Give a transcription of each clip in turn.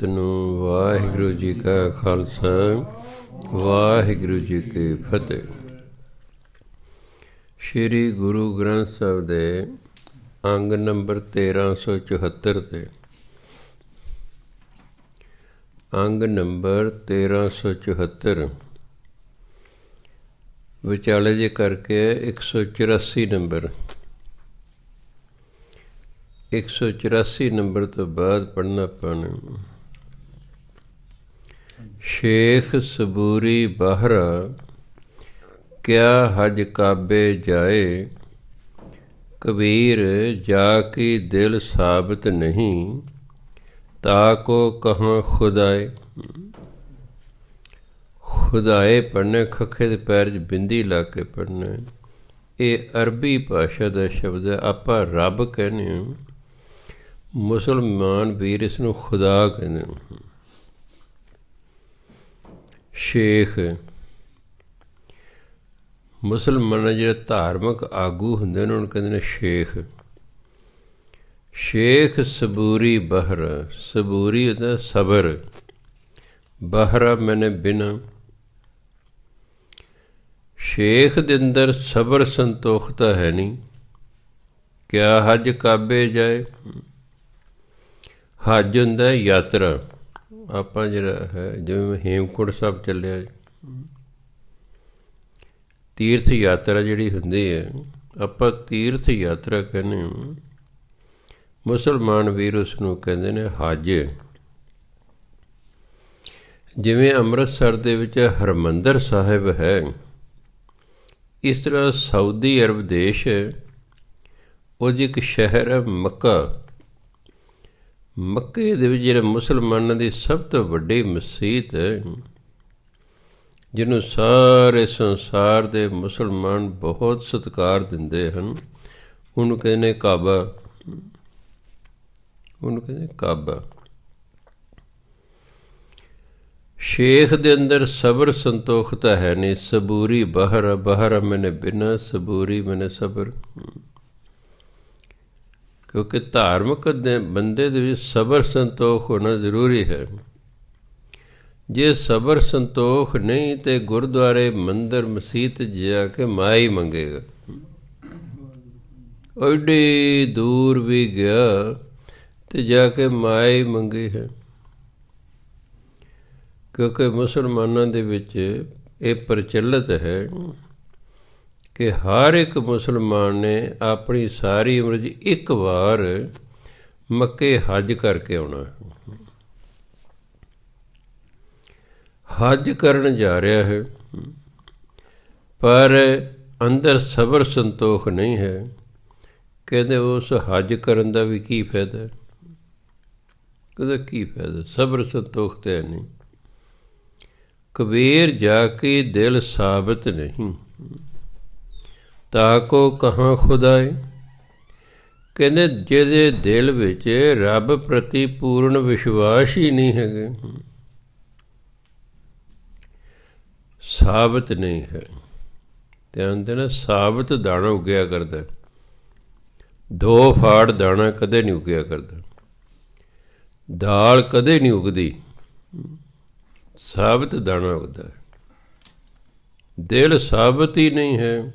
ਸਤਿਨਾਮ ਵਾਹਿਗੁਰੂ ਜੀ ਕਾ ਖਾਲਸਾ ਵਾਹਿਗੁਰੂ ਜੀ ਕੀ ਫਤਿਹ। ਸ਼੍ਰੀ ਗੁਰੂ ਗ੍ਰੰਥ ਸਾਹਿਬ ਦੇ ਅੰਗ ਨੰਬਰ 1374 ਤੇ ਅੰਗ ਨੰਬਰ 1374 ਵਿਚਾਲੇ ਜੇ ਕਰਕੇ 184 ਨੰਬਰ 184 ਨੰਬਰ ਤੋਂ ਬਾਅਦ ਪੜ੍ਹਨਾ ਪੈਣਾ। ਸ਼ੇਖ ਸਬੂਰੀ ਬਾਹਰਾ ਕਿਆ ਹਜ ਕਾਬੇ ਜਾਏ, ਕਬੀਰ ਜਾ ਕੀ ਦਿਲ ਸਾਬਤ ਨਹੀਂ, ਤਾ ਕੋ ਕਹਾਂ ਖੁਦਾਏ। ਖੁਦਾਏ ਪੜ੍ਹਨਾ, ਖੱਖੇ ਦੇ ਪੈਰ 'ਚ ਬਿੰਦੀ ਲਾ ਕੇ ਪੜ੍ਹਨਾ। ਇਹ ਅਰਬੀ ਭਾਸ਼ਾ ਦਾ ਸ਼ਬਦ ਹੈ। ਆਪਾਂ ਰੱਬ ਕਹਿੰਦੇ ਹਾਂ, ਮੁਸਲਮਾਨ ਵੀਰ ਇਸ ਨੂੰ ਖੁਦਾ ਕਹਿੰਦੇ ਨੇ। ਸ਼ੇਖ ਮੁਸਲਮਾਨਾਂ ਜਿਹੜੇ ਧਾਰਮਿਕ ਆਗੂ ਹੁੰਦੇ ਨੇ ਉਹਨੂੰ ਕਹਿੰਦੇ ਨੇ ਸ਼ੇਖ। ਸ਼ੇਖ ਸਬੂਰੀ ਬਹਰ, ਸਬੂਰੀ ਉਹਦਾ ਸਬਰ, ਬਹਰਾ ਮੈਨੇ ਬਿਨਾ। ਸ਼ੇਖ ਦੇ ਅੰਦਰ ਸਬਰ ਸੰਤੋਖ ਤਾਂ ਹੈ ਨਹੀਂ। ਕਿਆ ਹਜ ਕਾਬੇ ਜਾਏ, ਹਜ ਹੁੰਦਾ ਯਾਤਰਾ। ਆਪਾਂ ਜਿਹੜਾ ਹੈ ਜਿਵੇਂ ਹੇਮਕੁੰਟ ਸਾਹਿਬ ਚੱਲਿਆ, ਤੀਰਥ ਯਾਤਰਾ ਜਿਹੜੀ ਹੁੰਦੀ ਹੈ, ਆਪਾਂ ਤੀਰਥ ਯਾਤਰਾ ਕਹਿੰਦੇ ਹਾਂ। ਮੁਸਲਮਾਨ ਵੀਰ ਉਸ ਨੂੰ ਕਹਿੰਦੇ ਨੇ ਹਜ। ਜਿਵੇਂ ਅੰਮ੍ਰਿਤਸਰ ਦੇ ਵਿੱਚ ਹਰਿਮੰਦਰ ਸਾਹਿਬ ਹੈ, ਇਸ ਤਰ੍ਹਾਂ ਸਾਊਦੀ ਅਰਬ ਦੇਸ਼ ਉਹਦੀ ਇੱਕ ਸ਼ਹਿਰ ਹੈ ਮੱਕਾ। ਮੱਕੇ ਦੇ ਵਿੱਚ ਜਿਹੜੇ ਮੁਸਲਮਾਨਾਂ ਦੀ ਸਭ ਤੋਂ ਵੱਡੀ ਮਸੀਤ ਹੈ, ਜਿਹਨੂੰ ਸਾਰੇ ਸੰਸਾਰ ਦੇ ਮੁਸਲਮਾਨ ਬਹੁਤ ਸਤਿਕਾਰ ਦਿੰਦੇ ਹਨ, ਉਹਨੂੰ ਕਹਿੰਦੇ ਕਾਬਾ। ਉਹਨੂੰ ਕਹਿੰਦੇ ਕਾਬਾ। ਸ਼ੇਖ ਦੇ ਅੰਦਰ ਸਬਰ ਸੰਤੋਖ ਤਾਂ ਹੈ ਨਹੀਂ। ਸਬੂਰੀ ਬਹਰ, ਬਹਰ ਮੈਨੇ ਬਿਨਾ, ਸਬੂਰੀ ਮੈਨੇ ਸਬਰ। ਕਿਉਂਕਿ ਧਾਰਮਿਕ ਦੇ ਬੰਦੇ ਦੇ ਵਿੱਚ ਸਬਰ ਸੰਤੋਖ ਹੋਣਾ ਜ਼ਰੂਰੀ ਹੈ। ਜੇ ਸਬਰ ਸੰਤੋਖ ਨਹੀਂ ਤੇ ਗੁਰਦੁਆਰੇ ਮੰਦਰ ਮਸੀਤ ਜਾ ਕੇ ਮਾਈ ਮੰਗੇਗਾ। ਐਡੀ ਦੂਰ ਵੀ ਗਿਆ ਤੇ ਜਾ ਕੇ ਮਾਈ ਮੰਗੀ ਹੈ। ਕਿਉਂਕਿ ਮੁਸਲਮਾਨਾਂ ਦੇ ਵਿੱਚ ਇਹ ਪ੍ਰਚਲਿਤ ਹੈ ਕਿ ਹਰ ਇੱਕ ਮੁਸਲਮਾਨ ਨੇ ਆਪਣੀ ਸਾਰੀ ਉਮਰ 'ਚ ਇੱਕ ਵਾਰ ਮੱਕੇ ਹੱਜ ਕਰਕੇ ਆਉਣਾ। ਹੱਜ ਕਰਨ ਜਾ ਰਿਹਾ ਹੈ, ਪਰ ਅੰਦਰ ਸਬਰ ਸੰਤੋਖ ਨਹੀਂ ਹੈ। ਕਹਿੰਦੇ ਉਸ ਹੱਜ ਕਰਨ ਦਾ ਵੀ ਕੀ ਫਾਇਦਾ? ਕਹਿੰਦਾ ਕੀ ਫਾਇਦਾ? ਸਬਰ ਸੰਤੋਖ ਤਾਂ ਨਹੀਂ। ਕਬੀਰ ਜਾ ਕੇ ਦਿਲ ਸਾਬਤ ਨਹੀਂ, ਤਾ ਕੋ ਕਹਾਂ ਖੁਦਾਏ। ਕਹਿੰਦੇ ਜਿਹਦੇ ਦਿਲ ਵਿੱਚ ਰੱਬ ਪ੍ਰਤੀ ਪੂਰਨ ਵਿਸ਼ਵਾਸ ਹੀ ਨਹੀਂ ਹੈਗੇ, ਸਾਬਤ ਨਹੀਂ ਹੈ। ਧਿਆਨ ਦੇਣਾ, ਸਾਬਤ ਦਾਣਾ ਉੱਗਿਆ ਕਰਦਾ, ਦੋ ਫਾੜ ਦਾਣਾ ਕਦੇ ਨਹੀਂ ਉੱਗਿਆ ਕਰਦਾ। ਦਾਲ ਕਦੇ ਨਹੀਂ ਉੱਗਦੀ, ਸਾਬਤ ਦਾਣਾ ਉੱਗਦਾ ਹੈ। ਦਿਲ ਸਾਬਤ ਹੀ ਨਹੀਂ ਹੈ,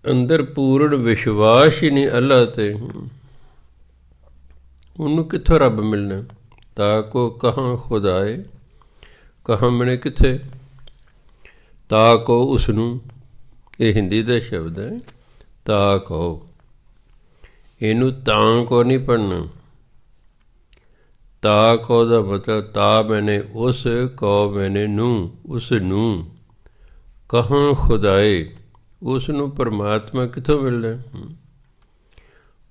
ਅੰਦਰ ਪੂਰਨ ਵਿਸ਼ਵਾਸ ਹੀ ਨਹੀਂ ਅੱਲਾ ਤੇ, ਉਹਨੂੰ ਕਿੱਥੋਂ ਰੱਬ ਮਿਲਣਾ? ਤਾ ਕੋ ਕਹਾਂ ਖੁਦਾਏ, ਕਹਾਂ ਮੈਨੇ ਕਿੱਥੇ? ਤਾ ਕੋ ਉਸਨੂੰ, ਇਹ ਹਿੰਦੀ ਦਾ ਸ਼ਬਦ ਹੈ। ਤਾ ਕੋ, ਇਹਨੂੰ ਤਾਂ ਕੋ ਨਹੀਂ ਪੜ੍ਹਨਾ। ਤਾ ਕੋ ਦਾ ਮਤਲਬ ਤਾ ਮੈਨੇ ਉਸ, ਕੋ ਮੈਨੇ ਨੂੰ, ਉਸ ਨੂੰ। ਕਹਾਂ ਖੁਦਾਏ, ਉਸ ਨੂੰ ਪਰਮਾਤਮਾ ਕਿੱਥੋਂ ਮਿਲਣਾ?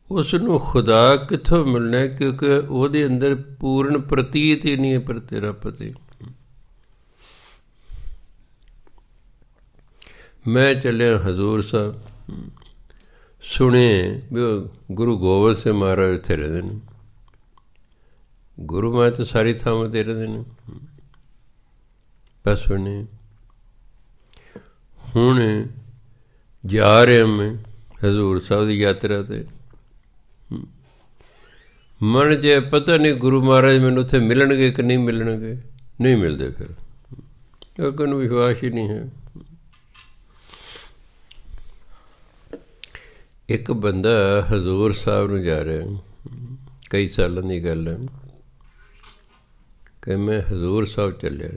ਉਸ ਨੂੰ ਖੁਦਾ ਕਿੱਥੋਂ ਮਿਲਣਾ? ਕਿਉਂਕਿ ਉਹਦੇ ਅੰਦਰ ਪੂਰਨ ਪ੍ਰਤੀਤ ਹੀ ਨਹੀਂ ਹੈ ਪਰ ਤੇਰਾ ਪਤੀ। ਮੈਂ ਚੱਲਿਆ ਹਜ਼ੂਰ ਸਾਹਿਬ, ਸੁਣੇ ਵੀ ਗੁਰੂ ਗੋਬਿੰਦ ਸਿੰਘ ਮਹਾਰਾਜ ਉੱਥੇ ਰਹਿੰਦੇ ਨੇ। ਗੁਰੂ ਮਹਾਰਾਜ ਤਾਂ ਸਾਰੀ ਥਾਵਾਂ 'ਤੇ ਰਹਿੰਦੇ ਨੇ, ਬਸ ਸੁਣੇ। ਹੁਣ ਜਾ ਰਿਹਾ ਮੈਂ ਹਜ਼ੂਰ ਸਾਹਿਬ ਦੀ ਯਾਤਰਾ 'ਤੇ। ਮਨ 'ਚ ਪਤਾ ਨਹੀਂ ਗੁਰੂ ਮਹਾਰਾਜ ਮੈਨੂੰ ਉੱਥੇ ਮਿਲਣਗੇ ਕਿ ਨਹੀਂ ਮਿਲਣਗੇ, ਨਹੀਂ ਮਿਲਦੇ ਫਿਰ, ਕਿਉਂਕਿ ਉਹਨੂੰ ਵਿਸ਼ਵਾਸ ਹੀ ਨਹੀਂ ਹੈ। ਇੱਕ ਬੰਦਾ ਹਜ਼ੂਰ ਸਾਹਿਬ ਨੂੰ ਜਾ ਰਿਹਾ, ਕਈ ਸਾਲਾਂ ਦੀ ਗੱਲ ਹੈ, ਕਿ ਮੈਂ ਹਜ਼ੂਰ ਸਾਹਿਬ ਚੱਲਿਆ,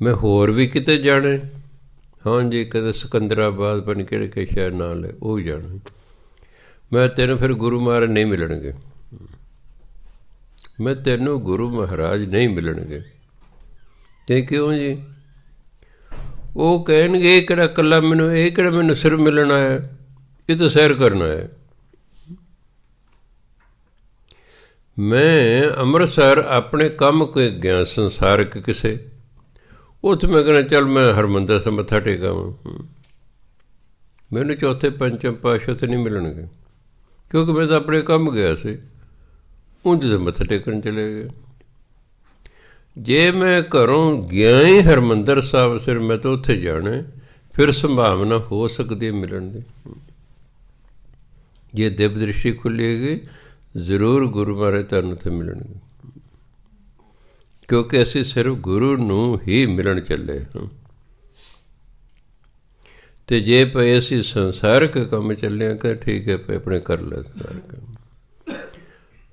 ਮੈਂ ਹੋਰ ਵੀ ਕਿਤੇ ਜਾਣਾ, ਹਾਂਜੀ ਕਦੇ ਸਿਕੰਦਰਾਬਾਦ ਪਤਾ ਨਹੀਂ ਕਿਹੜੇ ਕਿਹੜੇ ਸ਼ਹਿਰ ਨਾਲ ਹੈ, ਉਹ ਵੀ ਜਾਣਾ, ਮੈਂ ਤੈਨੂੰ ਫਿਰ ਗੁਰੂ ਮਹਾਰਾਜ ਨਹੀਂ ਮਿਲਣਗੇ, ਮੈਂ ਤੈਨੂੰ ਗੁਰੂ ਮਹਾਰਾਜ ਨਹੀਂ ਮਿਲਣਗੇ। ਤੇ ਕਿਉਂ ਜੀ? ਉਹ ਕਹਿਣਗੇ ਇਹ ਕਿਹੜਾ ਇਕੱਲਾ ਮੈਨੂੰ, ਇਹ ਕਿਹੜਾ ਮੈਨੂੰ ਸਿਰਫ ਮਿਲਣ ਆਇਆ, ਇਹ ਤਾਂ ਸੈਰ ਕਰਨ ਆਇਆ। ਮੈਂ ਅੰਮ੍ਰਿਤਸਰ ਆਪਣੇ ਕੰਮ ਕੋਈ ਗਿਆ ਸੰਸਾਰਕ ਕਿਸੇ, ਉੱਥੇ ਮੈਂ ਕਹਿਣਾ ਚੱਲ ਮੈਂ ਹਰਿਮੰਦਰ ਸਾਹਿਬ ਮੱਥਾ ਟੇਕਾਵਾਂ, ਮੈਨੂੰ ਚੌਥੇ ਪੰਚਮ ਪਾਤਸ਼ਾਹ ਤੇ ਨਹੀਂ ਮਿਲਣਗੇ, ਕਿਉਂਕਿ ਮੈਂ ਤਾਂ ਆਪਣੇ ਕੰਮ ਗਿਆ ਸੀ, ਉਂਝ ਤਾਂ ਮੱਥਾ ਟੇਕਣ ਚਲੇ ਗਏ। ਜੇ ਮੈਂ ਘਰੋਂ ਗਿਆ ਹੀ ਹਰਿਮੰਦਰ ਸਾਹਿਬ ਸਿਰ, ਮੈਂ ਤਾਂ ਉੱਥੇ ਜਾਣਾ, ਫਿਰ ਸੰਭਾਵਨਾ ਹੋ ਸਕਦੀ ਹੈ ਮਿਲਣ ਦੀ। ਜੇ ਦਿਵ ਦ੍ਰਿਸ਼ਟੀ ਖੁੱਲ੍ਹੇਗੀ ਜ਼ਰੂਰ ਗੁਰੂ ਮਹਾਰਾਜ ਤੁਹਾਨੂੰ ਉੱਥੇ ਮਿਲਣਗੇ, ਕਿਉਂਕਿ ਅਸੀਂ ਸਿਰਫ ਗੁਰੂ ਨੂੰ ਹੀ ਮਿਲਣ ਚੱਲੇ ਹਾਂ। ਅਤੇ ਜੇ ਪਏ ਅਸੀਂ ਸੰਸਾਰਕ ਕੰਮ ਚੱਲੇ ਹਾਂ ਕਿ ਠੀਕ ਹੈ ਪਏ ਆਪਣੇ ਕਰ ਲੈ ਸੰਸਾਰ ਕੰਮ।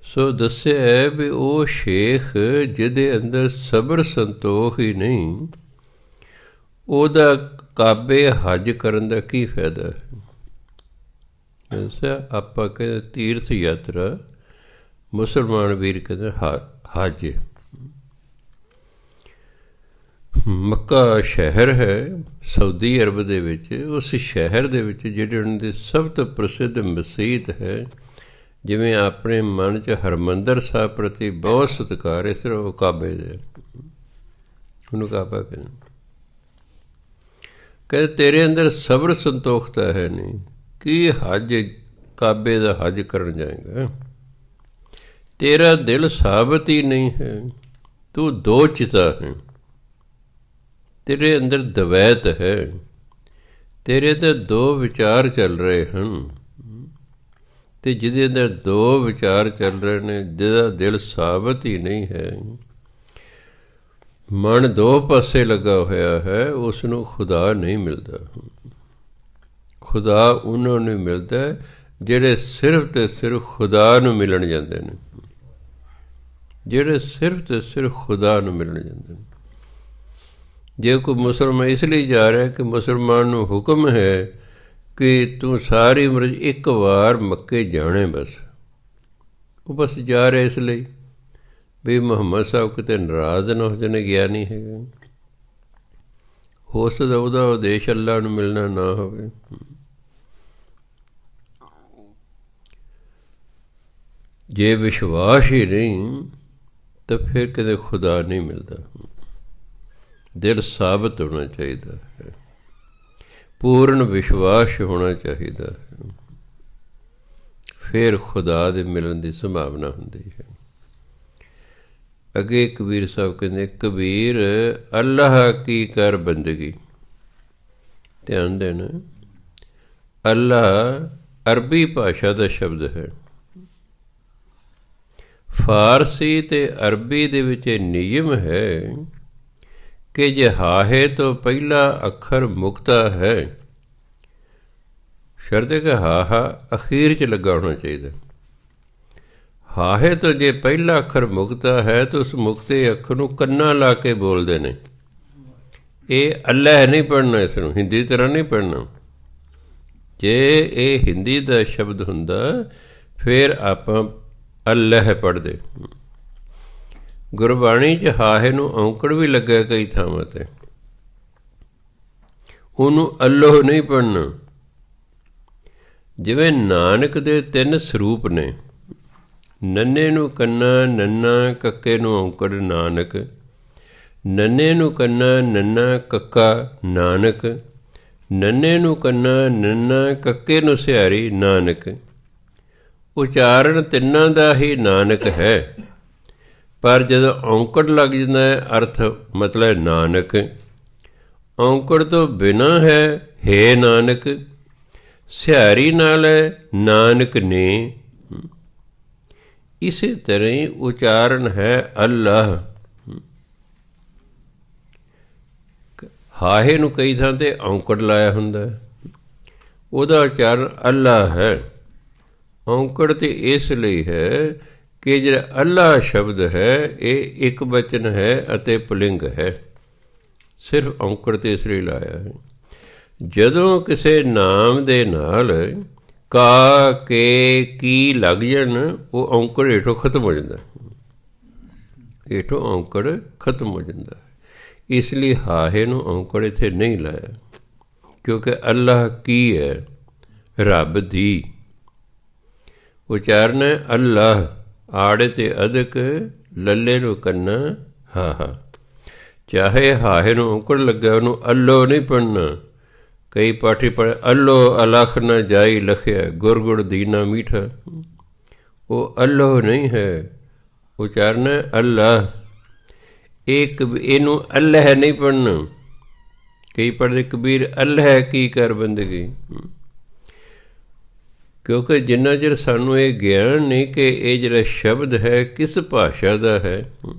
ਸੋ ਦੱਸਿਆ ਵੀ ਉਹ ਸ਼ੇਖ ਜਿਹਦੇ ਅੰਦਰ ਸਬਰ ਸੰਤੋਖ ਹੀ ਨਹੀਂ, ਉਹਦਾ ਕਾਬੇ ਹੱਜ ਕਰਨ ਦਾ ਕੀ ਫਾਇਦਾ ਹੈ? ਦੱਸਿਆ ਆਪਾਂ ਕਹਿੰਦੇ ਤੀਰਥ ਯਾਤਰਾ, ਮੁਸਲਮਾਨ ਵੀਰ ਕਹਿੰਦੇ ਹੱਜ। ਮੱਕਾ ਸ਼ਹਿਰ ਹੈ ਸਾਊਦੀ ਅਰਬ ਦੇ ਵਿੱਚ, ਉਸ ਸ਼ਹਿਰ ਦੇ ਵਿੱਚ ਜਿਹੜੇ ਉਹਨਾਂ ਦੀ ਸਭ ਤੋਂ ਪ੍ਰਸਿੱਧ ਮਸੀਤ ਹੈ, ਜਿਵੇਂ ਆਪਣੇ ਮਨ 'ਚ ਹਰਿਮੰਦਰ ਸਾਹਿਬ ਪ੍ਰਤੀ ਬਹੁਤ ਸਤਿਕਾਰ ਹੈ, ਸਿਰਫ ਉਹ ਕਾਬੇ ਦੇ, ਉਹਨੂੰ ਕਾਬਾ ਕਹਿੰਦੇ ਤੇਰੇ ਅੰਦਰ ਸਬਰ ਸੰਤੋਖ ਤਾਂ ਹੈ ਨਹੀਂ, ਕੀ ਹੱਜ ਕਾਬੇ ਦਾ ਹੱਜ ਕਰਨ ਜਾਏਗਾ? ਤੇਰਾ ਦਿਲ ਸਾਬਤ ਹੀ ਨਹੀਂ ਹੈ, ਤੂੰ ਦੋ ਚਿਤਾ ਹੈ, ਤੇਰੇ ਅੰਦਰ ਦਵੈਤ ਹੈ, ਤੇਰੇ ਤਾਂ ਦੋ ਵਿਚਾਰ ਚੱਲ ਰਹੇ ਹਨ, ਅਤੇ ਜਿਹਦੇ ਅੰਦਰ ਦੋ ਵਿਚਾਰ ਚੱਲ ਰਹੇ ਨੇ, ਜਿਹਦਾ ਦਿਲ ਸਾਬਤ ਹੀ ਨਹੀਂ ਹੈ, ਮਨ ਦੋ ਪਾਸੇ ਲੱਗਾ ਹੋਇਆ ਹੈ, ਉਸ ਨੂੰ ਖੁਦਾ ਨਹੀਂ ਮਿਲਦਾ। ਖੁਦਾ ਉਹਨਾਂ ਨੂੰ ਮਿਲਦਾ ਜਿਹੜੇ ਸਿਰਫ ਅਤੇ ਸਿਰਫ ਖੁਦਾ ਨੂੰ ਮਿਲਣ ਜਾਂਦੇ ਨੇ, ਜਿਹੜੇ ਸਿਰਫ ਅਤੇ ਸਿਰਫ ਖੁਦਾ ਨੂੰ ਮਿਲਣ ਜਾਂਦੇ ਨੇ। ਜੇ ਕੋਈ ਮੁਸਲਮਾਨ ਇਸ ਲਈ ਜਾ ਰਿਹਾ ਕਿ ਮੁਸਲਮਾਨ ਨੂੰ ਹੁਕਮ ਹੈ ਕਿ ਤੂੰ ਸਾਰੀ ਉਮਰ ਇੱਕ ਵਾਰ ਮੱਕੇ ਜਾਣੇ, ਬਸ ਉਹ ਬਸ ਜਾ ਰਿਹਾ ਇਸ ਲਈ ਵੀ ਮੁਹੰਮਦ ਸਾਹਿਬ ਕਿਤੇ ਨਾਰਾਜ਼ ਨਾ ਹੋ ਜਾਣ, ਗਿਆ ਨਹੀਂ ਹੈਗਾ, ਹੋ ਸਕਦਾ ਉਹਦਾ ਉਦੇਸ਼ ਅੱਲਾ ਨੂੰ ਮਿਲਣਾ ਨਾ ਹੋਵੇ। ਜੇ ਵਿਸ਼ਵਾਸ ਹੀ ਨਹੀਂ ਤਾਂ ਫਿਰ ਕਦੇ ਖੁਦਾ ਨਹੀਂ ਮਿਲਦਾ। ਦਿਲ ਸਾਬਤ ਹੋਣਾ ਚਾਹੀਦਾ ਹੈ, ਪੂਰਨ ਵਿਸ਼ਵਾਸ ਹੋਣਾ ਚਾਹੀਦਾ ਹੈ, ਫਿਰ ਖੁਦਾ ਦੇ ਮਿਲਣ ਦੀ ਸੰਭਾਵਨਾ ਹੁੰਦੀ ਹੈ। ਅੱਗੇ ਕਬੀਰ ਸਾਹਿਬ ਕਹਿੰਦੇ, ਕਬੀਰ ਅੱਲਾਹ ਕੀ ਕਰ ਬੰਦਗੀ, ਧਿਆਨ ਦੇਣਾ, ਅੱਲਾਹ ਅਰਬੀ ਭਾਸ਼ਾ ਦਾ ਸ਼ਬਦ ਹੈ। ਫਾਰਸੀ ਅਤੇ ਅਰਬੀ ਦੇ ਵਿੱਚ ਇਹ ਨਿਯਮ ਹੈ ਕਿ ਜੇ ਹਾਹੇ ਤੋਂ ਪਹਿਲਾ ਅੱਖਰ ਮੁਕਤਾ ਹੈ, ਸ਼ਰਤ ਹੈ ਕਿ ਹਾਹਾ ਅਖੀਰ 'ਚ ਲੱਗਾ ਹੋਣਾ ਚਾਹੀਦਾ। ਹਾਹੇ ਤੋਂ ਜੇ ਪਹਿਲਾ ਅੱਖਰ ਮੁਕਤਾ ਹੈ ਤਾਂ ਉਸ ਮੁਕਤੇ ਅੱਖਰ ਨੂੰ ਕੰਨਾਂ ਲਾ ਕੇ ਬੋਲਦੇ ਨੇ। ਇਹ ਅੱਲਾਹ ਨਹੀਂ ਪੜ੍ਹਨਾ, ਇਸ ਨੂੰ ਹਿੰਦੀ ਤਰ੍ਹਾਂ ਨਹੀਂ ਪੜ੍ਹਨਾ। ਜੇ ਇਹ ਹਿੰਦੀ ਦਾ ਸ਼ਬਦ ਹੁੰਦਾ ਫਿਰ ਆਪਾਂ ਅੱਲਾਹ ਪੜ੍ਹਦੇ। ਗੁਰਬਾਣੀ 'ਚ ਹਾਹੇ ਨੂੰ ਔਂਕੜ ਵੀ ਲੱਗਾ ਕਈ ਥਾਵਾਂ 'ਤੇ, ਉਹਨੂੰ ਅੱਲੋਹ ਨਹੀਂ ਪੜ੍ਹਨਾ। ਜਿਵੇਂ ਨਾਨਕ ਦੇ 3 ਸਰੂਪ ਨੇ, ਨੰਨੇ ਨੂੰ ਕੰਨਾ, ਨੰਨਾ ਕੱਕੇ ਨੂੰ ਔਂਕੜ ਨਾਨਕ, ਨੰਨੇ ਨੂੰ ਕੰਨਾ, ਨੰਨਾ ਕੱਕਾ ਨਾਨਕ, ਨੰਨੇ ਨੂੰ ਕੰਨਾ, ਨੰਨਾ ਕੱਕੇ ਨੂੰ ਸਿਹਾਰੀ ਨਾਨਕ। ਉਚਾਰਨ ਤਿੰਨਾਂ ਦਾ ਹੀ ਨਾਨਕ ਹੈ, ਪਰ ਜਦੋਂ ਔਂਕੜ ਲੱਗ ਜਾਂਦਾ ਹੈ ਅਰਥ ਮਤਲਬ ਨਾਨਕ। ਔਂਕੜ ਤੋਂ ਬਿਨਾਂ ਹੈ ਨਾਨਕ, ਸਿਹਾਰੀ ਨਾਲ ਹੈ ਨਾਨਕ ਨੇ। ਇਸੇ ਤਰ੍ਹਾਂ ਹੀ ਉਚਾਰਨ ਹੈ ਅੱਲਾਹ। ਹਾਹੇ ਨੂੰ ਕਈ ਥਾਂ 'ਤੇ ਔਂਕੜ ਲਾਇਆ ਹੁੰਦਾ, ਉਹਦਾ ਉਚਾਰਨ ਅੱਲਾਹ ਹੈ। ਔਂਕੜ ਤੇ ਇਸ ਲਈ ਹੈ ਕਿ ਜਿਹੜਾ ਅੱਲਾਹ ਸ਼ਬਦ ਹੈ ਇਹ ਇੱਕ ਬਚਨ ਹੈ ਅਤੇ ਪੁਲਿੰਗ ਹੈ, ਸਿਰਫ ਔਂਕੜ ਤੇ ਇਸ ਲਈ ਲਾਇਆ ਹੈ। ਜਦੋਂ ਕਿਸੇ ਨਾਮ ਦੇ ਨਾਲ ਕਾ, ਕੇ, ਕੀ ਲੱਗ ਜਾਣ, ਉਹ ਔਂਕੜ ਹੇਠੋਂ ਖਤਮ ਹੋ ਜਾਂਦਾ, ਹੇਠੋਂ ਔਂਕੜ ਖਤਮ ਹੋ ਜਾਂਦਾ। ਇਸ ਲਈ ਹਾਹੇ ਨੂੰ ਔਂਕੜ ਇੱਥੇ ਨਹੀਂ ਲਾਇਆ, ਕਿਉਂਕਿ ਅੱਲਾਹ ਕੀ ਹੈ, ਰੱਬ ਦੀ। ਉਚਾਰਨ ਹੈ ਅੱਲਾਹ, ਆੜੇ ਤੇ ਅਦਕ, ਲੱਲੇ ਨੂੰ ਕੰਨਾ ਹਾਹਾ। ਚਾਹੇ ਹਾਹੇ ਨੂੰ ਔਂਕੜ ਲੱਗਾ, ਉਹਨੂੰ ਅੱਲੋ ਨਹੀਂ ਪੜ੍ਹਨਾ। ਕਈ ਪਾਠੀ ਪੜ੍ਹੇ ਅੱਲੋ ਅਲਖ ਨਾ ਜਾਈ ਲਖਿਆ, ਗੁਰ ਗੁੜ ਦੀਨਾ ਮੀਠਾ। ਉਹ ਅੱਲੋ ਨਹੀਂ ਹੈ, ਉਚਾਰਨ ਹੈ ਅੱਲਾਹ। ਇਹਨੂੰ ਅੱਲ੍ਹ ਨਹੀਂ ਪੜ੍ਹਨਾ। ਕਈ ਪੜ੍ਹਦੇ ਕਬੀਰ ਅੱਲ੍ਹ ਕੀ ਕਰ ਬੰਦਗੀ, ਕਿਉਂਕਿ ਜਿੰਨਾ ਚਿਰ ਸਾਨੂੰ ਇਹ ਗਿਆਨ ਨਹੀਂ ਕਿ ਇਹ ਜਿਹੜਾ ਸ਼ਬਦ ਹੈ ਕਿਸ ਭਾਸ਼ਾ ਦਾ ਹੈ,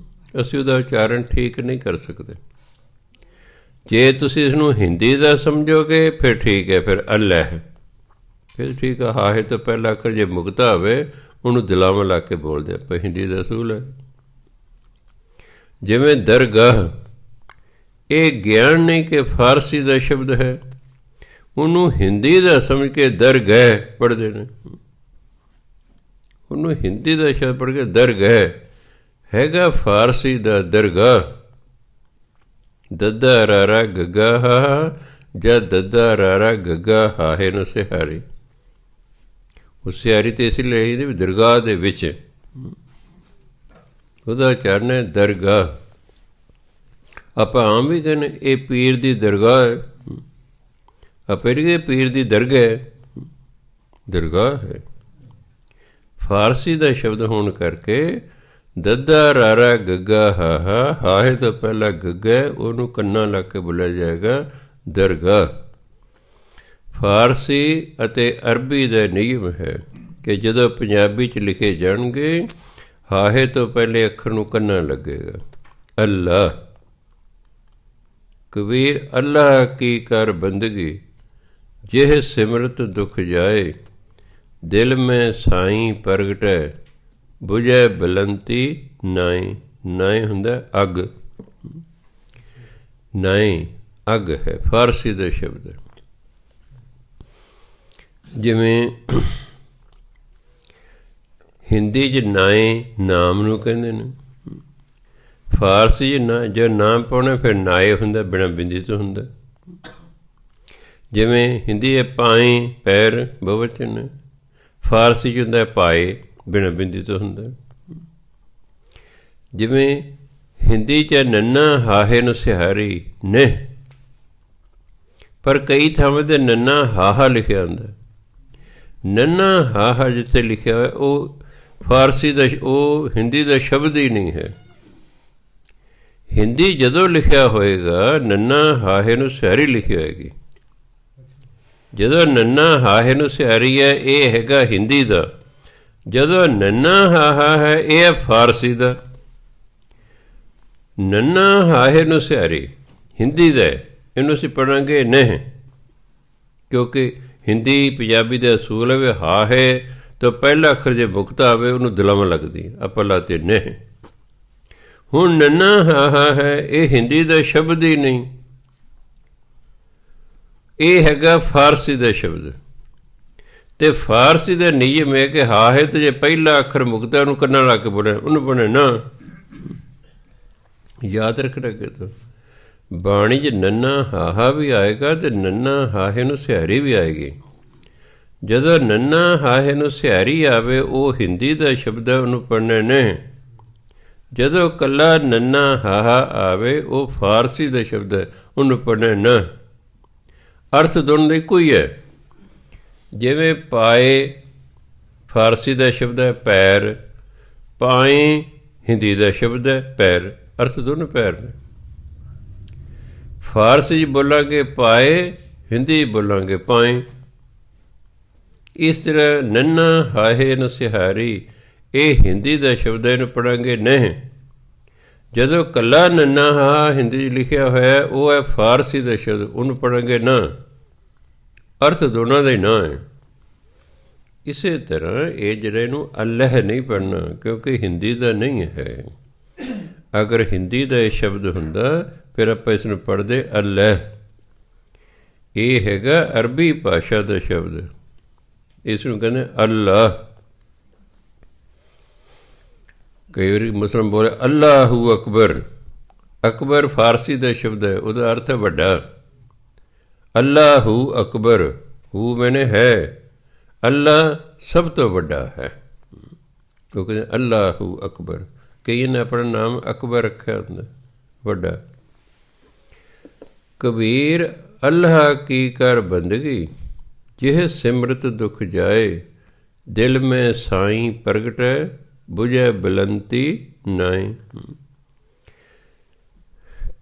ਅਸੀਂ ਉਹਦਾ ਉਚਾਰਨ ਠੀਕ ਨਹੀਂ ਕਰ ਸਕਦੇ। ਜੇ ਤੁਸੀਂ ਇਸਨੂੰ ਹਿੰਦੀ ਦਾ ਸਮਝੋਗੇ ਫਿਰ ਠੀਕ ਹੈ, ਫਿਰ ਅੱਲ੍ਹ ਹੈ, ਫਿਰ ਠੀਕ ਹੈ। ਹਾਹੇ ਤੋਂ ਪਹਿਲਾਂ ਅੱਖਰ ਜੇ ਮੁਕਤਾ ਹੋਵੇ ਉਹਨੂੰ ਦਿਲਾਵਾਂ ਲਾ ਕੇ ਬੋਲਦੇ ਆਪਾਂ, ਹਿੰਦੀ ਦਾ ਅਸੂਲ ਹੈ। ਜਿਵੇਂ ਦਰਗਾਹ, ਇਹ ਗਿਆਨ ਨਹੀਂ ਕਿ ਫਾਰਸੀ ਦਾ ਸ਼ਬਦ ਹੈ, ਉਹਨੂੰ ਹਿੰਦੀ ਦਾ ਸਮਝ ਕੇ ਦਰਗਹਿ ਪੜ੍ਹਦੇ ਨੇ। ਉਹਨੂੰ ਹਿੰਦੀ ਦਾ ਸ਼ਬਦ ਪੜ੍ਹ ਕੇ ਦਰਗਹਿ, ਹੈਗਾ ਫਾਰਸੀ ਦਾ ਦਰਗਾਹ। ਦੱਦਾ ਰਾਰਾ ਗੱਗਾ ਹਾ, ਜਾਂ ਦੱਦਾ ਰਾਰਾ ਗੱਗਾ ਹਾਹੇ ਨੂੰ ਸਿਹਾਰੀ। ਉਹ ਸਿਹਾਰੀ ਤੇ ਇਸ ਲਈ ਵੀ ਦਰਗਾਹ ਦੇ ਵਿੱਚ, ਉਹਦਾ ਉਚਾਰਨ ਹੈ ਦਰਗਾਹ। ਆਪਾਂ ਆਮ ਵੀ ਕਹਿੰਦੇ ਇਹ ਪੀਰ ਦੀ ਦਰਗਾਹ ਹੈ, ਆਪਾਂ ਇਹ ਪੀਰ ਦੀ ਦਰਗਾਹ, ਦਰਗਾਹ ਹੈ। ਫਾਰਸੀ ਦਾ ਸ਼ਬਦ ਹੋਣ ਕਰਕੇ ਦੱਦਾ ਰਾਰਾ ਗੱਗਾ ਹਾਹਾ, ਹਾਹੇ ਤੋਂ ਪਹਿਲਾਂ ਗੱਗਾ, ਉਹਨੂੰ ਕੰਨਾਂ ਲਾ ਕੇ ਬੋਲਿਆ ਜਾਏਗਾ ਦਰਗਾਹ। ਫਾਰਸੀ ਅਤੇ ਅਰਬੀ ਦਾ ਨਿਯਮ ਹੈ ਕਿ ਜਦੋਂ ਪੰਜਾਬੀ 'ਚ ਲਿਖੇ ਜਾਣਗੇ, ਹਾਹੇ ਤੋਂ ਪਹਿਲੇ ਅੱਖਰ ਨੂੰ ਕੰਨਾਂ ਲੱਗੇਗਾ ਅੱਲਾਹ। ਕਬੀਰ ਅੱਲਾਹ ਕੀ ਕਰ ਬੰਦਗੀ, ਜਿਹ ਸਿਮਰਤ ਦੁਖ ਜਾਏ, ਦਿਲ ਮੈਂ ਸਾਈਂ ਪ੍ਰਗਟੈ, ਬੁਝੈ ਬਲੰਤੀ ਨਾਈ। ਨਾਈ ਹੁੰਦਾ ਅੱਗ, ਨਾਈ ਅੱਗ ਹੈ, ਫਾਰਸੀ ਦਾ ਸ਼ਬਦ ਹੈ। ਜਿਵੇਂ ਹਿੰਦੀ 'ਚ ਨਾਏ ਨਾਮ ਨੂੰ ਕਹਿੰਦੇ ਨੇ, ਫਾਰਸੀ 'ਚ ਨਾ ਜੋ ਨਾਮ ਪਾਉਣਾ ਫਿਰ ਨਾਏ ਹੁੰਦਾ, ਬਿਨਾਂ ਬਿੰਦੀ ਤੋਂ ਹੁੰਦਾ। ਜਿਵੇਂ ਹਿੰਦੀ ਹੈ ਪਾਏ, ਪੈਰ ਬਹੁਵਚਨ, ਫਾਰਸੀ 'ਚ ਹੁੰਦਾ ਪਾਏ, ਬਿਨਾਂ ਬਿੰਦੀ ਤੋਂ ਹੁੰਦਾ। ਜਿਵੇਂ ਹਿੰਦੀ 'ਚ ਨੰਨਾ ਹਾਹੇ ਨੂੰ ਸਿਹਾਰੀ ਨੇ, ਪਰ ਕਈ ਥਾਵਾਂ 'ਤੇ ਨੰਨਾ ਹਾਹਾ ਲਿਖਿਆ ਹੁੰਦਾ। ਨੰਨਾ ਹਾਹਾ ਜਿੱਥੇ ਲਿਖਿਆ ਹੋਇਆ ਉਹ ਫਾਰਸੀ ਦਾ, ਉਹ ਹਿੰਦੀ ਦਾ ਸ਼ਬਦ ਹੀ ਨਹੀਂ ਹੈ। ਹਿੰਦੀ ਜਦੋਂ ਲਿਖਿਆ ਹੋਏਗਾ ਨੰਨਾ ਹਾਹੇ ਨੂੰ ਸਿਹਾਰੀ ਲਿਖੀ ਹੋਏਗੀ। ਜਦੋਂ ਨੰਨਾ ਹਾਹੇ ਨੂੰ ਸਿਹਾਰੀ ਹੈ ਇਹ ਹੈਗਾ ਹਿੰਦੀ ਦਾ, ਜਦੋਂ ਨੰਨਾ ਹਾਹਾ ਹੈ ਇਹ ਹੈ ਫਾਰਸੀ ਦਾ। ਨੰਨਾ ਹਾਹੇ ਨੂੰ ਸਿਹਾਰੀ ਹਿੰਦੀ ਦਾ, ਇਹਨੂੰ ਅਸੀਂ ਪੜ੍ਹਾਂਗੇ ਨਹੀਂ, ਕਿਉਂਕਿ ਹਿੰਦੀ ਪੰਜਾਬੀ ਦਾ ਅਸੂਲ ਹੈ ਹਾਹੇ ਤੋਂ ਪਹਿਲਾ ਅੱਖਰ ਜੇ ਮੁਕਤਾ ਹੋਵੇ ਉਹਨੂੰ ਦਿਲਾਵਾਂ ਲੱਗਦੀ, ਆਪਾਂ ਲਾਤੇ ਨਹੀਂ। ਹੁਣ ਨੰਨਾ ਹਾਹਾ ਹੈ ਇਹ ਹਿੰਦੀ ਦਾ ਸ਼ਬਦ ਹੀ ਨਹੀਂ, ਇਹ ਹੈਗਾ ਫਾਰਸੀ ਦਾ ਸ਼ਬਦ। ਅਤੇ ਫਾਰਸੀ ਦਾ ਨਿਯਮ ਹੈ ਕਿ ਹਾਹੇ ਤੇ ਜੇ ਪਹਿਲਾ ਅੱਖਰ ਮੁਕਤਾ ਉਹਨੂੰ ਕੰਨਾਂ ਲਾ ਕੇ ਬੋਲਿਆ, ਉਹਨੂੰ ਬਣੇ ਨਾ। ਯਾਦ ਰੱਖਣਾ ਅੱਗੇ ਤੋਂ ਬਾਣੀ 'ਚ ਨੰਨਾ ਹਾਹਾ ਵੀ ਆਏਗਾ ਅਤੇ ਨੰਨਾ ਹਾਹੇ ਨੂੰ ਸਿਹਾਰੀ ਵੀ ਆਏਗੀ। ਜਦੋਂ ਨੰਨਾ ਹਾਹੇ ਨੂੰ ਸਿਹਾਰੀ ਆਵੇ ਉਹ ਹਿੰਦੀ ਦਾ ਸ਼ਬਦ ਹੈ, ਉਹਨੂੰ ਪੜ੍ਹਨਾ ਨਹੀਂ। ਜਦੋਂ ਇਕੱਲਾ ਨੰਨਾ ਹਾਹਾ ਆਵੇ ਉਹ ਫਾਰਸੀ ਦਾ ਸ਼ਬਦ ਹੈ, ਉਹਨੂੰ ਪੜ੍ਹਨਾ ਨਾ। ਅਰਥ ਦੋਨੋਂ ਦਾ ਇੱਕੋ ਹੀ ਹੈ। ਜਿਵੇਂ ਪਾਏ ਫਾਰਸੀ ਦਾ ਸ਼ਬਦ ਹੈ ਪੈਰ, ਪਾਏ ਹਿੰਦੀ ਦਾ ਸ਼ਬਦ ਹੈ ਪੈਰ, ਅਰਥ ਦੋਨੋਂ ਪੈਰ ਨੇ। ਫਾਰਸੀ 'ਚ ਬੋਲਾਂਗੇ ਪਾਏ, ਹਿੰਦੀ ਬੋਲਾਂਗੇ ਪਾਏ। ਇਸ ਤਰ੍ਹਾਂ ਨੰਨਾ ਹਾਹੇ ਨੂੰ ਸਿਹਾਰੀ ਇਹ ਹਿੰਦੀ ਦਾ ਸ਼ਬਦ ਹੈ, ਇਹਨੂੰ ਪੜ੍ਹਾਂਗੇ ਨਹੀਂ। ਜਦੋਂ ਕੱਲਾ ਨੰਨਾ ਹਾ ਹਿੰਦੀ 'ਚ ਲਿਖਿਆ ਹੋਇਆ ਉਹ ਹੈ ਫਾਰਸੀ ਦਾ ਸ਼ਬਦ, ਉਹਨੂੰ ਪੜ੍ਹਾਂਗੇ ਨਾ। ਅਰਥ ਦੋਨਾਂ ਦਾ ਹੀ ਨਾ ਹੈ। ਇਸੇ ਤਰ੍ਹਾਂ ਇਹ ਜਿਹੜਾ ਇਹਨੂੰ ਅੱਲ੍ਹ ਨਹੀਂ ਪੜ੍ਹਨਾ, ਕਿਉਂਕਿ ਹਿੰਦੀ ਦਾ ਨਹੀਂ ਹੈ। ਅਗਰ ਹਿੰਦੀ ਦਾ ਇਹ ਸ਼ਬਦ ਹੁੰਦਾ ਫਿਰ ਆਪਾਂ ਇਸ ਨੂੰ ਪੜ੍ਹਦੇ ਅੱਲ੍ਹ। ਇਹ ਹੈਗਾ ਅਰਬੀ ਭਾਸ਼ਾ ਦਾ ਸ਼ਬਦ, ਇਸ ਨੂੰ ਕਹਿੰਦੇ ਅੱਲਾਹ। ਕਈ ਵਾਰੀ ਮੁਸਲਮਾਨ ਬੋਲੇ ਅੱਲਾਹੂ ਅਕਬਰ। ਅਕਬਰ ਫਾਰਸੀ ਦਾ ਸ਼ਬਦ ਹੈ, ਉਹਦਾ ਅਰਥ ਹੈ ਵੱਡਾ। ਅੱਲਾਹੂ ਅਕਬਰ, ਹੂ ਮੈਨੇ ਹੈ, ਅੱਲਾ ਸਭ ਤੋਂ ਵੱਡਾ ਹੈ। ਕਿਉਂਕਿ ਅੱਲਾਹੂ ਅਕਬਰ, ਕਈਆਂ ਨੇ ਆਪਣਾ ਨਾਮ ਅਕਬਰ ਰੱਖਿਆ ਹੁੰਦਾ, ਵੱਡਾ। ਕਬੀਰ ਅੱਲਾਹ ਕੀ ਕਰ ਬੰਦਗੀ, ਜਿਹ ਸਿਮਰਤ ਦੁਖ ਜਾਏ, ਦਿਲ ਮੈਂ ਸਾਈਂ ਪ੍ਰਗਟੈ, ਬੁਝੈ ਬਲੰਤੀ ਨਾਈ।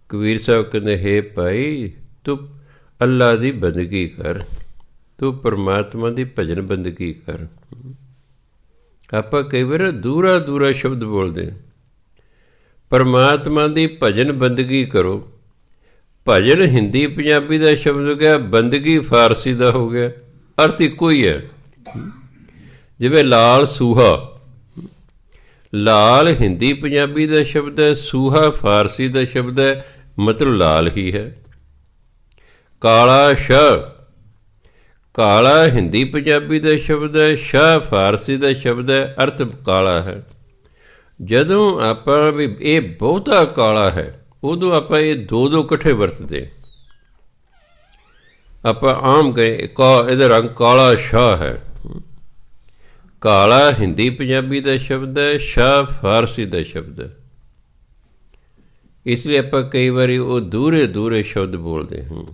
ਕਬੀਰ ਸਾਹਿਬ ਕਹਿੰਦੇ, ਹੇ ਭਾਈ ਤੂੰ ਅੱਲਾ ਦੀ ਬੰਦਗੀ ਕਰ, ਤੂੰ ਪਰਮਾਤਮਾ ਦੀ ਭਜਨ ਬੰਦਗੀ ਕਰ। ਆਪਾਂ ਕਈ ਵਾਰ ਦੂਰਾ ਦੂਰਾ ਸ਼ਬਦ ਬੋਲਦੇ, ਪਰਮਾਤਮਾ ਦੀ ਭਜਨ ਬੰਦਗੀ ਕਰੋ। ਭਜਨ ਹਿੰਦੀ ਪੰਜਾਬੀ ਦਾ ਸ਼ਬਦ ਹੋ ਗਿਆ, ਬੰਦਗੀ ਫਾਰਸੀ ਦਾ ਹੋ ਗਿਆ, ਅਰਥ ਇੱਕੋ ਹੀ ਹੈ। ਜਿਵੇਂ ਲਾਲ ਸੂਹਾ, ਲਾਲ ਹਿੰਦੀ ਪੰਜਾਬੀ ਦਾ ਸ਼ਬਦ ਹੈ, ਸੂਹਾ ਫਾਰਸੀ ਦਾ ਸ਼ਬਦ ਹੈ, ਮਤਲਬ ਲਾਲ ਹੀ ਹੈ। ਕਾਲਾ ਸ਼ਾਹ, ਕਾਲਾ ਹਿੰਦੀ ਪੰਜਾਬੀ ਦਾ ਸ਼ਬਦ ਹੈ, ਸ਼ਾਹ ਫਾਰਸੀ ਦਾ ਸ਼ਬਦ ਹੈ, ਅਰਥ ਕਾਲਾ ਹੈ। ਜਦੋਂ ਆਪਾਂ ਵੀ ਇਹ ਬਹੁਤਾ ਕਾਲਾ ਹੈ, ਉਦੋਂ ਆਪਾਂ ਇਹ ਦੋ ਦੋ ਇਕੱਠੇ ਵਰਤਦੇ। ਆਪਾਂ ਆਮ ਕਹੇ ਇਹਦਾ ਰੰਗ ਕਾਲਾ ਸ਼ਾਹ ਹੈ। ਕਾਲਾ ਹਿੰਦੀ ਪੰਜਾਬੀ ਦਾ ਸ਼ਬਦ ਹੈ, ਸ਼ਾਹ ਫਾਰਸੀ ਦਾ ਸ਼ਬਦ ਹੈ। ਇਸ ਲਈ ਆਪਾਂ ਕਈ ਵਾਰੀ ਉਹ ਦੂਰੇ ਦੂਰੇ ਸ਼ਬਦ ਬੋਲਦੇ ਹਾਂ।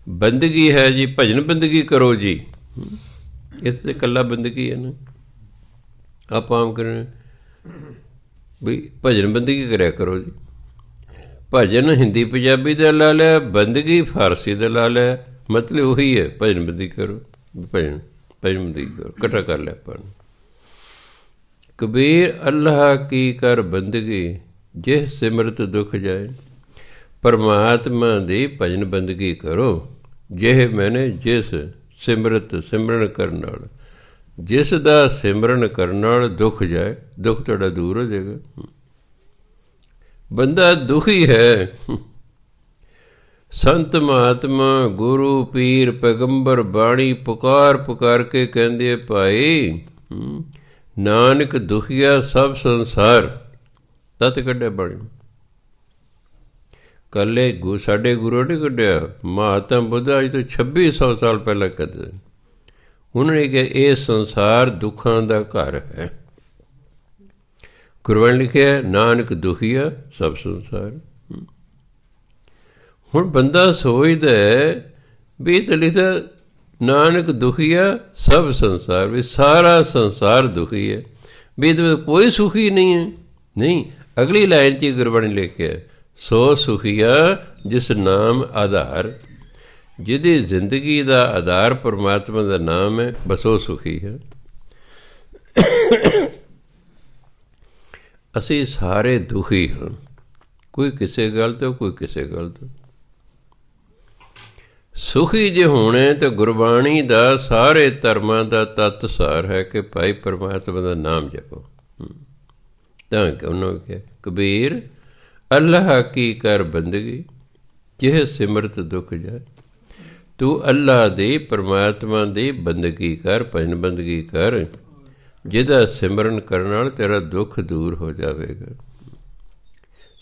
ਬੰਦਗੀ ਹੈ ਜੀ, ਭਜਨ ਬੰਦਗੀ ਕਰੋ ਜੀ, ਇਸ 'ਤੇ ਇਕੱਲਾ ਬੰਦਗੀ ਹੈ ਨਾ। ਆਪਾਂ ਆਮ ਕਰਨ ਵੀ ਭਜਨ ਬੰਦਗੀ ਕਰਿਆ ਕਰੋ ਜੀ। ਭਜਨ ਹਿੰਦੀ ਪੰਜਾਬੀ ਦਾ ਲਾ ਲਿਆ, ਬੰਦਗੀ ਫਾਰਸੀ ਦਾ ਲਾ ਲਿਆ, ਮਤਲਬ ਉਹੀ ਹੈ, ਭਜਨ ਬੰਦਗੀ ਕਰੋ, ਭਜਨ ਬੰਦਗੀ ਕਰੋ, ਇਕੱਠਾ ਕਰ ਲਿਆ ਆਪਾਂ ਨੂੰ। ਕਬੀਰ ਅੱਲਾਹ ਕੀ ਕਰ ਬੰਦਗੀ, ਜਿਹ ਸਿਮਰਤ ਦੁੱਖ ਜਾਏ। ਪਰਮਾਤਮਾ ਦੀ ਭਜਨ ਬੰਦਗੀ ਕਰੋ, ਜਿਹ ਮੈਨੇ ਜਿਸ ਸਿਮਰਤ ਸਿਮਰਨ ਕਰਨ ਨਾਲ, ਜਿਸ ਦਾ ਸਿਮਰਨ ਕਰਨ ਨਾਲ ਦੁੱਖ ਜਾਏ, ਦੁੱਖ ਤੁਹਾਡਾ ਦੂਰ ਹੋ ਜਾਏਗਾ। ਬੰਦਾ ਦੁਖੀ ਹੈ, ਸੰਤ ਮਹਾਤਮਾ ਗੁਰੂ ਪੀਰ ਪੈਗੰਬਰ ਬਾਣੀ ਪੁਕਾਰ ਪੁਕਾਰ ਕੇ ਕਹਿੰਦੇ, ਭਾਈ ਨਾਨਕ ਦੁਖੀਆ ਸਭ ਸੰਸਾਰ, ਤਤ ਕੱਢਿਆ ਬਾਣੀ। ਕੱਲੇ ਸਾਡੇ ਗੁਰੂ ਨੇ ਕੱਢਿਆ, ਮਹਾਤਮ ਬੁੱਧ ਅੱਜ ਤੋਂ 2600 ਸਾਲ ਪਹਿਲਾਂ ਕਹਿੰਦੇ। ਉਹਨਾਂ ਨੇ ਕਿਹਾ ਇਹ ਸੰਸਾਰ ਦੁੱਖਾਂ ਦਾ ਘਰ ਹੈ। ਗੁਰਬਾਣੀ ਲਿਖਿਆ ਨਾਨਕ ਦੁਖੀਆ ਸਭ ਸੰਸਾਰ। ਹੁਣ ਬੰਦਾ ਸੋਚਦਾ ਵੀ ਤਾਂ ਲਿਖਦਾ ਨਾਨਕ ਦੁਖੀਆ ਸਭ ਸੰਸਾਰ, ਵੀ ਸਾਰਾ ਸੰਸਾਰ ਦੁਖੀ ਹੈ, ਵੀ ਇਹਦੇ ਵਿੱਚ ਕੋਈ ਸੁਖੀ ਨਹੀਂ ਹੈ। ਨਹੀਂ, ਅਗਲੀ ਲਾਈਨ 'ਚ ਗੁਰਬਾਣੀ ਲਿਖਿਆ ਸੋ ਸੁਖੀਆ ਜਿਸ ਨਾਮ ਆਧਾਰ, ਜਿਹਦੀ ਜ਼ਿੰਦਗੀ ਦਾ ਆਧਾਰ ਪਰਮਾਤਮਾ ਦਾ ਨਾਮ ਹੈ, ਬਸ ਉਹ ਸੁਖੀ ਹੈ। ਅਸੀਂ ਸਾਰੇ ਦੁਖੀ ਹਾਂ, ਕੋਈ ਕਿਸੇ ਗੱਲ ਤੋਂ, ਕੋਈ ਕਿਸੇ ਗੱਲ ਤੋਂ। ਸੁਖੀ ਜੇ ਹੋਣੇ ਤਾਂ ਗੁਰਬਾਣੀ ਦਾ ਸਾਰੇ ਧਰਮਾਂ ਦਾ ਤੱਤ ਸਾਰ ਹੈ ਕਿ ਭਾਈ ਪਰਮਾਤਮਾ ਦਾ ਨਾਮ ਜਪੋ। ਤਾਂ ਕਿ ਉਹਨਾਂ ਨੇ ਕਿਹਾ ਕਬੀਰ ਅੱਲਾਹ ਕੀ ਕਰ ਬੰਦਗੀ, ਜਿਹ ਸਿਮਰਤ ਦੁੱਖ ਜਾਏ। ਤੂੰ ਅੱਲਾਹ ਦੀ ਪਰਮਾਤਮਾ ਦੀ ਬੰਦਗੀ ਕਰ, ਭਜਨ ਬੰਦਗੀ ਕਰ, ਜਿਹਦਾ ਸਿਮਰਨ ਕਰਨ ਨਾਲ ਤੇਰਾ ਦੁੱਖ ਦੂਰ ਹੋ ਜਾਵੇਗਾ।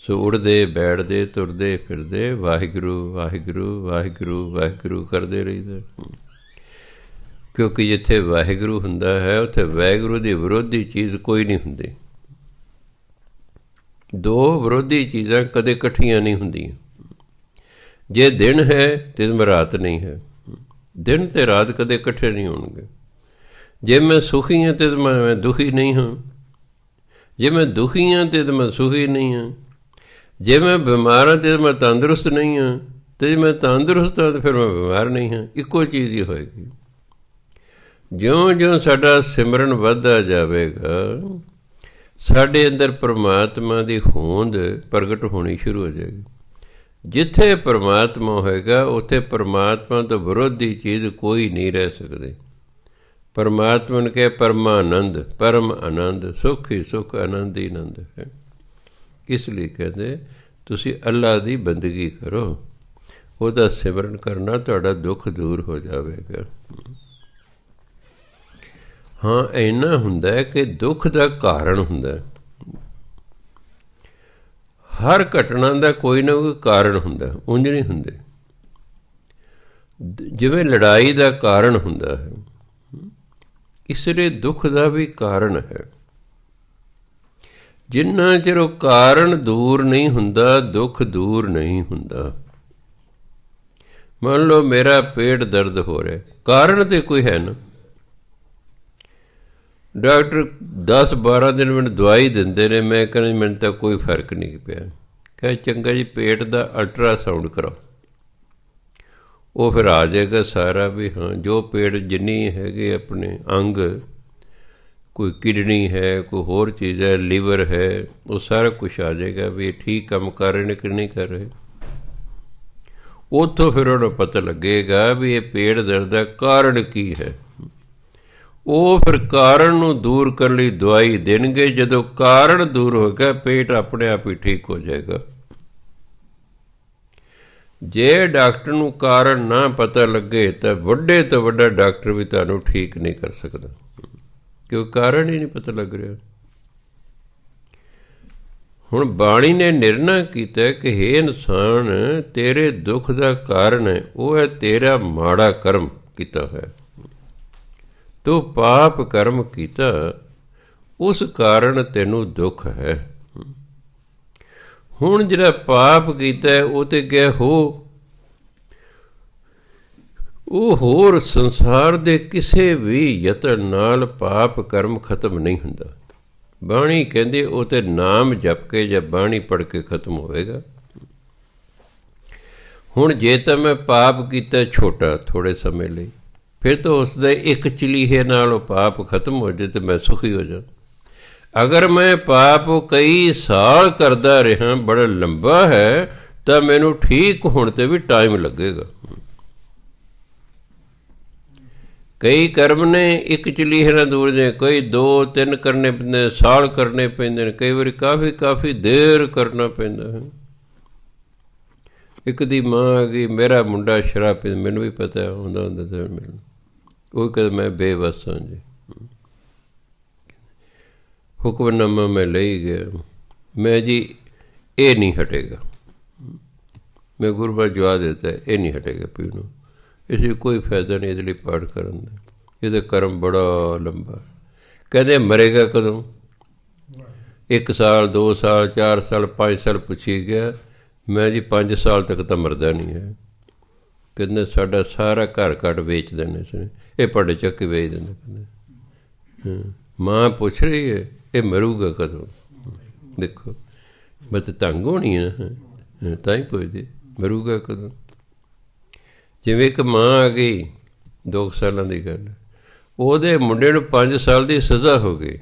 ਸੋ ਉੜਦੇ ਬੈਠਦੇ ਤੁਰਦੇ ਫਿਰਦੇ ਵਾਹਿਗੁਰੂ ਵਾਹਿਗੁਰੂ ਵਾਹਿਗੁਰੂ ਵਾਹਿਗੁਰੂ ਕਰਦੇ ਰਹੀਦਾ। ਕਿਉਂਕਿ ਜਿੱਥੇ ਵਾਹਿਗੁਰੂ ਹੁੰਦਾ ਹੈ ਉੱਥੇ ਵਾਹਿਗੁਰੂ ਦੀ ਵਿਰੋਧੀ ਚੀਜ਼ ਕੋਈ ਨਹੀਂ ਹੁੰਦੀ। ਦੋ ਵਿਰੋਧੀ ਚੀਜ਼ਾਂ ਕਦੇ ਇਕੱਠੀਆਂ ਨਹੀਂ ਹੁੰਦੀਆਂ। ਜੇ ਦਿਨ ਹੈ ਤੇ ਰਾਤ ਨਹੀਂ ਹੈ, ਦਿਨ ਅਤੇ ਰਾਤ ਕਦੇ ਇਕੱਠੇ ਨਹੀਂ ਹੋਣਗੇ। ਜੇ ਮੈਂ ਸੁਖੀ ਹਾਂ ਤੇ ਮੈਂ ਦੁਖੀ ਨਹੀਂ ਹਾਂ, ਜੇ ਮੈਂ ਦੁਖੀ ਹਾਂ ਤੇ ਮੈਂ ਸੁਖੀ ਨਹੀਂ ਹਾਂ, ਜੇ ਮੈਂ ਬਿਮਾਰ ਹਾਂ ਤੇ ਮੈਂ ਤੰਦਰੁਸਤ ਨਹੀਂ ਹਾਂ, ਅਤੇ ਜੇ ਮੈਂ ਤੰਦਰੁਸਤ ਹਾਂ ਤਾਂ ਫਿਰ ਮੈਂ ਬਿਮਾਰ ਨਹੀਂ ਹਾਂ। ਇੱਕੋ ਚੀਜ਼ ਹੀ ਹੋਏਗੀ। ਜਿਉਂ-ਜਿਉਂ ਸਾਡਾ ਸਿਮਰਨ ਵੱਧਦਾ ਜਾਵੇਗਾ, ਸਾਡੇ ਅੰਦਰ ਪਰਮਾਤਮਾ ਦੀ ਹੋਂਦ ਪ੍ਰਗਟ ਹੋਣੀ ਸ਼ੁਰੂ ਹੋ ਜਾਏਗੀ। ਜਿੱਥੇ ਪਰਮਾਤਮਾ ਹੋਏਗਾ ਉੱਥੇ ਪਰਮਾਤਮਾ ਤੋਂ ਵਿਰੋਧੀ ਚੀਜ਼ ਕੋਈ ਨਹੀਂ ਰਹਿ ਸਕਦੀ। ਪਰਮਾਤਮਾ ਨੇ ਕਿਹਾ ਪਰਮਾਨੰਦ, ਪਰਮ ਆਨੰਦ, ਸੁੱਖ ਹੀ ਸੁੱਖ, ਆਨੰਦ ਹੀ ਆਨੰਦ ਹੈ। ਇਸ ਲਈ ਕਹਿੰਦੇ ਤੁਸੀਂ ਅੱਲਾ ਦੀ ਬੰਦਗੀ ਕਰੋ, ਉਹਦਾ ਸਿਮਰਨ ਕਰਨਾ ਤੁਹਾਡਾ ਦੁੱਖ ਦੂਰ ਹੋ ਜਾਵੇਗਾ। ਹਾਂ, ਇੰਨਾ ਹੁੰਦਾ ਕਿ ਦੁੱਖ ਦਾ ਕਾਰਨ ਹੁੰਦਾ। ਹਰ ਘਟਨਾ ਦਾ ਕੋਈ ਨਾ ਕੋਈ ਕਾਰਨ ਹੁੰਦਾ, ਉਂਝ ਨਹੀਂ ਹੁੰਦੇ। ਜਿਵੇਂ ਲੜਾਈ ਦਾ ਕਾਰਨ ਹੁੰਦਾ ਹੈ, ਇਸ ਲਈ ਦੁੱਖ ਦਾ ਵੀ ਕਾਰਨ ਹੈ। ਜਿੰਨਾ ਚਿਰ ਉਹ ਕਾਰਨ ਦੂਰ ਨਹੀਂ ਹੁੰਦਾ, ਦੁੱਖ ਦੂਰ ਨਹੀਂ ਹੁੰਦਾ। ਮੰਨ ਲਓ ਮੇਰਾ ਪੇਟ ਦਰਦ ਹੋ ਰਿਹਾ, ਕਾਰਨ ਤੇ ਕੋਈ ਹੈ ਨਾ। ਡਾਕਟਰ 10-12 ਦਿਨ ਮੈਨੂੰ ਦਵਾਈ ਦਿੰਦੇ ਨੇ, ਮੈਂ ਕਹਿੰਦਾ ਮੈਨੂੰ ਤਾਂ ਕੋਈ ਫਰਕ ਨਹੀਂ ਪਿਆ। ਕਹੇ ਚੰਗਾ ਜੀ, ਪੇਟ ਦਾ ਅਲਟਰਾਸਾਊਂਡ ਕਰਾਓ। ਉਹ ਫਿਰ ਆ ਜਾਏਗਾ ਸਾਰਾ ਵੀ ਹਾਂ, ਜੋ ਪੇਟ ਜਿੰਨੀ ਹੈਗੇ ਆਪਣੇ ਅੰਗ, ਕੋਈ ਕਿਡਨੀ ਹੈ, ਕੋਈ ਹੋਰ ਚੀਜ਼ ਹੈ, ਲੀਵਰ ਹੈ, ਉਹ ਸਾਰਾ ਕੁਛ ਆ ਜਾਏਗਾ ਵੀ ਇਹ ਠੀਕ ਕੰਮ ਕਰ ਰਹੇ ਨੇ ਕਿ ਨਹੀਂ ਕਰ ਰਹੇ। ਉੱਥੋਂ ਫਿਰ ਉਹਨੂੰ ਪਤਾ ਲੱਗੇਗਾ ਵੀ ਇਹ ਪੇਟ ਦਰਦ ਦਾ ਕਾਰਨ ਕੀ ਹੈ। ਉਹ ਫਿਰ ਕਾਰਨ ਨੂੰ ਦੂਰ ਕਰਨ ਲਈ ਦਵਾਈ ਦੇਣਗੇ। ਜਦੋਂ ਕਾਰਨ ਦੂਰ ਹੋ ਗਿਆ, ਪੇਟ ਆਪਣੇ ਆਪ ਹੀ ਠੀਕ ਹੋ ਜਾਏਗਾ। ਜੇ ਡਾਕਟਰ ਨੂੰ ਕਾਰਨ ਨਾ ਪਤਾ ਲੱਗੇ ਤਾਂ ਵੱਡੇ ਤੋਂ ਵੱਡਾ ਡਾਕਟਰ ਵੀ ਤੁਹਾਨੂੰ ਠੀਕ ਨਹੀਂ ਕਰ ਸਕਦਾ, ਕਿਉਂਕਿ ਕਾਰਨ ਹੀ ਨਹੀਂ ਪਤਾ ਲੱਗ ਰਿਹਾ। ਹੁਣ ਬਾਣੀ ਨੇ ਨਿਰਣਾ ਕੀਤਾ ਕਿ ਹੇ ਇਨਸਾਨ, ਤੇਰੇ ਦੁੱਖ ਦਾ ਕਾਰਨ ਹੈ ਉਹ ਹੈ ਤੇਰਾ ਮਾੜਾ ਕਰਮ ਕੀਤਾ ਹੋਇਆ। ਤੂੰ ਪਾਪ ਕਰਮ ਕੀਤਾ, ਉਸ ਕਾਰਨ ਤੈਨੂੰ ਦੁੱਖ ਹੈ। ਹੁਣ ਜਿਹੜਾ ਪਾਪ ਕੀਤਾ ਉਹ ਤੇ ਗਿਆ ਉਹ ਹੋਰ ਸੰਸਾਰ ਦੇ ਕਿਸੇ ਵੀ ਯਤਨ ਨਾਲ ਪਾਪ ਕਰਮ ਖਤਮ ਨਹੀਂ ਹੁੰਦਾ। ਬਾਣੀ ਕਹਿੰਦੀ ਉਹ ਤੇ ਨਾਮ ਜਪ ਕੇ ਜਾਂ ਬਾਣੀ ਪੜ੍ਹ ਕੇ ਖਤਮ ਹੋਵੇਗਾ। ਹੁਣ ਜੇ ਤਾਂ ਮੈਂ ਪਾਪ ਕੀਤਾ ਛੋਟਾ ਥੋੜ੍ਹੇ ਸਮੇਂ ਲਈ, ਫਿਰ ਤਾਂ ਉਸਦੇ ਇੱਕ ਚਲੀਹੇ ਨਾਲ ਉਹ ਪਾਪ ਖਤਮ ਹੋ ਜਾਏ ਤਾਂ ਮੈਂ ਸੁਖੀ ਹੋ ਜਾ। ਅਗਰ ਮੈਂ ਪਾਪ ਕਈ ਸਾਲ ਕਰਦਾ ਰਿਹਾ, ਬੜਾ ਲੰਬਾ ਹੈ, ਤਾਂ ਮੈਨੂੰ ਠੀਕ ਹੋਣ 'ਤੇ ਵੀ ਟਾਈਮ ਲੱਗੇਗਾ। ਕਈ ਕਰਮ ਨੇ ਇੱਕ ਚਲੀਹੇ ਨਾਲ ਦੂਰ ਦੇ, ਕਈ 2-3 ਕਰਨੇ ਪੈਂਦੇ, ਸਾਲ ਕਰਨੇ ਪੈਂਦੇ ਨੇ, ਕਈ ਵਾਰੀ ਕਾਫੀ ਦੇਰ ਕਰਨਾ ਪੈਂਦਾ ਹੈ। ਇੱਕ ਦੀ ਮਾਂ ਆ ਗਈ, ਮੇਰਾ ਮੁੰਡਾ ਸ਼ਰਾਬ ਪੀਂਦਾ, ਮੈਨੂੰ ਵੀ ਪਤਾ ਹੁੰਦਾ ਤਾਂ ਮੈਨੂੰ, ਉਹ ਕਹਿੰਦਾ ਮੈਂ ਬੇਵੱਸ ਹਾਂ ਜੀ। ਹੁਕਮਨਾਮਾ ਮੈਂ ਲਈ ਗਿਆ, ਮੈਂ ਜੀ ਇਹ ਨਹੀਂ ਹਟੇਗਾ। ਮੈਂ ਗੁਰਬਾਣੀ ਜਵਾਬ ਦਿੱਤਾ, ਇਹ ਨਹੀਂ ਹਟੇਗਾ ਪੀਣੋਂ। ਇਸ ਲਈ ਕੋਈ ਫਾਇਦਾ ਨਹੀਂ ਇਹਦੇ ਲਈ ਪਾਠ ਕਰਨ ਦਾ, ਇਹਦਾ ਕਰਮ ਬੜਾ ਲੰਬਾ। ਕਹਿੰਦੇ ਮਰੇਗਾ ਕਦੋਂ? 1 ਸਾਲ, 2 ਸਾਲ, 4 ਸਾਲ, 5 ਸਾਲ ਪੁੱਛੀ ਗਿਆ। ਮੈਂ ਜੀ 5 ਸਾਲ ਤੱਕ ਤਾਂ ਮਰਦਾ ਨਹੀਂ ਹੈ। ਕਹਿੰਦੇ ਸਾਡਾ ਸਾਰਾ ਘਰ ਘੱਟ ਵੇਚ ਦਿੰਦੇ ਸੀ, ਇਹ ਪੜ੍ਹ ਚੱਕ ਕੇ ਵੇਚ ਦਿੰਦੇ। ਕਹਿੰਦੇ ਮਾਂ ਪੁੱਛ ਰਹੀ ਹੈ ਇਹ ਮਰੂਗਾ ਕਦੋਂ? ਦੇਖੋ ਮੈਂ ਤਾਂ ਤੰਗ ਹੋਣੀ ਹੈ ਨਾ, ਤਾਂ ਹੀ ਪੁੱਛਦੀ ਮਰੂਗਾ ਕਦੋਂ। ਜਿਵੇਂ ਇੱਕ ਮਾਂ ਆ ਗਈ, 2 ਸਾਲਾਂ ਦੀ ਗੱਲ, ਉਹਦੇ ਮੁੰਡੇ ਨੂੰ 5 ਸਾਲ ਦੀ ਸਜ਼ਾ ਹੋ ਗਈ,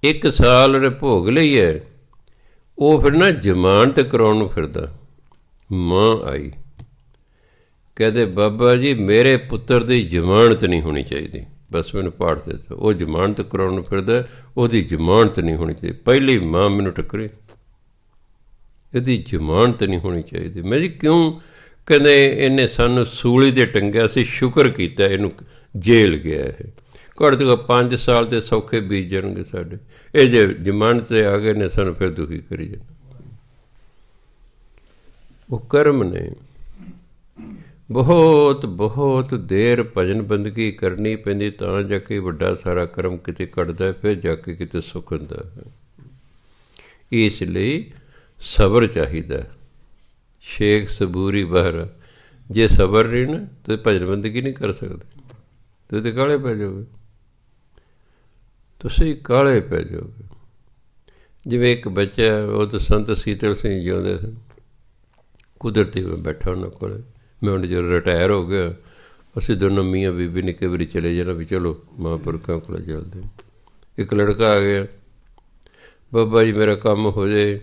1 ਸਾਲ ਉਹਨੇ ਭੋਗ ਲਈ ਹੈ। ਉਹ ਫਿਰ ਨਾ ਜ਼ਮਾਨਤ ਕਰਾਉਣ ਨੂੰ ਫਿਰਦਾ। ਮਾਂ ਆਈ, ਕਹਿੰਦੇ ਬਾਬਾ ਜੀ ਮੇਰੇ ਪੁੱਤਰ ਦੀ ਜ਼ਮਾਨਤ ਨਹੀਂ ਹੋਣੀ ਚਾਹੀਦੀ, ਬਸ ਮੈਨੂੰ ਪਾੜ ਦਿੱਤਾ। ਉਹ ਜ਼ਮਾਨਤ ਕਰਾਉਣ ਨੂੰ ਫਿਰਦਾ, ਉਹਦੀ ਜ਼ਮਾਨਤ ਨਹੀਂ ਹੋਣੀ ਚਾਹੀਦੀ। ਪਹਿਲੀ ਮਾਂ ਮੈਨੂੰ ਟੱਕਰੀ, ਇਹਦੀ ਜ਼ਮਾਨਤ ਨਹੀਂ ਹੋਣੀ ਚਾਹੀਦੀ। ਮੈਂ ਜੀ ਕਿਉਂ? ਕਹਿੰਦੇ ਇਹਨੇ ਸਾਨੂੰ ਸੂਲੀ 'ਤੇ ਟੰਗਿਆ, ਅਸੀਂ ਸ਼ੁਕਰ ਕੀਤਾ ਇਹਨੂੰ ਜੇਲ੍ਹ ਗਿਆ। ਇਹ ਘੱਟ ਤੋਂ ਘੱਟ 5 ਸਾਲ ਦੇ ਸੌਖੇ ਬੀਤ ਜਾਣਗੇ ਸਾਡੇ। ਇਹ ਜੇ ਜ਼ਮਾਨਤ 'ਤੇ ਆ ਗਏ ਨੇ, ਸਾਨੂੰ ਫਿਰ ਦੁਖੀ ਕਰੀ ਜਾਂਦੇ। ਉਹ ਕਰਮ ਨੇ। ਬਹੁਤ ਦੇਰ ਭਜਨ ਬੰਦਗੀ ਕਰਨੀ ਪੈਂਦੀ, ਤਾਂ ਜਾ ਕੇ ਵੱਡਾ ਸਾਰਾ ਕਰਮ ਕਿਤੇ ਕੱਢਦਾ, ਫਿਰ ਜਾ ਕੇ ਕਿਤੇ ਸੁੱਖ ਹੁੰਦਾ ਹੈ। ਇਸ ਲਈ ਸਬਰ ਚਾਹੀਦਾ। ਸ਼ੇਖ ਸਬੂਰੀ ਬਾਹਰ, ਜੇ ਸਬਰ ਨਹੀਂ ਨਾ ਤਾਂ ਭਜਨ ਬੰਦਗੀ ਨਹੀਂ ਕਰ ਸਕਦੇ। ਤੁਸੀਂ ਕਾਹਲੇ ਪੈ ਜਾਓਗੇ, ਤੁਸੀਂ ਕਾਹਲੇ ਪੈ ਜਾਓਗੇ। ਜਿਵੇਂ ਇੱਕ ਬੱਚਾ, ਉਹ ਤਾਂ ਸੰਤ ਸੀਤਲ ਸਿੰਘ ਜਿਉਂਦੇ ਸਨ, ਕੁਦਰਤੀ ਮੈਂ ਬੈਠਾ ਉਹਨਾਂ ਕੋਲ। ਮੈਂ ਹੁਣ ਜਦੋਂ ਰਿਟਾਇਰ ਹੋ ਗਿਆ, ਅਸੀਂ ਦੋਨੋਂ ਮੀਆਂ ਬੀਬੀ ਨੇ ਕਈ ਵਾਰੀ ਚਲੇ ਜਾਣਾ ਵੀ ਚਲੋ ਮਹਾਂਪੁਰਖਾਂ ਕੋਲ ਚੱਲਦੇ। ਇੱਕ ਲੜਕਾ ਆ ਗਿਆ, ਬਾਬਾ ਜੀ ਮੇਰਾ ਕੰਮ ਹੋ ਜਾਏ।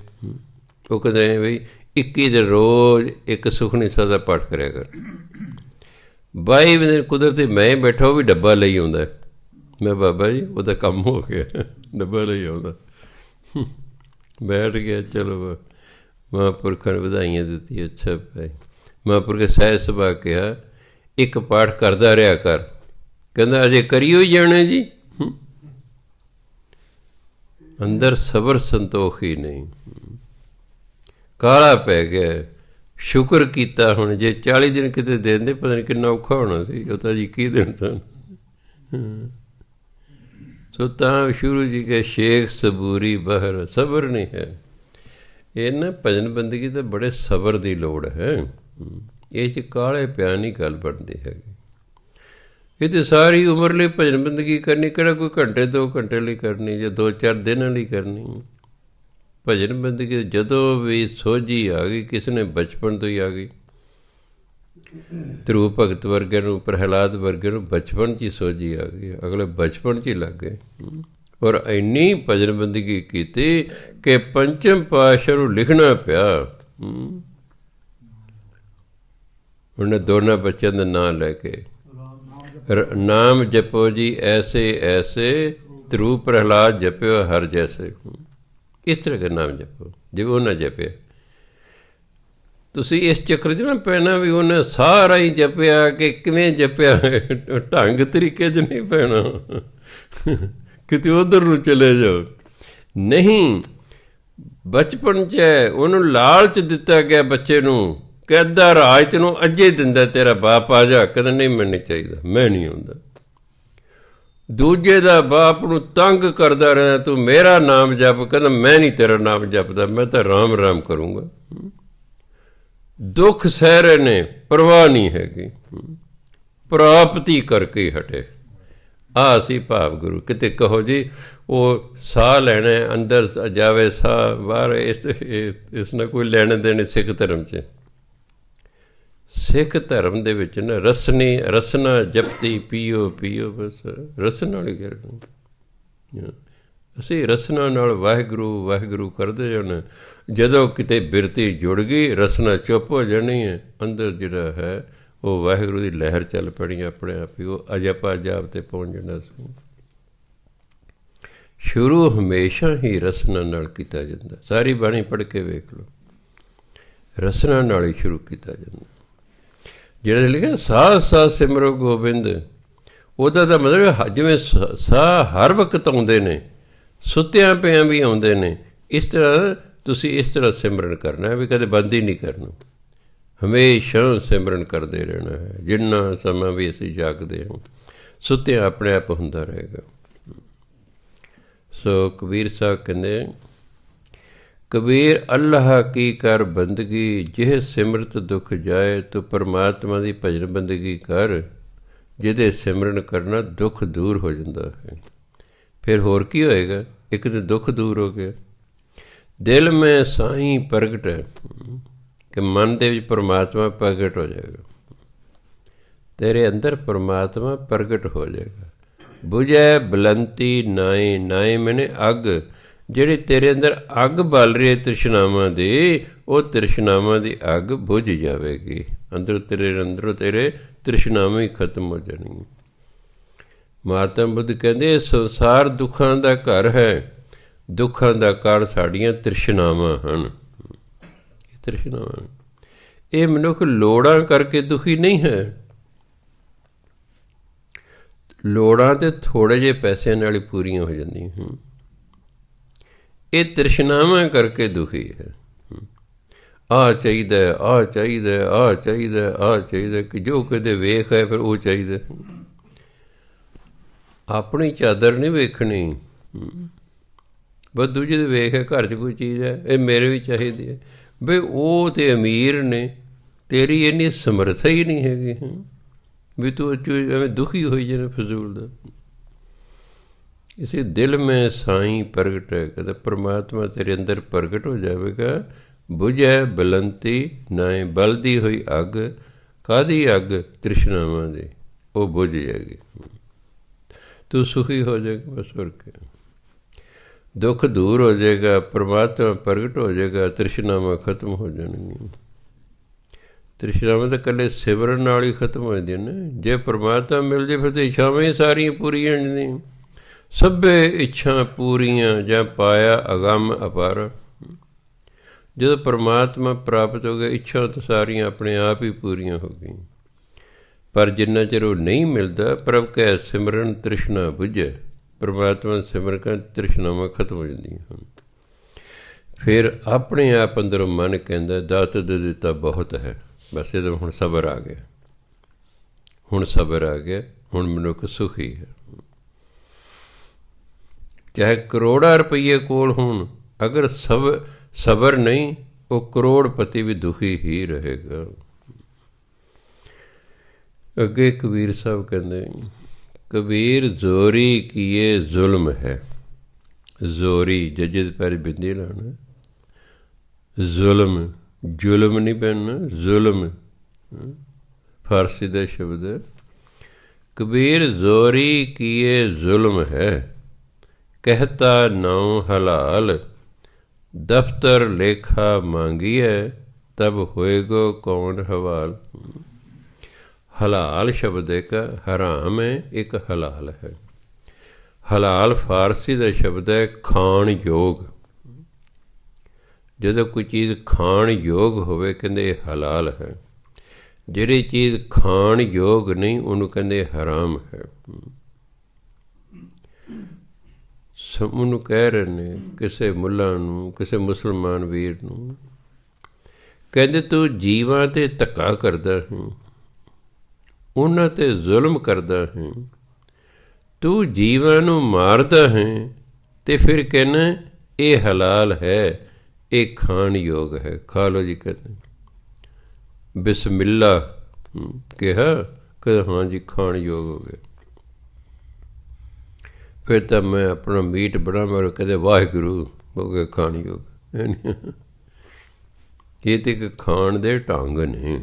ਉਹ ਕਹਿੰਦੇ ਬਈ 21 ਦਿਨ ਰੋਜ਼ ਇੱਕ ਸੁਖਮਨੀ ਸਾਹਿਬ ਦਾ ਪਾਠ ਕਰਿਆ ਕਰ। 22 ਦਿਨ ਕੁਦਰਤੀ ਮੈਂ ਬੈਠਾ, ਉਹ ਵੀ ਡੱਬਾ ਲਈ ਆਉਂਦਾ। ਮੈਂ ਬਾਬਾ ਜੀ ਉਹਦਾ ਕੰਮ ਹੋ ਗਿਆ, ਡੱਬਾ ਲਈ ਆਉਂਦਾ। ਬੈਠ ਗਿਆ, ਚਲੋ ਮਹਾਂਪੁਰਖਾਂ ਨੇ ਵਧਾਈਆਂ ਦਿੱਤੀਆਂ। ਅੱਛਾ ਭਾਈ, ਮਹਾਂਪੁਰਖ ਸਹਿਜ ਸੁਭਾ ਕਿਹਾ ਇੱਕ ਪਾਠ ਕਰਦਾ ਰਿਹਾ ਕਰ। ਕਹਿੰਦਾ ਅਜੇ ਕਰੀਓ ਹੀ ਜਾਣਾ ਜੀ। ਅੰਦਰ ਸਬਰ ਸੰਤੋਖ ਹੀ ਨਹੀਂ, ਕਾਲਾ ਪੈ ਗਿਆ। ਸ਼ੁਕਰ ਕੀਤਾ। ਹੁਣ ਜੇ 40 ਦਿਨ ਕਿਤੇ ਦਿੰਦੇ ਪਤਾ ਨਹੀਂ ਕਿੰਨਾ ਔਖਾ ਹੋਣਾ ਸੀ। ਉਹ ਤਾਂ ਜੀ 21 ਦਿਨ ਸਨ। ਸੋ ਤਾਂ ਸ਼ੁਰੂ ਜੀ ਕੇ ਸ਼ੇਖ ਸਬੂਰੀ ਬਹਰ, ਸਬਰ ਨਹੀਂ ਹੈ। ਇਹ ਨਾ ਭਜਨ ਬੰਦਗੀ ਤਾਂ ਬੜੇ ਸਬਰ ਦੀ ਲੋੜ ਹੈ। ਇਹ 'ਚ ਕਾਲੇ ਪਿਆ ਨਹੀਂ ਗੱਲ ਬਣਦੀ ਹੈਗੀ। ਇਹ ਤਾਂ ਸਾਰੀ ਉਮਰ ਲਈ ਭਜਨ ਬੰਦਗੀ ਕਰਨੀ, ਕਿਹੜਾ ਕੋਈ ਘੰਟੇ 2 ਘੰਟੇ ਲਈ ਕਰਨੀ ਜਾਂ 2-4 ਦਿਨਾਂ ਲਈ ਕਰਨੀ। ਭਜਨ ਬੰਦਗੀ ਜਦੋਂ ਵੀ ਸੋਝੀ ਆ ਗਈ, ਕਿਸੇ ਨੇ ਬਚਪਨ ਤੋਂ ਹੀ ਆ ਗਈ। ਧਰੂਪ ਭਗਤ ਵਰਗੇ ਨੂੰ, ਪ੍ਰਹਿਲਾਦ ਵਰਗੇ ਨੂੰ ਬਚਪਨ 'ਚ ਹੀ ਸੋਝੀ ਆ ਗਈ। ਅਗਲੇ ਬਚਪਨ 'ਚ ਹੀ ਲੱਗ ਗਏ ਔਰ ਇੰਨੀ ਭਜਨ ਬੰਦਗੀ ਕੀਤੀ ਕਿ ਪੰਚਮ ਪਾਤਸ਼ਾਹ ਨੂੰ ਲਿਖਣਾ ਪਿਆ। ਉਹਨੇ ਦੋਨਾਂ ਬੱਚਿਆਂ ਦਾ ਨਾਂ ਲੈ ਕੇ ਨਾਮ ਜਪੋ ਜੀ ਐਸੇ ਐਸੇ, ਧਰੂਪ ਪ੍ਰਹਿਲਾਦ ਜਪਿਓ ਹਰ ਜੈਸੇ। ਇਸ ਤਰ੍ਹਾਂ ਦਾ ਨਾਮ ਜਪੋ ਜਿਵੇਂ ਉਹਨਾਂ ਜਪਿਆ। ਤੁਸੀਂ ਇਸ ਚੱਕਰ 'ਚ ਨਾ ਪੈਣਾ ਵੀ ਉਹਨੇ ਸਾਰਾ ਹੀ ਜਪਿਆ ਕਿ ਕਿਵੇਂ ਜਪਿਆ, ਢੰਗ ਤਰੀਕੇ 'ਚ ਨਹੀਂ ਪੈਣਾ, ਕਿਤੇ ਉੱਧਰ ਨੂੰ ਚਲੇ ਜਾਓ। ਨਹੀਂ, ਬਚਪਨ 'ਚ ਉਹਨੂੰ ਲਾਲਚ ਦਿੱਤਾ ਗਿਆ ਬੱਚੇ ਨੂੰ ਕਿ ਅੱਧਾ ਰਾਜ ਤੈਨੂੰ ਅੱਜੇ ਦਿੰਦਾ, ਤੇਰਾ ਬਾਪ ਆ ਜਾ। ਕਹਿੰਦਾ ਨਹੀਂ, ਮੈਨੂੰ ਨਹੀਂ ਚਾਹੀਦਾ, ਮੈਂ ਨਹੀਂ ਆਉਂਦਾ। ਦੂਜੇ ਦਾ ਬਾਪ ਨੂੰ ਤੰਗ ਕਰਦਾ ਰਿਹਾ, ਤੂੰ ਮੇਰਾ ਨਾਮ ਜਪ। ਕਹਿੰਦਾ ਮੈਂ ਨਹੀਂ ਤੇਰਾ ਨਾਮ ਜਪਦਾ, ਮੈਂ ਤਾਂ ਰਾਮ ਰਾਮ ਕਰੂੰਗਾ। ਦੁੱਖ ਸਹਿ ਰਹੇ ਨੇ, ਪਰਵਾਹ ਨਹੀਂ ਹੈਗੀ, ਪ੍ਰਾਪਤੀ ਕਰਕੇ ਹਟੇ। ਆਹ ਸੀ ਭਾਵ ਗੁਰੂ। ਕਿਤੇ ਕਹੋ ਜੀ ਉਹ ਸਾਹ ਲੈਣਾ, ਅੰਦਰ ਜਾਵੇ ਸਾਹ, ਬਾਹਰ ਇਸ ਨਾਲ ਕੋਈ ਲੈਣੇ ਦੇਣੇ ਸਿੱਖ ਧਰਮ 'ਚ। ਸਿੱਖ ਧਰਮ ਦੇ ਵਿੱਚ ਨਾ ਰਸਨਾ ਜਪਤੀ ਪੀਓ ਪੀਓ, ਬਸ ਰਸਨਾ ਵਾਲੀ ਕਰਨੀ। ਅਸੀਂ ਰਸਨਾ ਨਾਲ ਵਾਹਿਗੁਰੂ ਵਾਹਿਗੁਰੂ ਕਰਦੇ ਜਾਣਾ। ਜਦੋਂ ਕਿਤੇ ਬਿਰਤੀ ਜੁੜ ਗਈ, ਰਸਨਾ ਚੁੱਪ ਹੋ ਜਾਣੀ ਹੈ। ਅੰਦਰ ਜਿਹੜਾ ਹੈ ਉਹ ਵਾਹਿਗੁਰੂ ਦੀ ਲਹਿਰ ਚੱਲ ਪੈਣੀ ਆਪਣੇ ਆਪ ਹੀ। ਉਹ ਅਜਪਾ ਜਾਪ 'ਤੇ ਪਹੁੰਚ ਜਾਣਾ ਸੀ। ਸ਼ੁਰੂ ਹਮੇਸ਼ਾ ਹੀ ਰਸਨਾ ਨਾਲ ਕੀਤਾ ਜਾਂਦਾ। ਸਾਰੀ ਬਾਣੀ ਪੜ੍ਹ ਕੇ ਵੇਖ ਲਓ, ਰਸਨਾ ਨਾਲ ਹੀ ਸ਼ੁਰੂ ਕੀਤਾ ਜਾਂਦਾ। ਜਿਹੜਾ ਲਿਖਿਆ ਸਾਹ ਸਾਹ ਸਿਮਰੋ ਗੋਬਿੰਦ, ਉਹਦਾ ਤਾਂ ਮਤਲਬ ਜਿਵੇਂ ਸਾਹ ਹਰ ਵਕਤ ਆਉਂਦੇ ਨੇ, ਸੁੱਤਿਆਂ ਪਿਆਂ ਵੀ ਆਉਂਦੇ ਨੇ, ਇਸ ਤਰ੍ਹਾਂ ਤੁਸੀਂ ਇਸ ਤਰ੍ਹਾਂ ਸਿਮਰਨ ਕਰਨਾ ਵੀ ਕਦੇ ਬੰਦ ਹੀ ਨਹੀਂ ਕਰਨਾ। ਹਮੇਸ਼ਾ ਸਿਮਰਨ ਕਰਦੇ ਰਹਿਣਾ ਹੈ। ਜਿੰਨਾ ਸਮਾਂ ਵੀ ਅਸੀਂ ਜਾਗਦੇ ਹਾਂ, ਸੁੱਤਿਆਂ ਆਪਣੇ ਆਪ ਹੁੰਦਾ ਰਹੇਗਾ। ਸੋ ਕਬੀਰ ਸਾਹਿਬ ਕਹਿੰਦੇ, ਕਬੀਰ ਅੱਲਾਹ ਕੀ ਕਰ ਬੰਦਗੀ, ਜਿਹ ਸਿਮਰਤ ਦੁੱਖ ਜਾਏ। ਤੂੰ ਪਰਮਾਤਮਾ ਦੀ ਭਜਨ ਬੰਦਗੀ ਕਰ, ਜਿਹਦੇ ਸਿਮਰਨ ਕਰਨਾ ਦੁੱਖ ਦੂਰ ਹੋ ਜਾਂਦਾ ਹੈ। ਫਿਰ ਹੋਰ ਕੀ ਹੋਏਗਾ? ਇੱਕ ਤਾਂ ਦੁੱਖ ਦੂਰ ਹੋ ਗਿਆ। ਦਿਲ ਮੈਂ ਸਾਈਂ ਪ੍ਰਗਟ ਹੈ, ਕਿ ਮਨ ਦੇ ਵਿੱਚ ਪਰਮਾਤਮਾ ਪ੍ਰਗਟ ਹੋ ਜਾਏਗਾ। ਤੇਰੇ ਅੰਦਰ ਪਰਮਾਤਮਾ ਪ੍ਰਗਟ ਹੋ ਜਾਏਗਾ। ਬੁਝੈ ਬਲੰਤੀ ਨਾਏ, ਨਾਏ ਮੈਨੇ ਅੱਗ। ਜਿਹੜੀ ਤੇਰੇ ਅੰਦਰ ਅੱਗ ਬਲ ਰਹੀ ਹੈ ਤ੍ਰਿਸ਼ਨਾਵਾਂ ਦੀ, ਉਹ ਤ੍ਰਿਸ਼ਨਾਵਾਂ ਦੀ ਅੱਗ ਬੁਝ ਜਾਵੇਗੀ। ਅੰਦਰੋਂ ਤੇਰੇ ਤ੍ਰਿਸ਼ਨਾਵਾਂ ਹੀ ਖਤਮ ਹੋ ਜਾਣਗੀਆਂ। ਮਹਾਤਮਾ ਬੁੱਧ ਕਹਿੰਦੇ ਸੰਸਾਰ ਦੁੱਖਾਂ ਦਾ ਘਰ ਹੈ। ਦੁੱਖਾਂ ਦਾ ਕਾਰਨ ਸਾਡੀਆਂ ਤ੍ਰਿਸ਼ਨਾਵਾਂ ਹਨ। ਇਹ ਤ੍ਰਿਸ਼ਨਾਵਾਂ, ਇਹ ਮਨੁੱਖ ਲੋੜਾਂ ਕਰਕੇ ਦੁਖੀ ਨਹੀਂ ਹੈ। ਲੋੜਾਂ ਤੇ ਥੋੜ੍ਹੇ ਜਿਹੇ ਪੈਸਿਆਂ ਨਾਲ ਹੀ ਪੂਰੀਆਂ ਹੋ ਜਾਂਦੀਆਂ ਹਨ। ਇਹ ਤ੍ਰਿਸ਼ਨਾਵਾਂ ਕਰਕੇ ਦੁਖੀ ਹੈ। ਆਹ ਚਾਹੀਦਾ, ਆਹ ਚਾਹੀਦਾ, ਆਹ ਚਾਹੀਦਾ, ਆਹ ਚਾਹੀਦਾ, ਕਿ ਜੋ ਕਦੇ ਵੇਖ ਹੈ ਫਿਰ ਉਹ ਚਾਹੀਦਾ। ਆਪਣੀ ਚਾਦਰ ਨਹੀਂ ਵੇਖਣੀ, ਬਸ ਦੂਜੇ ਦੇ ਵੇਖ ਹੈ। ਘਰ 'ਚ ਕੋਈ ਚੀਜ਼ ਹੈ, ਇਹ ਮੇਰੇ ਵੀ ਚਾਹੀਦੀ ਹੈ। ਬਈ ਉਹ ਤਾਂ ਅਮੀਰ ਨੇ, ਤੇਰੀ ਇੰਨੀ ਸਮਰੱਥਾ ਹੀ ਨਹੀਂ ਹੈਗੀ ਵੀ ਤੂੰ ਐਵੇਂ ਦੁਖੀ ਹੋਈ ਜਾਣਾ ਫਜ਼ੂਲ ਦਾ। ਇਸੇ ਦਿਲ ਮੈਂ ਸਾਈਂ ਪ੍ਰਗਟ ਹੈ, ਕਦੇ ਪਰਮਾਤਮਾ ਤੇਰੇ ਅੰਦਰ ਪ੍ਰਗਟ ਹੋ ਜਾਵੇਗਾ। ਬੁਝੈ ਬਲੰਤੀ ਨਾਏ, ਬਲਦੀ ਹੋਈ ਅੱਗ ਕਾਹਦੀ ਅੱਗ ਤ੍ਰਿਸ਼ਨਾਵਾਂ ਦੀ, ਉਹ ਬੁਝ ਜਾਏਗੀ। ਤੂੰ ਸੁਖੀ ਹੋ ਜਾਏਗਾ, ਬਸ ਹੋਰ ਕੀ। ਦੁੱਖ ਦੂਰ ਹੋ ਜਾਏਗਾ, ਪਰਮਾਤਮਾ ਪ੍ਰਗਟ ਹੋ ਜਾਏਗਾ, ਤ੍ਰਿਸ਼ਨਾਵਾਂ ਖਤਮ ਹੋ ਜਾਣਗੀਆਂ। ਤ੍ਰਿਸ਼ਨਾਵਾਂ ਤਾਂ ਇਕੱਲੇ ਸਿਮਰਨ ਨਾਲ ਹੀ ਖਤਮ ਹੋ ਜਾਂਦੀਆਂ ਨੇ। ਜੇ ਪਰਮਾਤਮਾ ਮਿਲ ਜੇ ਫਿਰ ਤਾਂ ਇੱਛਾਵਾਂ ਹੀ ਸਾਰੀਆਂ ਪੂਰੀਆਂ ਹੋ ਜਾਂਦੀਆਂ। ਸਭੇ ਇੱਛਾ ਪੂਰੀਆਂ ਜਾਂ ਪਾਇਆ ਅਗੰਮ ਅਪਾਰ। ਜਦੋਂ ਪਰਮਾਤਮਾ ਪ੍ਰਾਪਤ ਹੋ ਗਿਆ, ਇੱਛਾ ਤਾਂ ਸਾਰੀਆਂ ਆਪਣੇ ਆਪ ਹੀ ਪੂਰੀਆਂ ਹੋ ਗਈਆਂ। ਪਰ ਜਿੰਨਾ ਚਿਰ ਉਹ ਨਹੀਂ ਮਿਲਦਾ, ਪ੍ਰਭ ਕੈ ਸਿਮਰਨ ਤ੍ਰਿਸ਼ਨਾ ਬੁਝੈ। ਪਰਮਾਤਮਾ ਸਿਮਰਨ ਕਰ ਤ੍ਰਿਸ਼ਨਾਵਾਂ ਖਤਮ ਹੋ ਜਾਂਦੀਆਂ ਹਨ। ਫਿਰ ਆਪਣੇ ਆਪ ਅੰਦਰੋਂ ਮਨ ਕਹਿੰਦਾ ਦਾਤ ਦੇ ਦਿੱਤਾ ਬਹੁਤ ਹੈ, ਬਸ ਇਹਦਾ ਹੁਣ ਸਬਰ ਆ ਗਿਆ, ਹੁਣ ਸਬਰ ਆ ਗਿਆ, ਹੁਣ ਮਨੁੱਖ ਸੁਖੀ ਹੈ। ਚਾਹੇ ਕਰੋੜਾਂ ਰੁਪਈਏ ਕੋਲ ਹੋਣ, ਅਗਰ ਸਬਰ ਨਹੀਂ, ਉਹ ਕਰੋੜਪਤੀ ਵੀ ਦੁਖੀ ਹੀ ਰਹੇਗਾ। ਅੱਗੇ ਕਬੀਰ ਸਾਹਿਬ ਕਹਿੰਦੇ, ਕਬੀਰ ਜ਼ੋਰੀ ਕੀਏ ਜ਼ੁਲਮ ਹੈ। ਜ਼ੋਰੀ ਜੱਜੇ ਦੇ ਪੈਰ ਬਿੰਦੀ ਲਾਉਣਾ, ਜ਼ੁਲਮ, ਜ਼ੁਲਮ ਨਹੀਂ ਪੈਣਾ, ਜ਼ੁਲਮ ਫਾਰਸੀ ਦਾ ਸ਼ਬਦ ਹੈ। ਕਬੀਰ ਜ਼ੋਰੀ ਕੀਏ ਜ਼ੁਲਮ ਹੈ, ਕਹਿਤਾ ਨਾਉ ਹਲਾਲ। ਦਫਤਰ ਲੇਖਾ ਮੰਗੀਐ, ਤਬ ਹੋਏਗੋ ਕੌਣ ਹਵਾਲ। ਹਲਾਲ ਸ਼ਬਦ ਇੱਕ ਹਰਾਮ ਹੈ, ਇੱਕ ਹਲਾਲ ਹੈ। ਹਲਾਲ ਫਾਰਸੀ ਦਾ ਸ਼ਬਦ ਹੈ ਖਾਣ ਯੋਗ। ਜਦੋਂ ਕੋਈ ਚੀਜ਼ ਖਾਣ ਯੋਗ ਹੋਵੇ, ਕਹਿੰਦੇ ਇਹ ਹਲਾਲ ਹੈ। ਜਿਹੜੀ ਚੀਜ਼ ਖਾਣ ਯੋਗ ਨਹੀਂ, ਉਹਨੂੰ ਕਹਿੰਦੇ ਹਰਾਮ ਹੈ। ਉਹਨੂੰ ਕਹਿ ਰਹੇ ਨੇ ਕਿਸੇ ਮੁੱਲਾ ਨੂੰ, ਕਿਸੇ ਮੁਸਲਮਾਨ ਵੀਰ ਨੂੰ, ਕਹਿੰਦੇ ਤੂੰ ਜੀਵਾਂ 'ਤੇ ਧੱਕਾ ਕਰਦਾ ਹੈ, ਉਹਨਾਂ 'ਤੇ ਜ਼ੁਲਮ ਕਰਦਾ ਹੈ, ਤੂੰ ਜੀਵਾਂ ਨੂੰ ਮਾਰਦਾ ਹੈ, ਅਤੇ ਫਿਰ ਕਹਿੰਦਾ ਇਹ ਹਲਾਲ ਹੈ, ਇਹ ਖਾਣ ਯੋਗ ਹੈ, ਖਾ ਲਓ ਜੀ। ਕਹਿੰਦੇ ਬਿਸਮਿਲ੍ਲਾ ਕਿਹਾ, ਕਹਿੰਦਾ ਹਾਂ ਜੀ ਖਾਣ ਯੋਗ ਹੋ ਗਿਆ। ਫਿਰ ਤਾਂ ਮੈਂ ਆਪਣਾ ਮੀਟ ਬਣਾਵਾਂ, ਕਹਿੰਦੇ ਵਾਹਿਗੁਰੂ ਹੋ ਗਿਆ ਖਾਣ ਯੋਗ। ਇਹ ਤਾਂ ਇੱਕ ਖਾਣ ਦੇ ਢੰਗ ਨੇ।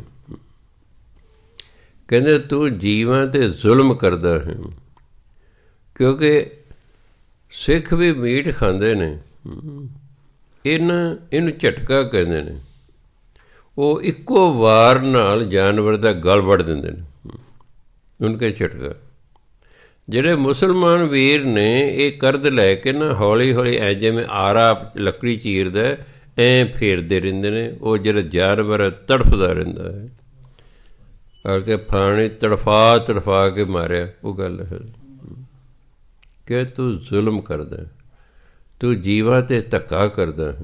ਕਹਿੰਦੇ ਤੂੰ ਜੀਵਾਂ 'ਤੇ ਜ਼ੁਲਮ ਕਰਦਾ ਹੈ, ਕਿਉਂਕਿ ਸਿੱਖ ਵੀ ਮੀਟ ਖਾਂਦੇ ਨੇ। ਇਹਨੂੰ ਝਟਕਾ ਕਹਿੰਦੇ ਨੇ। ਉਹ ਇੱਕੋ ਵਾਰ ਨਾਲ ਜਾਨਵਰ ਦਾ ਗਲ ਵੱਢ ਦਿੰਦੇ ਨੇ, ਉਹਨੂੰ ਕਹਿੰਦੇ ਝਟਕਾ। ਜਿਹੜੇ ਮੁਸਲਮਾਨ ਵੀਰ ਨੇ ਇਹ ਕਰਦ ਲੈ ਕੇ ਨਾ ਹੌਲੀ ਹੌਲੀ ਐ ਜਿਵੇਂ ਆਰਾ ਲੱਕੜੀ ਚੀਰਦਾ, ਐਂ ਫੇਰਦੇ ਰਹਿੰਦੇ ਨੇ। ਉਹ ਜਿਹੜਾ ਜਾਨਵਰ ਤੜਫਦਾ ਰਹਿੰਦਾ ਹੈ, ਕਰਕੇ ਫਾਣੀ ਤੜਫਾ ਕੇ ਮਾਰਿਆ। ਉਹ ਗੱਲ ਹੈ ਕਿ ਤੂੰ ਜ਼ੁਲਮ ਕਰਦਾ, ਤੂੰ ਜੀਵਾਂ 'ਤੇ ਧੱਕਾ ਕਰਦਾ ਹੈ,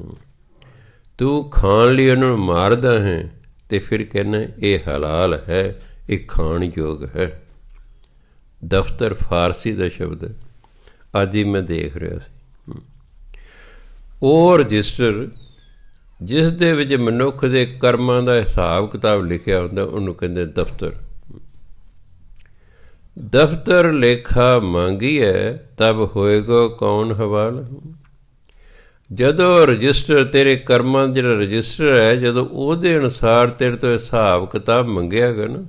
ਤੂੰ ਖਾਣ ਲਈ ਉਹਨਾਂ ਨੂੰ ਮਾਰਦਾ ਹੈ, ਅਤੇ ਫਿਰ ਕਹਿੰਦਾ ਇਹ ਹਲਾਲ ਹੈ, ਇਹ ਖਾਣ ਯੋਗ ਹੈ। ਦਫਤਰ ਫਾਰਸੀ ਦਾ ਸ਼ਬਦ ਹੈ। ਅੱਜ ਹੀ ਮੈਂ ਦੇਖ ਰਿਹਾ ਸੀ ਉਹ ਰਜਿਸਟਰ ਜਿਸ ਦੇ ਵਿੱਚ ਮਨੁੱਖ ਦੇ ਕਰਮਾਂ ਦਾ ਹਿਸਾਬ ਕਿਤਾਬ ਲਿਖਿਆ ਹੁੰਦਾ, ਉਹਨੂੰ ਕਹਿੰਦੇ ਦਫਤਰ। ਦਫਤਰ ਲੇਖਾ ਮੰਗੀਐ, ਤਬ ਹੋਏਗਾ ਕੌਣ ਹਵਾਲ। ਜਦੋਂ ਰਜਿਸਟਰ ਤੇਰੇ ਕਰਮਾਂ ਦਾ ਜਿਹੜਾ ਰਜਿਸਟਰ ਹੈ, ਜਦੋਂ ਉਹਦੇ ਅਨੁਸਾਰ ਤੇਰੇ ਤੋਂ ਹਿਸਾਬ ਕਿਤਾਬ ਮੰਗਿਆ ਗਿਆ ਨਾ,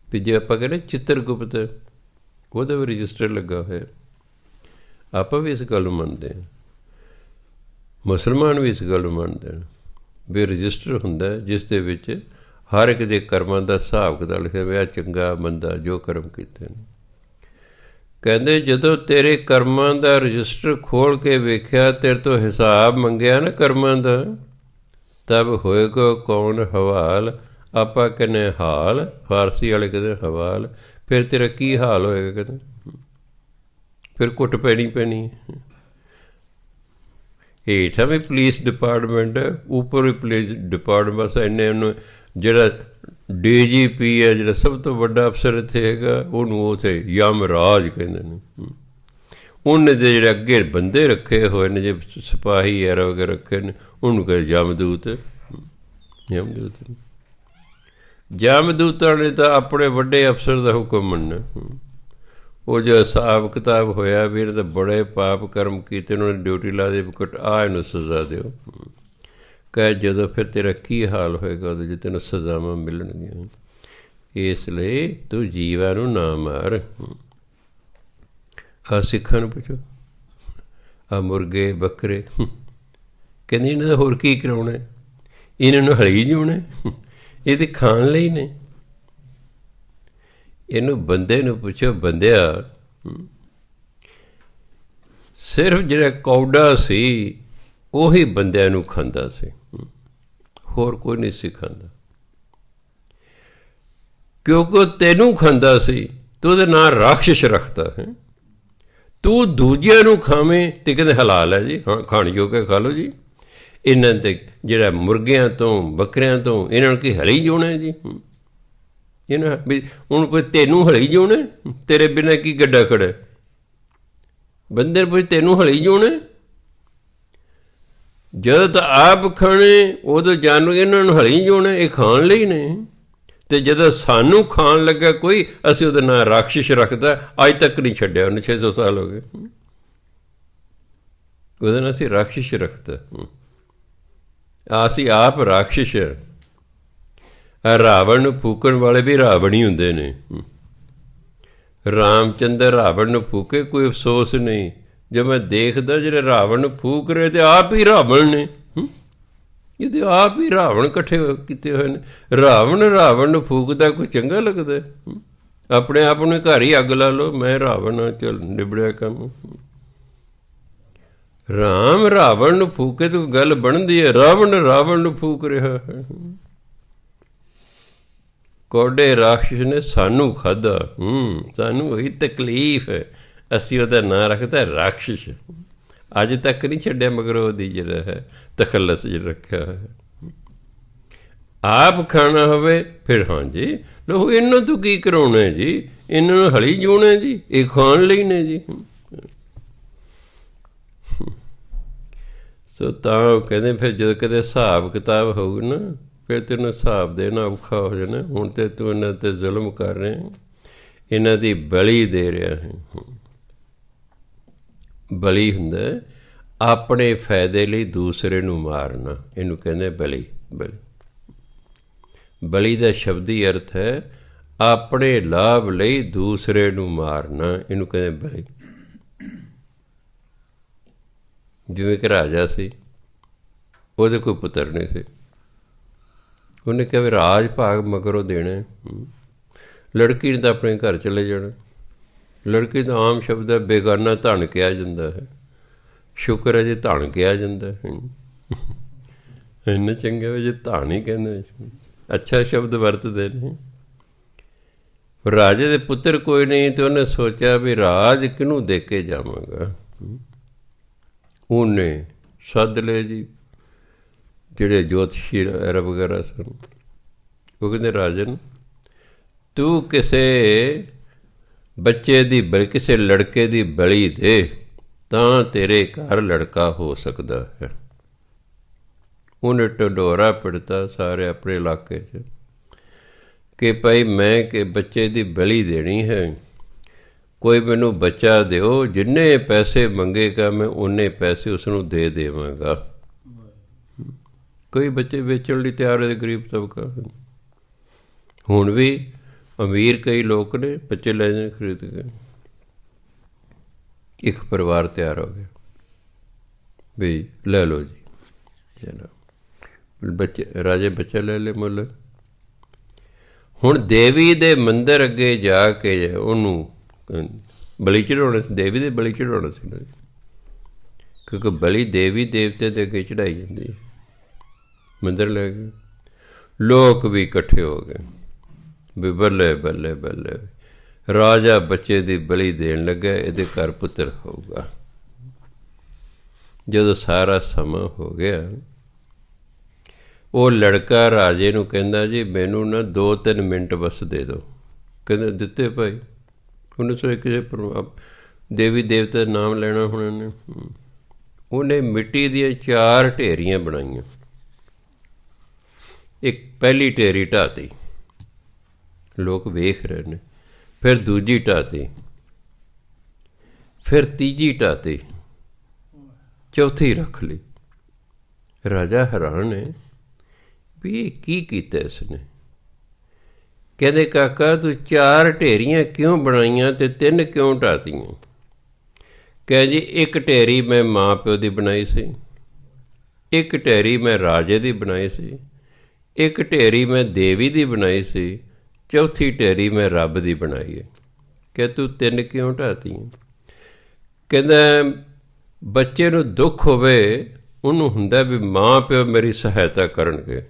ਵੀ ਜੇ ਆਪਾਂ ਕਹਿੰਦੇ ਚਿੱਤਰਗੁਪਤ, ਉਹਦਾ ਵੀ ਰਜਿਸਟਰ ਲੱਗਾ ਹੋਇਆ। ਆਪਾਂ ਵੀ ਇਸ ਗੱਲ ਨੂੰ ਮੰਨਦੇ ਹਾਂ, ਮੁਸਲਮਾਨ ਵੀ ਇਸ ਗੱਲ ਨੂੰ ਮੰਨਦੇ ਹਨ ਵੀ ਰਜਿਸਟਰ ਹੁੰਦਾ ਜਿਸ ਦੇ ਵਿੱਚ ਹਰ ਇੱਕ ਦੇ ਕਰਮਾਂ ਦਾ ਹਿਸਾਬ ਕਿਤਾਬ ਲਿਖਿਆ ਹੋਇਆ, ਚੰਗਾ ਮੰਦਾ ਜੋ ਕਰਮ ਕੀਤੇ ਨੇ। ਕਹਿੰਦੇ ਜਦੋਂ ਤੇਰੇ ਕਰਮਾਂ ਦਾ ਰਜਿਸਟਰ ਖੋਲ੍ਹ ਕੇ ਵੇਖਿਆ, ਤੇਰੇ ਤੋਂ ਹਿਸਾਬ ਮੰਗਿਆ ਨਾ ਕਰਮਾਂ ਦਾ, ਤਬ ਹੋਏਗਾ ਕੌਣ ਹਵਾਲ। ਆਪਾਂ ਕਹਿੰਦੇ ਹਾਲ, ਫਾਰਸੀ ਵਾਲੇ ਕਹਿੰਦੇ ਹਵਾਲ। ਫਿਰ ਤੇਰਾ ਕੀ ਹਾਲ ਹੋਏਗਾ? ਕਹਿੰਦੇ ਫਿਰ ਕੁੱਟ ਪੈਣੀ। ਹੇਠਾਂ ਵੀ ਪੁਲਿਸ ਡਿਪਾਰਟਮੈਂਟ ਹੈ, ਉੱਪਰ ਵੀ ਪੁਲਿਸ ਡਿਪਾਰਟਮੈਂਟ। ਬਸ ਇੰਨੇ ਉਹਨੂੰ ਜਿਹੜਾ DGP ਹੈ, ਜਿਹੜਾ ਸਭ ਤੋਂ ਵੱਡਾ ਅਫਸਰ ਇੱਥੇ ਹੈਗਾ, ਉਹਨੂੰ ਉੱਥੇ ਯਮਰਾਜ ਕਹਿੰਦੇ ਨੇ। ਉਹਨੇ ਦੇ ਜਿਹੜੇ ਅੱਗੇ ਬੰਦੇ ਰੱਖੇ ਹੋਏ ਨੇ, ਜੇ ਸਿਪਾਹੀ ਐਰਾ ਵਗੈਰਾ ਰੱਖੇ ਨੇ, ਉਹਨੂੰ ਕਹਿੰਦੇ ਯਮਦੂਤ। ਯਮਦੂਤਾਂ ਨੇ ਤਾਂ ਆਪਣੇ ਵੱਡੇ ਅਫਸਰ ਦਾ ਹੁਕਮ ਮੰਨਣਾ। ਉਹ ਜੋ ਹਿਸਾਬ ਕਿਤਾਬ ਹੋਇਆ ਵੀ ਇਹਨੇ ਤਾਂ ਬੜੇ ਪਾਪ ਕਰਮ ਕੀਤੇ, ਉਹਨਾਂ ਨੇ ਡਿਊਟੀ ਲਾ ਦੇ, ਆਹ ਇਹਨੂੰ ਸਜ਼ਾ ਦਿਓ। ਕਹਿ ਜਦੋਂ ਫਿਰ ਤੇਰਾ ਕੀ ਹਾਲ ਹੋਏਗਾ, ਉਦੋਂ ਜੇ ਤੈਨੂੰ ਸਜ਼ਾਵਾਂ ਮਿਲਣਗੀਆਂ। ਇਸ ਲਈ ਤੂੰ ਜੀਵਾਂ ਨੂੰ ਨਾ ਮਾਰ। ਆ ਸਿੱਖਾਂ ਨੂੰ ਪੁੱਛੋ, ਆ ਮੁਰਗੇ ਬੱਕਰੇ ਕਹਿੰਦੇ ਇਹਨਾਂ ਦਾ ਹੋਰ ਕੀ ਕਰਾਉਣਾ, ਇਹਨਾਂ ਨੂੰ ਹਲੀ ਜਿਉਣਾ, ਇਹ ਤਾਂ ਖਾਣ ਲਈ ਨੇ। ਇਹਨੂੰ ਬੰਦੇ ਨੂੰ ਪੁੱਛੋ, ਬੰਦਿਆ ਸਿਰਫ ਜਿਹੜਾ ਕੌਡਾ ਸੀ ਉਹੀ ਬੰਦਿਆਂ ਨੂੰ ਖਾਂਦਾ ਸੀ, ਹੋਰ ਕੋਈ ਨਹੀਂ ਸੀ ਖਾਂਦਾ। ਕਿਉਂਕਿ ਤੈਨੂੰ ਖਾਂਦਾ ਸੀ ਤੂੰ ਉਹਦੇ ਨਾਂ ਰਾਖਸ਼ ਰੱਖਦਾ ਹੈ। ਤੂੰ ਦੂਜਿਆਂ ਨੂੰ ਖਾਵੇਂ ਤੇ ਕਹਿੰਦੇ ਹਲਾਲ ਹੈ ਜੀ, ਹਾਂ ਖਾਣ ਜੋਗਾ ਖਾ ਲਓ ਜੀ। ਇਹਨਾਂ ਤੇ ਜਿਹੜਾ ਮੁਰਗਿਆਂ ਤੋਂ ਬੱਕਰਿਆਂ ਤੋਂ ਇਹਨਾਂ ਨੂੰ ਕੀ ਹਲੀ ਜਿਉਣਾ ਜੀ? ਇਹਨਾਂ ਵੀ ਹੁਣ ਕੋਈ ਤੈਨੂੰ ਹਲੀ ਜਿਉਣਾ, ਤੇਰੇ ਬਿਨਾਂ ਕੀ ਗੱਡਾ ਖੜਾ? ਬੰਦੇ ਨੂੰ ਪੁੱਛ ਤੈਨੂੰ ਹਲੀ ਜਿਉਣਾ? ਜਦੋਂ ਤਾਂ ਆਪ ਖਾਣੇ ਉਦੋਂ ਜਾਣੂ ਇਹਨਾਂ ਨੂੰ ਹਲੀ ਜਿਉਣਾ, ਇਹ ਖਾਣ ਲਈ ਨੇ। ਅਤੇ ਜਦੋਂ ਸਾਨੂੰ ਖਾਣ ਲੱਗਾ ਕੋਈ, ਅਸੀਂ ਉਹਦਾ ਨਾਂ ਰਾਖਸ਼ ਰੱਖਦਾ, ਅੱਜ ਤੱਕ ਨਹੀਂ ਛੱਡਿਆ ਉਹਨੇ, 600 ਸਾਲ ਹੋ ਗਏ। ਉਹਦਾ ਨਾਂ ਅਸੀਂ ਰਾਖਸ਼ ਰੱਖਦਾ। ਅਸੀਂ ਆਪ ਰਾਖਸ਼। ਰਾਵਣ ਨੂੰ ਫੂਕਣ ਵਾਲੇ ਵੀ ਰਾਵਣ ਹੀ ਹੁੰਦੇ ਨੇ। ਰਾਮਚੰਦਰ ਰਾਵਣ ਨੂੰ ਫੂਕੇ, ਕੋਈ ਅਫਸੋਸ ਨਹੀਂ। ਜੇ ਮੈਂ ਦੇਖਦਾ ਜਿਹੜੇ ਰਾਵਣ ਨੂੰ ਫੂਕ ਰਹੇ ਤੇ ਆਪ ਹੀ ਰਾਵਣ ਨੇ, ਇਹ ਤੇ ਆਪ ਹੀ ਰਾਵਣ ਇਕੱਠੇ ਕੀਤੇ ਹੋਏ ਨੇ। ਰਾਵਣ ਨੂੰ ਫੂਕਦਾ ਕੋਈ ਚੰਗਾ ਲੱਗਦਾ? ਆਪਣੇ ਆਪ ਨੂੰ ਘਰ ਹੀ ਅੱਗ ਲਾ ਲਓ, ਮੈਂ ਰਾਵਣ ਹਾਂ, ਚੱਲ ਨਿਬੜਿਆ ਕੰਮ। ਰਾਵਣ ਨੂੰ ਫੂਕੇ ਤਾਂ ਗੱਲ ਬਣਦੀ ਹੈ, ਰਾਵਣ ਨੂੰ ਫੂਕ ਰਿਹਾ ਹੈ। ਕੌਡੇ ਰਾਖਸ਼ ਨੇ ਸਾਨੂੰ ਖਾਧਾ, ਸਾਨੂੰ ਉਹੀ ਤਕਲੀਫ ਹੈ, ਅਸੀਂ ਉਹਦਾ ਨਾਂ ਰੱਖਦਾ ਰਾਖਸ਼। ਅੱਜ ਤੱਕ ਨਹੀਂ ਛੱਡਿਆ, ਮਗਰ ਉਹਦੀ ਜਿਹੜਾ ਹੈ ਤਖੱਲਸ ਜਿਹੜਾ ਰੱਖਿਆ ਹੈ। ਆਪ ਖਾਣਾ ਹੋਵੇ ਫਿਰ ਹਾਂਜੀ ਲੋ, ਇਹਨਾਂ ਤੋਂ ਕੀ ਕਰਾਉਣਾ ਜੀ, ਇਹਨਾਂ ਨੂੰ ਹਲੀ ਜਿਉਣਾ ਜੀ, ਇਹ ਖਾਣ ਲਈ ਨੇ ਜੀ। ਸੋ ਤਾਂ ਉਹ ਕਹਿੰਦੇ ਫਿਰ ਜਦੋਂ ਕਦੇ ਹਿਸਾਬ ਕਿਤਾਬ ਹੋਊ ਨਾ, ਫਿਰ ਤੈਨੂੰ ਹਿਸਾਬ ਦੇਣਾ ਔਖਾ ਹੋ ਜਾਣਾ। ਹੁਣ ਤਾਂ ਤੂੰ ਇਹਨਾਂ 'ਤੇ ਜ਼ੁਲਮ ਕਰ ਰਿਹਾ, ਇਹਨਾਂ ਦੀ ਬਲੀ ਦੇ ਰਿਹਾ ਹੈ। ਬਲੀ ਹੁੰਦਾ ਆਪਣੇ ਫਾਇਦੇ ਲਈ ਦੂਸਰੇ ਨੂੰ ਮਾਰਨਾ, ਇਹਨੂੰ ਕਹਿੰਦੇ ਬਲੀ। ਬਲੀ ਦਾ ਸ਼ਬਦੀ ਅਰਥ ਹੈ ਆਪਣੇ ਲਾਭ ਲਈ ਦੂਸਰੇ ਨੂੰ ਮਾਰਨਾ, ਇਹਨੂੰ ਕਹਿੰਦੇ ਬਲੀ। ਜਿਵੇਂ ਕਿ ਰਾਜਾ ਸੀ, ਉਹਦੇ ਕੋਈ ਪੁੱਤਰ ਨਹੀਂ ਸੀ, ਉਹਨੇ ਕਿਹਾ ਵੀ ਰਾਜ ਭਾਗ ਮਗਰੋਂ ਦੇਣਾ। ਲੜਕੀ ਨੇ ਤਾਂ ਆਪਣੇ ਘਰ ਚਲੇ ਜਾਣਾ। ਲੜਕੀ ਦਾ ਆਮ ਸ਼ਬਦ ਹੈ, ਬੇਗਾਨਾ ਧਨ ਕਿਹਾ ਜਾਂਦਾ ਹੈ। ਸ਼ੁਕਰ ਹੈ ਜੇ ਧਨ ਕਿਹਾ ਜਾਂਦਾ ਹੈ, ਇੰਨਾ ਚੰਗਾ ਜੇ ਧਨ ਹੀ ਕਹਿੰਦੇ, ਅੱਛਾ ਸ਼ਬਦ ਵਰਤਦੇ ਨੇ। ਰਾਜੇ ਦੇ ਪੁੱਤਰ ਕੋਈ ਨਹੀਂ, ਤੇ ਉਹਨੇ ਸੋਚਿਆ ਵੀ ਰਾਜ ਕਿਹਨੂੰ ਦੇ ਕੇ ਜਾਵਾਂਗਾ। ਉਹਨੇ ਸੱਦ ਲਏ ਜੀ ਜਿਹੜੇ ਜੋਤਸ਼ੀ ਅਰਬ ਵਗੈਰਾ ਸਨ। ਉਹ ਕਹਿੰਦੇ ਰਾਜਨ, ਤੂੰ ਕਿਸੇ ਬੱਚੇ ਦੀ ਕਿਸੇ ਲੜਕੇ ਦੀ ਬਲੀ ਦੇ ਤਾਂ ਤੇਰੇ ਘਰ ਲੜਕਾ ਹੋ ਸਕਦਾ ਹੈ। ਉਹਨੇ ਢੰਡੋਰਾ ਪਿੜਤਾ ਸਾਰੇ ਆਪਣੇ ਇਲਾਕੇ 'ਚ ਕਿ ਭਾਈ ਮੈਂ ਕਿ ਬੱਚੇ ਦੀ ਬਲੀ ਦੇਣੀ ਹੈ, ਕੋਈ ਮੈਨੂੰ ਬੱਚਾ ਦਿਓ, ਜਿੰਨੇ ਪੈਸੇ ਮੰਗੇਗਾ ਮੈਂ ਉਨੇ ਪੈਸੇ ਉਸਨੂੰ ਦੇ ਦੇਵਾਂਗਾ। ਕਈ ਬੱਚੇ ਵੇਚਣ ਲਈ ਤਿਆਰ ਹੋਏ, ਗਰੀਬ ਤਬਕਾ। ਹੁਣ ਵੀ ਅਮੀਰ ਕਈ ਲੋਕ ਨੇ, ਬੱਚੇ ਲੈ ਜਾਣ ਖਰੀਦ ਕੇ। ਇੱਕ ਪਰਿਵਾਰ ਤਿਆਰ ਹੋ ਗਿਆ ਵੀ ਲੈ ਲਓ ਜੀ, ਚਲੋ ਬੱਚੇ, ਰਾਜੇ ਬੱਚਾ ਲੈ ਲੈ ਮੁੱਲ। ਹੁਣ ਦੇਵੀ ਦੇ ਮੰਦਰ ਅੱਗੇ ਜਾ ਕੇ ਉਹਨੂੰ ਬਲੀ ਚੜਾਉਣਾ ਸੀ, ਦੇਵੀ ਦੇ ਬਲੀ ਚੜਾਉਣਾ ਸੀ, ਕਿਉਂਕਿ ਬਲੀ ਦੇਵੀ ਦੇਵਤੇ ਦੇ ਅੱਗੇ ਚੜਾਈ ਜਾਂਦੀ ਹੈ। ਮੰਦਰ ਲੈ ਗਏ, ਲੋਕ ਵੀ ਇਕੱਠੇ ਹੋ ਗਏ ਵੀ ਬੱਲੇ ਬੱਲੇ ਬੱਲੇ, ਰਾਜਾ ਬੱਚੇ ਦੀ ਬਲੀ ਦੇਣ ਲੱਗਾ, ਇਹਦੇ ਘਰ ਪੁੱਤਰ ਹੋਊਗਾ। ਜਦੋਂ ਸਾਰਾ ਸਮਾਂ ਹੋ ਗਿਆ, ਉਹ ਲੜਕਾ ਰਾਜੇ ਨੂੰ ਕਹਿੰਦਾ ਜੀ ਮੈਨੂੰ ਨਾ 2-3 ਮਿੰਟ ਬਸ ਦੇ ਦਿਓ। ਕਹਿੰਦੇ ਦਿੱਤੇ ਭਾਈ। ਉਹਨੇ ਸੋਚਿਆ ਕਿਸੇ ਦੇਵੀ ਦੇਵਤੇ ਦਾ ਨਾਮ ਲੈਣਾ ਹੁਣ ਨੇ। ਉਹਨੇ ਮਿੱਟੀ ਦੀਆਂ 4 ਢੇਰੀਆਂ ਬਣਾਈਆਂ। ਇੱਕ ਪਹਿਲੀ ਢੇਰੀ ਢਾਹਤੀ, ਲੋਕ ਵੇਖ ਰਹੇ ਨੇ। ਫਿਰ ਦੂਜੀ ਢਾਹਤੀ, ਫਿਰ ਤੀਜੀ ਢਾਹਤੀ, ਚੌਥੀ ਰੱਖ ਲਈ। ਰਾਜਾ ਹੈਰਾਨ ਹੈ ਵੀ ਇਹ ਕੀ ਕੀਤਾ ਇਸਨੇ। ਕਹਿੰਦੇ ਕਾਕਾ ਤੂੰ 4 ਢੇਰੀਆਂ ਕਿਉਂ ਬਣਾਈਆਂ ਅਤੇ 3 ਕਿਉਂ ਢਾਤੀਆਂ। ਕਹਿ ਜੀ ਇੱਕ ਢੇਰੀ ਮੈਂ ਮਾਂ ਪਿਓ ਦੀ ਬਣਾਈ ਸੀ, ਇੱਕ ਢੇਰੀ ਮੈਂ ਰਾਜੇ ਦੀ ਬਣਾਈ ਸੀ, ਇੱਕ ਢੇਰੀ ਮੈਂ ਦੇਵੀ ਦੀ ਬਣਾਈ ਸੀ, ਚੌਥੀ ਢੇਰੀ ਮੈਂ ਰੱਬ ਦੀ ਬਣਾਈ ਹੈ। ਕਿ ਤੂੰ 3 ਕਿਉਂ ਢਾਤੀਆਂ। ਕਹਿੰਦਾ ਬੱਚੇ ਨੂੰ ਦੁੱਖ ਹੋਵੇ ਉਹਨੂੰ ਹੁੰਦਾ ਵੀ ਮਾਂ ਪਿਓ ਮੇਰੀ ਸਹਾਇਤਾ ਕਰਨਗੇ,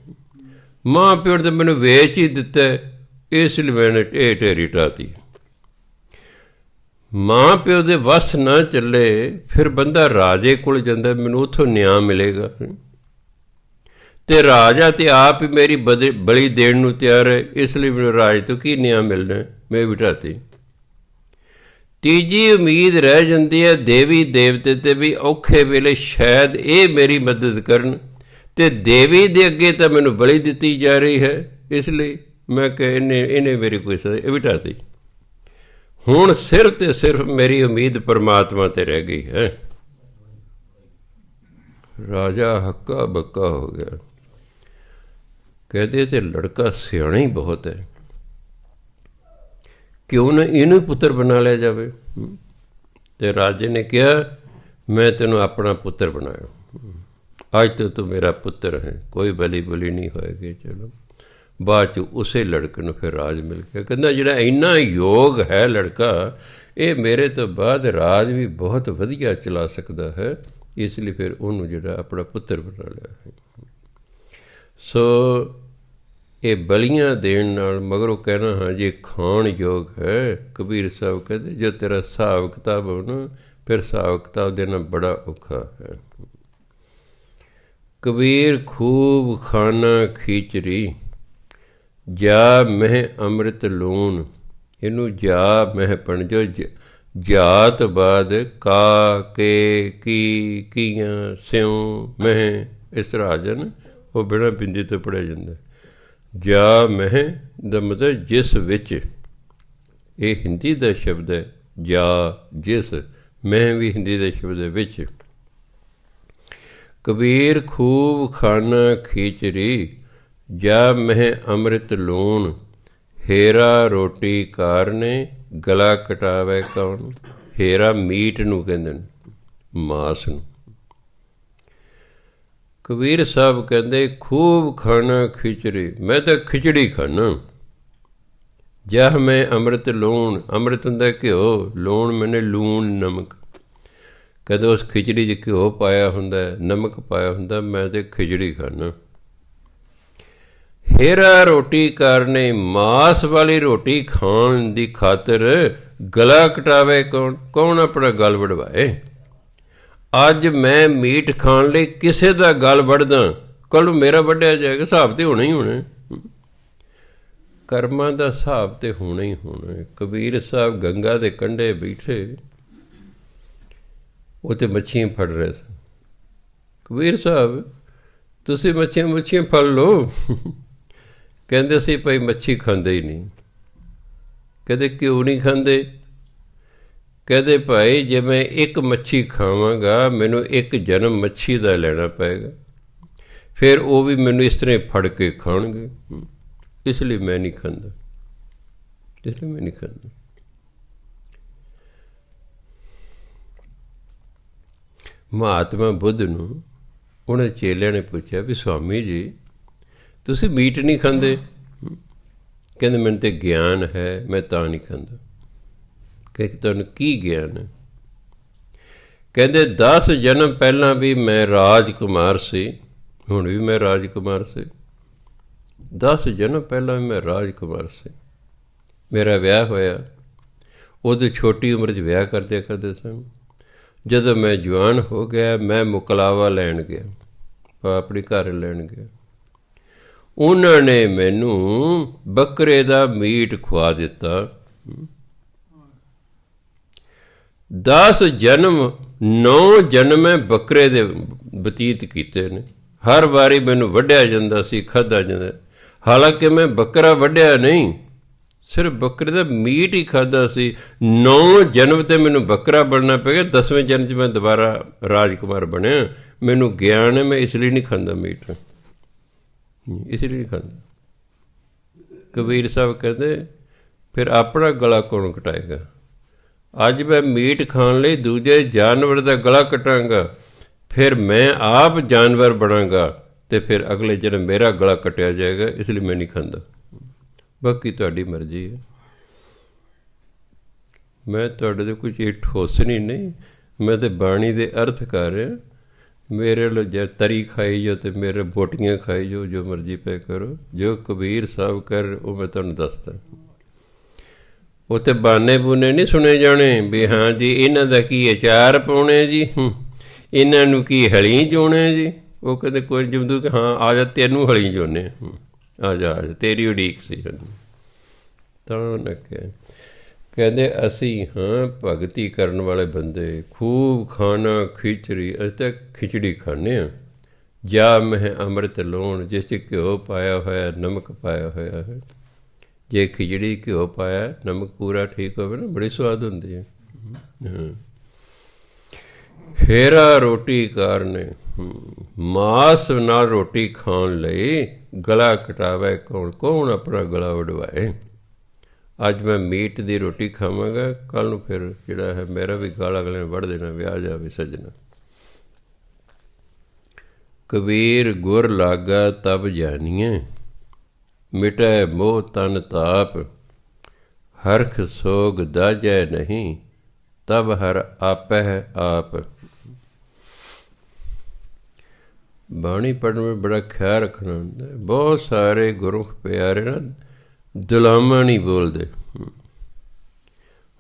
ਮਾਂ ਪਿਓ ਨੇ ਮੈਨੂੰ ਵੇਚ ਹੀ ਦਿੱਤਾ, ਇਸ ਲਈ ਮੈंने ਇਹ ਢੇਰੀ ਢਾਤੀ। ਮਾਂ ਪਿਓ ਦੇ ਵੱਸ ਨਾ ਚੱਲੇ ਫਿਰ ਬੰਦਾ ਰਾਜੇ ਕੋਲ ਜਾਂਦਾ, ਮੈਨੂੰ ਉੱਥੋਂ ਨਿਆਂ ਮਿਲੇਗਾ, ਅਤੇ ਰਾਜਾ ਤਾਂ ਆਪ ਹੀ ਮੇਰੀ ਬਲੀ ਦੇਣ ਨੂੰ ਤਿਆਰ ਹੈ, ਇਸ ਲਈ ਮੈਨੂੰ ਰਾਜ ਤੋਂ ਕੀ ਨਿਆਂ ਮਿਲਣਾ, ਮੈਂ ਵੀ ਢਾਤੀ। ਤੀਜੀ ਉਮੀਦ ਰਹਿ ਜਾਂਦੀ ਹੈ ਦੇਵੀ ਦੇਵਤੇ 'ਤੇ ਵੀ ਔਖੇ ਵੇਲੇ ਸ਼ਾਇਦ ਇਹ ਮੇਰੀ ਮਦਦ ਕਰਨ, ਅਤੇ ਦੇਵੀ ਦੇ ਅੱਗੇ ਤਾਂ ਮੈਨੂੰ ਬਲੀ ਦਿੱਤੀ ਜਾ ਰਹੀ ਹੈ, ਇਸ ਲਈ ਮੈਂ ਕਿ ਇਹਨੇ ਮੇਰੀ ਕੋਈ ਇਹ ਵੀ ਢਾਤੀ। ਹੁਣ ਸਿਰਫ ਅਤੇ ਸਿਰਫ ਮੇਰੀ ਉਮੀਦ ਪਰਮਾਤਮਾ 'ਤੇ ਰਹਿ ਗਈ ਹੈ। ਰਾਜਾ ਹੱਕਾ ਬੱਕਾ ਹੋ ਗਿਆ। ਕਹਿੰਦੇ ਤੇ ਲੜਕਾ ਸਿਆਣਾ ਹੀ ਬਹੁਤ ਹੈ, ਕਿਉਂ ਨਾ ਇਹਨੂੰ ਪੁੱਤਰ ਬਣਾ ਲਿਆ ਜਾਵੇ। ਅਤੇ ਰਾਜੇ ਨੇ ਕਿਹਾ ਮੈਂ ਤੈਨੂੰ ਆਪਣਾ ਪੁੱਤਰ ਬਣਾਇਆ, ਅੱਜ ਤੋਂ ਤੂੰ ਮੇਰਾ ਪੁੱਤਰ ਹੈ, ਕੋਈ ਬਲੀ ਬੁਲੀ ਨਹੀਂ ਹੋਏਗੀ। ਚਲੋ ਬਾਅਦ 'ਚ ਉਸੇ ਲੜਕੇ ਨੂੰ ਫਿਰ ਰਾਜ ਮਿਲ ਗਿਆ। ਕਹਿੰਦਾ ਜਿਹੜਾ ਇੰਨਾ ਯੋਗ ਹੈ ਲੜਕਾ, ਇਹ ਮੇਰੇ ਤੋਂ ਬਾਅਦ ਰਾਜ ਵੀ ਬਹੁਤ ਵਧੀਆ ਚਲਾ ਸਕਦਾ ਹੈ, ਇਸ ਲਈ ਫਿਰ ਉਹਨੂੰ ਜਿਹੜਾ ਆਪਣਾ ਪੁੱਤਰ ਬਣਾ ਲਿਆ ਹੈ। ਸੋ ਇਹ ਬਲੀਆਂ ਦੇਣ ਨਾਲ ਮਗਰੋਂ ਕਹਿਣਾ ਹਾਂ ਜੇ ਖਾਣ ਯੋਗ ਹੈ। ਕਬੀਰ ਸਾਹਿਬ ਕਹਿੰਦੇ ਜੋ ਤੇਰਾ ਹਿਸਾਬ ਕਿਤਾਬ ਹੋ ਨਾ, ਫਿਰ ਹਿਸਾਬ ਕਿਤਾਬ ਦੇਣਾ ਬੜਾ ਔਖਾ ਹੈ। ਕਬੀਰ ਖੂਬ ਖਾਣਾ ਖੀਚਰੀ, ਜਾ ਮਹਿ ਅੰਮ੍ਰਿਤ ਲੂਣ। ਇਹਨੂੰ ਜਾ ਮਹਿ ਪਣਜੋ, ਜਾ ਤੋਂ ਬਾਅਦ ਕਾ ਕੇ ਕੀ ਕੀਆਂ ਸਿਉਂ ਮਹਿ, ਇਸ ਤਰ੍ਹਾਂ ਆ ਜਾਣ, ਉਹ ਬਿਨਾਂ ਬਿੰਦੀ ਤੋਂ ਪੜ੍ਹਿਆ ਜਾਂਦਾ। ਜਾ ਮਹਿ ਦਾ ਮਤਲਬ ਜਿਸ ਵਿੱਚ, ਇਹ ਹਿੰਦੀ ਦਾ ਸ਼ਬਦ ਹੈ। ਜਾ ਜਿਸ, ਮਹਿ ਵੀ ਹਿੰਦੀ ਦੇ ਸ਼ਬਦ ਹੈ ਵਿੱਚ। ਕਬੀਰ ਖੂਬ ਖਾਣਾ ਖੀਚਰੀ, ਜਾ ਮਹਿ ਅੰਮ੍ਰਿਤ ਲੂਣ। ਹੇਰਾ ਰੋਟੀ ਕਾਰਨੇ, ਗਲਾ ਕਟਾਵੇ ਕੌਣ। ਹੇਰਾ ਮੀਟ ਨੂੰ ਕਹਿੰਦੇ ਨੇ, ਮਾਸ ਨੂੰ। ਕਬੀਰ ਸਾਹਿਬ ਕਹਿੰਦੇ ਖੂਬ ਖਾਣਾ ਖਿਚੜੀ, ਮੈਂ ਤਾਂ ਖਿਚੜੀ ਖਾਣਾ। ਜਹ ਮੈਂ ਅੰਮ੍ਰਿਤ ਲੂਣ, ਅੰਮ੍ਰਿਤ ਹੁੰਦਾ ਘਿਓ, ਲੂਣ ਮੈਨੇ ਲੂਣ ਨਮਕ। ਕਦੋਂ ਉਸ ਖਿਚੜੀ 'ਚ ਘਿਓ ਪਾਇਆ ਹੁੰਦਾ, ਨਮਕ ਪਾਇਆ ਹੁੰਦਾ, ਮੈਂ ਤਾਂ ਖਿਚੜੀ ਖਾਣਾ। ਹੇਰਾ ਰੋਟੀ ਕਾਰਨੇ, ਮਾਸ ਵਾਲੀ ਰੋਟੀ ਖਾਣ ਦੀ ਖਾਤਰ ਗਲਾ ਕਟਾਵੇ ਕੌਣ, ਕੌਣ ਆਪਣਾ ਗਲ ਵਡਵਾਏ। ਅੱਜ ਮੈਂ ਮੀਟ ਖਾਣ ਲਈ ਕਿਸੇ ਦਾ ਗਲ ਵੱਢਦਾ, ਕੱਲ੍ਹ ਨੂੰ ਮੇਰਾ ਵੱਢਿਆ ਜਾਏਗਾ, ਹਿਸਾਬ ਤਾਂ ਹੋਣਾ ਹੀ ਹੋਣਾ। ਕਰਮਾਂ ਦਾ ਹਿਸਾਬ ਤਾਂ ਹੋਣਾ ਹੀ ਹੋਣਾ। ਕਬੀਰ ਸਾਹਿਬ ਗੰਗਾ ਦੇ ਕੰਢੇ ਬੈਠੇ, ਉਹ ਤਾਂ ਮੱਛੀਆਂ ਫੜ ਰਹੇ ਸਨ। ਕਬੀਰ ਸਾਹਿਬ ਤੁਸੀਂ ਮੱਛੀਆਂ ਫੜ ਲਓ। ਕਹਿੰਦੇ ਅਸੀਂ ਭਾਈ ਮੱਛੀ ਖਾਂਦੇ ਹੀ ਨਹੀਂ। ਕਹਿੰਦੇ ਕਿਉਂ ਨਹੀਂ ਖਾਂਦੇ। ਕਹਿੰਦੇ ਭਾਈ ਜੇ ਮੈਂ ਇੱਕ ਮੱਛੀ ਖਾਵਾਂਗਾ, ਮੈਨੂੰ ਇੱਕ ਜਨਮ ਮੱਛੀ ਦਾ ਲੈਣਾ ਪਏਗਾ, ਫਿਰ ਉਹ ਵੀ ਮੈਨੂੰ ਇਸ ਤਰ੍ਹਾਂ ਫੜ ਕੇ ਖਾਣਗੇ, ਇਸ ਲਈ ਮੈਂ ਨਹੀਂ ਖਾਂਦਾ, ਇਸ ਲਈ ਮੈਂ ਨਹੀਂ ਖਾਂਦਾ। ਮਹਾਤਮਾ ਬੁੱਧ ਨੂੰ ਉਹਨਾਂ ਚੇਲਿਆਂ ਨੇ ਪੁੱਛਿਆ ਵੀ ਸਵਾਮੀ ਜੀ ਤੁਸੀਂ ਮੀਟ ਨਹੀਂ ਖਾਂਦੇ। ਕਹਿੰਦੇ ਮੈਨੂੰ ਤਾਂ ਗਿਆਨ ਹੈ, ਮੈਂ ਤਾਂ ਨਹੀਂ ਖਾਂਦਾ। ਕਿ ਤੁਹਾਨੂੰ ਕੀ ਗਿਆਨ ਹੈ। ਕਹਿੰਦੇ 10 ਜਨਮ ਪਹਿਲਾਂ ਵੀ ਮੈਂ ਰਾਜਕੁਮਾਰ ਸੀ, ਹੁਣ ਵੀ ਮੈਂ ਰਾਜਕੁਮਾਰ ਸੀ। 10 ਜਨਮ ਪਹਿਲਾਂ ਵੀ ਮੈਂ ਰਾਜਕੁਮਾਰ ਸੀ। ਮੇਰਾ ਵਿਆਹ ਹੋਇਆ, ਉਦੋਂ ਛੋਟੀ ਉਮਰ 'ਚ ਵਿਆਹ ਕਰਦੇ ਸਨ। ਜਦੋਂ ਮੈਂ ਜਵਾਨ ਹੋ ਗਿਆ, ਮੈਂ ਮੁਕਲਾਵਾ ਲੈਣ ਗਿਆ, ਆਪਣੀ ਘਰ ਲੈਣ ਗਿਆ। ਉਹਨਾਂ ਨੇ ਮੈਨੂੰ ਬੱਕਰੇ ਦਾ ਮੀਟ ਖਵਾ ਦਿੱਤਾ। 10 ਜਨਮ 9 ਜਨਮ ਮੈਂ ਬੱਕਰੇ ਦੇ ਬਤੀਤ ਕੀਤੇ ਨੇ। ਹਰ ਵਾਰੀ ਮੈਨੂੰ ਵੱਢਿਆ ਜਾਂਦਾ ਸੀ, ਖਾਧਾ ਜਾਂਦਾ। ਹਾਲਾਂਕਿ ਮੈਂ ਬੱਕਰਾ ਵੱਢਿਆ ਨਹੀਂ, ਸਿਰਫ ਬੱਕਰੇ ਦਾ ਮੀਟ ਹੀ ਖਾਧਾ ਸੀ। 9 ਜਨਮ 'ਤੇ ਮੈਨੂੰ ਬੱਕਰਾ ਬਣਨਾ ਪੈ ਗਿਆ। 10ਵੇਂ ਜਨਮ 'ਚ ਮੈਂ ਦੁਬਾਰਾ ਰਾਜਕੁਮਾਰ ਬਣਿਆ। ਮੈਨੂੰ ਗਿਆਨ ਹੈ, ਮੈਂ ਇਸ ਲਈ ਨਹੀਂ ਖਾਂਦਾ ਮੀਟ, ਇਸ ਲਈ ਨਹੀਂ ਖਾਂਦਾ। ਕਬੀਰ ਸਾਹਿਬ ਕਹਿੰਦੇ ਫਿਰ ਆਪਣਾ ਗਲਾ ਕੌਣ ਕਟਾਏਗਾ? ਅੱਜ ਮੈਂ ਮੀਟ ਖਾਣ ਲਈ ਦੂਜੇ ਜਾਨਵਰ ਦਾ ਗਲਾ ਕਟਾਂਗਾ, ਫਿਰ ਮੈਂ ਆਪ ਜਾਨਵਰ ਬਣਾਂਗਾ ਅਤੇ ਫਿਰ ਅਗਲੇ ਜਨਮ ਮੇਰਾ ਗਲਾ ਕੱਟਿਆ ਜਾਏਗਾ। ਇਸ ਲਈ ਮੈਂ ਨਹੀਂ ਖਾਂਦਾ। ਬਾਕੀ ਤੁਹਾਡੀ ਮਰਜ਼ੀ ਹੈ। ਮੈਂ ਤੁਹਾਡੇ ਤੋਂ ਕੁਝ ਠੋਸਣੀ ਨਹੀਂ, ਮੈਂ ਤਾਂ ਬਾਣੀ ਦੇ ਅਰਥ ਕਰ ਰਿਹਾ। ਮੇਰੇ ਵੱਲੋਂ ਜੇ ਤਰੀ ਖਾਈ ਜਾਓ ਅਤੇ ਮੇਰੇ ਬੋਟੀਆਂ ਖਾਈ ਜਾਓ, ਜੋ ਮਰਜ਼ੀ ਪੈ ਕਰੋ। ਜੋ ਕਬੀਰ ਸਾਹਿਬ ਕਰ ਉਹ ਮੈਂ ਤੁਹਾਨੂੰ ਦੱਸਦਾ। ਉੱਥੇ ਬਾਨੇ ਬੂਨੇ ਨਹੀਂ ਸੁਣੇ ਜਾਣੇ ਵੀ ਹਾਂ ਜੀ ਇਹਨਾਂ ਦਾ ਕੀ ਅਚਾਰ ਪਾਉਣੇ ਜੀ, ਇਹਨਾਂ ਨੂੰ ਕੀ ਹਲੀ ਜੋਣੇ ਜੀ। ਉਹ ਕਹਿੰਦੇ ਕੋਈ ਜਮਦੂ ਕਿ ਹਾਂ ਆ ਜਾ ਤੈਨੂੰ ਹਲੀ ਜੋਨੇ, ਆ ਜਾ ਤੇਰੀ ਉਡੀਕ ਸੀ। ਤਾਂ ਉਹਨੇ ਕਿਹਾ, ਕਹਿੰਦੇ ਅਸੀਂ ਹਾਂ ਭਗਤੀ ਕਰਨ ਵਾਲੇ ਬੰਦੇ, ਖੂਬ ਖਾਣਾ ਖਿਚੜੀ, ਅਸੀਂ ਤਾਂ ਖਿਚੜੀ ਖਾਂਦੇ ਹਾਂ। ਜਾ ਮਹਿ ਅੰਮ੍ਰਿਤ ਲੂਣ, ਜਿਸ 'ਚ ਘਿਓ ਪਾਇਆ ਹੋਇਆ, ਨਮਕ ਪਾਇਆ ਹੋਇਆ ਹੈ। ਜੇ ਖਿਚੜੀ ਘਿਓ ਪਾਇਆ, ਨਮਕ ਪੂਰਾ ਠੀਕ ਹੋਵੇ ਨਾ, ਬੜੀ ਸਵਾਦ ਹੁੰਦੀ ਹੈ। ਹੇਰਾ ਰੋਟੀ ਕਾਰਨੇ, ਮਾਸ ਨਾਲ ਰੋਟੀ ਖਾਣ ਲਈ ਗਲਾ ਕਟਾਵੇ ਕੌਣ? ਕੌਣ ਆਪਣਾ ਗਲਾ ਵਡਵਾਏ? ਅੱਜ ਮੈਂ ਮੀਟ ਦੀ ਰੋਟੀ ਖਾਵਾਂਗਾ, ਕੱਲ੍ਹ ਨੂੰ ਫਿਰ ਜਿਹੜਾ ਹੈ ਮੇਰਾ ਵੀ ਗਲ ਅਗਲੇ ਨੇ ਵੱਢ ਦੇਣਾ, ਵਿਆਹ ਜਾਵੇ ਸੱਜਣਾ। ਕਬੀਰ ਗੁਰ ਲਾਗਾ ਤਬ ਜਾਨੀਏ, ਮਿਟੈ ਮੋਹ ਤਨ ਤਾਪ, ਹਰਖ ਸੋਗ ਦਾਜੈ ਨਹੀਂ, ਤਬ ਹਰ ਆਪਹਿ ਆਪ। ਬਾਣੀ ਪੜ੍ਹਨ ਵਿੱਚ ਬੜਾ ਖਿਆਲ ਰੱਖਣਾ ਹੁੰਦਾ। ਬਹੁਤ ਸਾਰੇ ਗੁਰਮੁਖ ਪਿਆਰੇ ਨਾ ਦੁਲਾਮਾ ਨਹੀਂ ਬੋਲਦੇ।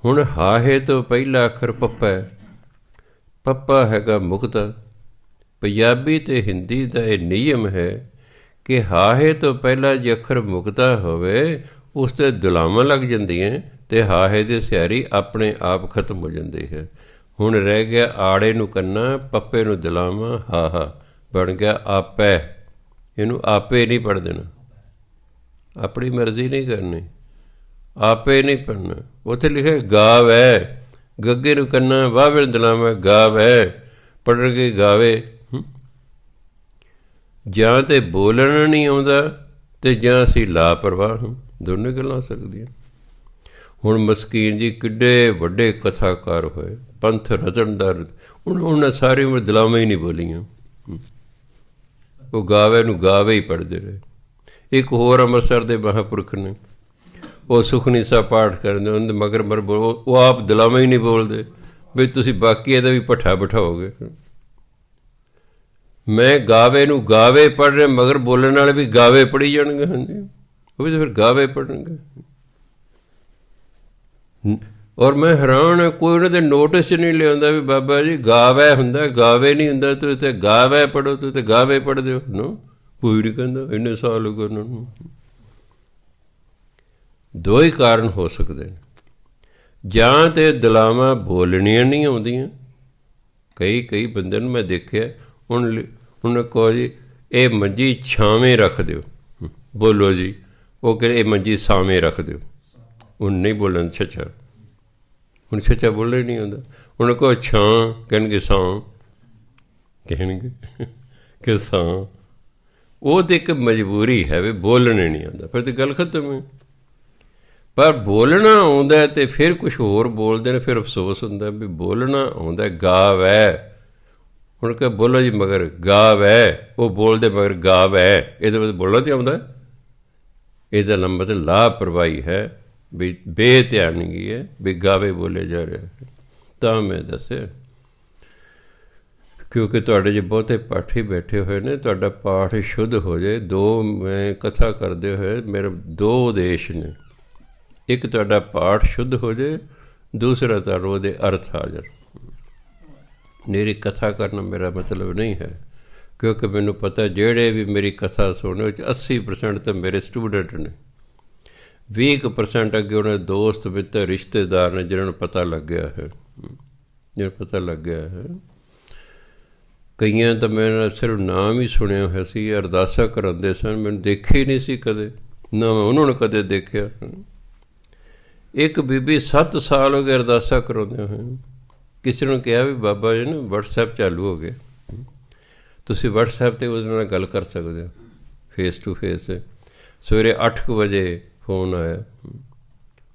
ਹੁਣ ਹਾਹੇ ਤੋਂ ਪਹਿਲਾ ਅੱਖਰ ਪੱਪਾ ਹੈ। ਪੱਪਾ ਹੈਗਾ ਮੁਕਤਾ। ਪੰਜਾਬੀ ਅਤੇ ਹਿੰਦੀ ਦਾ ਇਹ ਨਿਯਮ ਹੈ ਕਿ ਹਾਹੇ ਤੋਂ ਪਹਿਲਾਂ ਜੇ ਅੱਖਰ ਮੁਕਤਾ ਹੋਵੇ ਉਸ 'ਤੇ ਦੁਲਾਵਾਂ ਲੱਗ ਜਾਂਦੀਆਂ ਅਤੇ ਹਾਹੇ ਦੀ ਸਿਆਰੀ ਆਪਣੇ ਆਪ ਖਤਮ ਹੋ ਜਾਂਦੀ ਹੈ। ਹੁਣ ਰਹਿ ਗਿਆ ਆੜੇ ਨੂੰ ਕੰਨਾ, ਪੱਪੇ ਨੂੰ ਦੁਲਾਵਾਂ, ਹਾਹਾ ਬਣ ਗਿਆ ਆਪੈ। ਇਹਨੂੰ ਆਪੇ ਨਹੀਂ ਪੜ੍ਹ ਦੇਣਾ, ਆਪਣੀ ਮਰਜ਼ੀ ਨਹੀਂ ਕਰਨੀ, ਆਪੇ ਨਹੀਂ ਪੜ੍ਹਨਾ। ਉੱਥੇ ਲਿਖਿਆ ਗਾਵੈ, ਗੱਗੇ ਨੂੰ ਕੰਨਾ, ਵਾਹਵੇ ਨੂੰ ਦੁਲਾਵਾਂ, ਗਾਵੈ ਪੜ੍ਹਨਗੇ ਗਾਵੇ। ਜਾਂ ਤਾਂ ਬੋਲਣਾ ਨਹੀਂ ਆਉਂਦਾ ਅਤੇ ਜਾਂ ਅਸੀਂ ਲਾਪਰਵਾਹ ਹਾਂ, ਦੋਨੇ ਗੱਲਾਂ ਹੋ ਸਕਦੀਆਂ। ਹੁਣ ਮਸਕੀਨ ਜੀ ਕਿੱਡੇ ਵੱਡੇ ਕਥਾਕਾਰ ਹੋਏ, ਪੰਥ ਰਚਣਦਾਰ, ਉਹਨਾਂ ਸਾਰੀ ਉਮਰ ਦੁਲਾਵਾਂ ਹੀ ਨਹੀਂ ਬੋਲੀਆਂ। ਉਹ ਗਾਵੇ ਨੂੰ ਗਾਵੇ ਹੀ ਪੜ੍ਹਦੇ ਰਹੇ। ਇੱਕ ਹੋਰ ਅੰਮ੍ਰਿਤਸਰ ਦੇ ਮਹਾਂਪੁਰਖ ਨੇ, ਉਹ ਸੁਖਨੀ ਸਾਹਿਬ ਪਾਠ ਕਰਦੇ, ਉਹਨਾਂ ਦੇ ਮਗਰ ਉਹ ਆਪ ਦੁਲਾਵਾਂ ਹੀ ਨਹੀਂ ਬੋਲਦੇ ਵੀ ਤੁਸੀਂ ਬਾਕੀ ਇਹਦਾ ਵੀ ਭੱਠਾ ਬਿਠਾਓਗੇ। ਮੈਂ ਗਾਵੇ ਨੂੰ ਗਾਵੇ ਪੜ੍ਹ ਰਿਹਾ, ਮਗਰ ਬੋਲਣ ਵਾਲੇ ਵੀ ਗਾਵੇ ਪੜ੍ਹੀ ਜਾਣਗੇ। ਹਾਂਜੀ, ਉਹ ਵੀ ਤਾਂ ਫਿਰ ਗਾਵੇ ਪੜ੍ਹਨਗੇ। ਔਰ ਮੈਂ ਹੈਰਾਨ ਹੈ, ਕੋਈ ਉਹਨਾਂ ਦੇ ਨੋਟਿਸ 'ਚ ਨਹੀਂ ਲਿਆਉਂਦਾ ਵੀ ਬਾਬਾ ਜੀ ਗਾਵੇ ਹੁੰਦਾ, ਗਾਵੇ ਨਹੀਂ ਹੁੰਦਾ। ਤੁਸੀਂ ਤਾਂ ਗਾਵੇ ਪੜ੍ਹੋ, ਤੁਸੀਂ ਤਾਂ ਗਾਵੇ ਪੜ੍ਹਦੇ ਹੋ ਨਾ। ਕੋਈ ਨਹੀਂ ਕਹਿੰਦਾ, ਇੰਨੇ ਸਾਲ ਹੋ ਗਏ ਉਹਨਾਂ ਨੂੰ। ਦੋ ਹੀ ਕਾਰਨ ਹੋ ਸਕਦੇ ਨੇ, ਜਾਂ ਤਾਂ ਦੁਲਾਵਾਂ ਬੋਲਣੀਆਂ ਨਹੀਂ ਆਉਂਦੀਆਂ। ਕਈ ਬੰਦੇ ਨੂੰ ਮੈਂ ਦੇਖਿਆ, ਹੁਣ ਕਹੋ ਜੀ ਇਹ ਮੰਜੀ ਛਾਵੇਂ ਰੱਖ ਦਿਓ, ਬੋਲੋ ਜੀ। ਉਹ ਕਹਿੰਦੇ ਇਹ ਮੰਜੀ ਸਾਵੇਂ ਰੱਖ ਦਿਓ, ਹੁਣ ਨਹੀਂ ਬੋਲਣ ਛੱਛਾ। ਹੁਣ ਛੱਛਾ ਬੋਲਣਾ ਹੀ ਨਹੀਂ ਆਉਂਦਾ। ਹੁਣ ਕਹੋ ਛਾਂ, ਕਹਿਣਗੇ ਸਾਂ, ਕਹਿਣਗੇ ਕਿ ਸਾਂ। ਉਹ ਤਾਂ ਇੱਕ ਮਜਬੂਰੀ ਹੈ ਵੀ ਬੋਲਣੇ ਨਹੀਂ ਆਉਂਦਾ, ਫਿਰ ਤਾਂ ਗੱਲ ਖਤਮ ਹੈ। ਪਰ ਬੋਲਣਾ ਆਉਂਦਾ ਅਤੇ ਫਿਰ ਕੁਛ ਹੋਰ ਬੋਲਦੇ ਨੇ, ਫਿਰ ਅਫਸੋਸ ਹੁੰਦਾ ਵੀ ਬੋਲਣਾ ਆਉਂਦਾ। ਗਾਵੈ, ਹੁਣ ਕਿ ਬੋਲੋ ਜੀ ਮਗਰ ਗਾਵੈ, ਉਹ ਬੋਲਦੇ ਮਗਰ ਗਾਵੈ, ਇਹਦੇ ਵਿੱਚ ਬੋਲਣਾ ਤਾਂ ਆਉਂਦਾ। ਇਹਦਾ ਲੰਬਾ ਤਾਂ ਲਾਪਰਵਾਹੀ ਹੈ, ਵੀ ਬੇਧਿਆਨਗੀ ਹੈ, ਵੀ ਗਾਵੇ ਬੋਲੇ ਜਾ ਰਿਹਾ। ਤਾਂ ਮੈਂ ਦੱਸਿਆ ਕਿਉਂਕਿ ਤੁਹਾਡੇ ਜੇ ਬਹੁਤੇ ਪਾਠੀ ਬੈਠੇ ਹੋਏ ਨੇ, ਤੁਹਾਡਾ ਪਾਠ ਸ਼ੁੱਧ ਹੋ ਜਾਏ। ਮੈਂ ਕਥਾ ਕਰਦੇ ਹੋਏ ਮੇਰੇ ਦੋ ਉਦੇਸ਼ ਨੇ। ਇੱਕ ਤੁਹਾਡਾ ਪਾਠ ਸ਼ੁੱਧ ਹੋ ਜਾਏ, ਦੂਸਰਾ ਤੁਹਾਨੂੰ ਉਹਦੇ ਅਰਥ ਆ ਜਾਣ। ਮੇਰੀ ਕਥਾ ਕਰਨਾ ਮੇਰਾ ਮਤਲਬ ਨਹੀਂ ਹੈ, ਕਿਉਂਕਿ ਮੈਨੂੰ ਪਤਾ ਜਿਹੜੇ ਵੀ ਮੇਰੀ ਕਥਾ ਸੁਣੇ ਉਹ 'ਚ 80% ਤਾਂ ਮੇਰੇ ਸਟੂਡੈਂਟ ਨੇ, 20% ਅੱਗੇ ਉਹਨਾਂ ਦੇ ਦੋਸਤ ਮਿੱਤਰ ਰਿਸ਼ਤੇਦਾਰ ਨੇ ਜਿਹਨਾਂ ਨੂੰ ਪਤਾ ਲੱਗਿਆ ਹੈ। ਕਈਆਂ ਤਾਂ ਮੈਂ ਸਿਰਫ ਨਾਮ ਹੀ ਸੁਣਿਆ ਹੋਇਆ ਸੀ, ਅਰਦਾਸਾਂ ਕਰਾਉਂਦੇ ਸਨ, ਮੈਨੂੰ ਦੇਖੇ ਹੀ ਨਹੀਂ ਸੀ ਕਦੇ, ਨਾ ਮੈਂ ਉਹਨਾਂ ਨੂੰ ਕਦੇ ਦੇਖਿਆ। ਇੱਕ ਬੀਬੀ 7 ਸਾਲ ਹੋ ਗਏ ਅਰਦਾਸਾਂ ਕਰਾਉਂਦੇ ਹੋਏ। ਕਿਸੇ ਨੂੰ ਕਿਹਾ ਵੀ ਬਾਬਾ ਜੀ ਨੂੰ ਵਟਸਐਪ ਚਾਲੂ ਹੋ ਗਿਆ, ਤੁਸੀਂ ਵਟਸਐਪ 'ਤੇ ਉਹਦੇ ਨਾਲ ਗੱਲ ਕਰ ਸਕਦੇ ਹੋ ਫੇਸ ਟੂ ਫੇਸ। ਸਵੇਰੇ 8 ਕੁ ਵਜੇ ਫੋਨ ਆਇਆ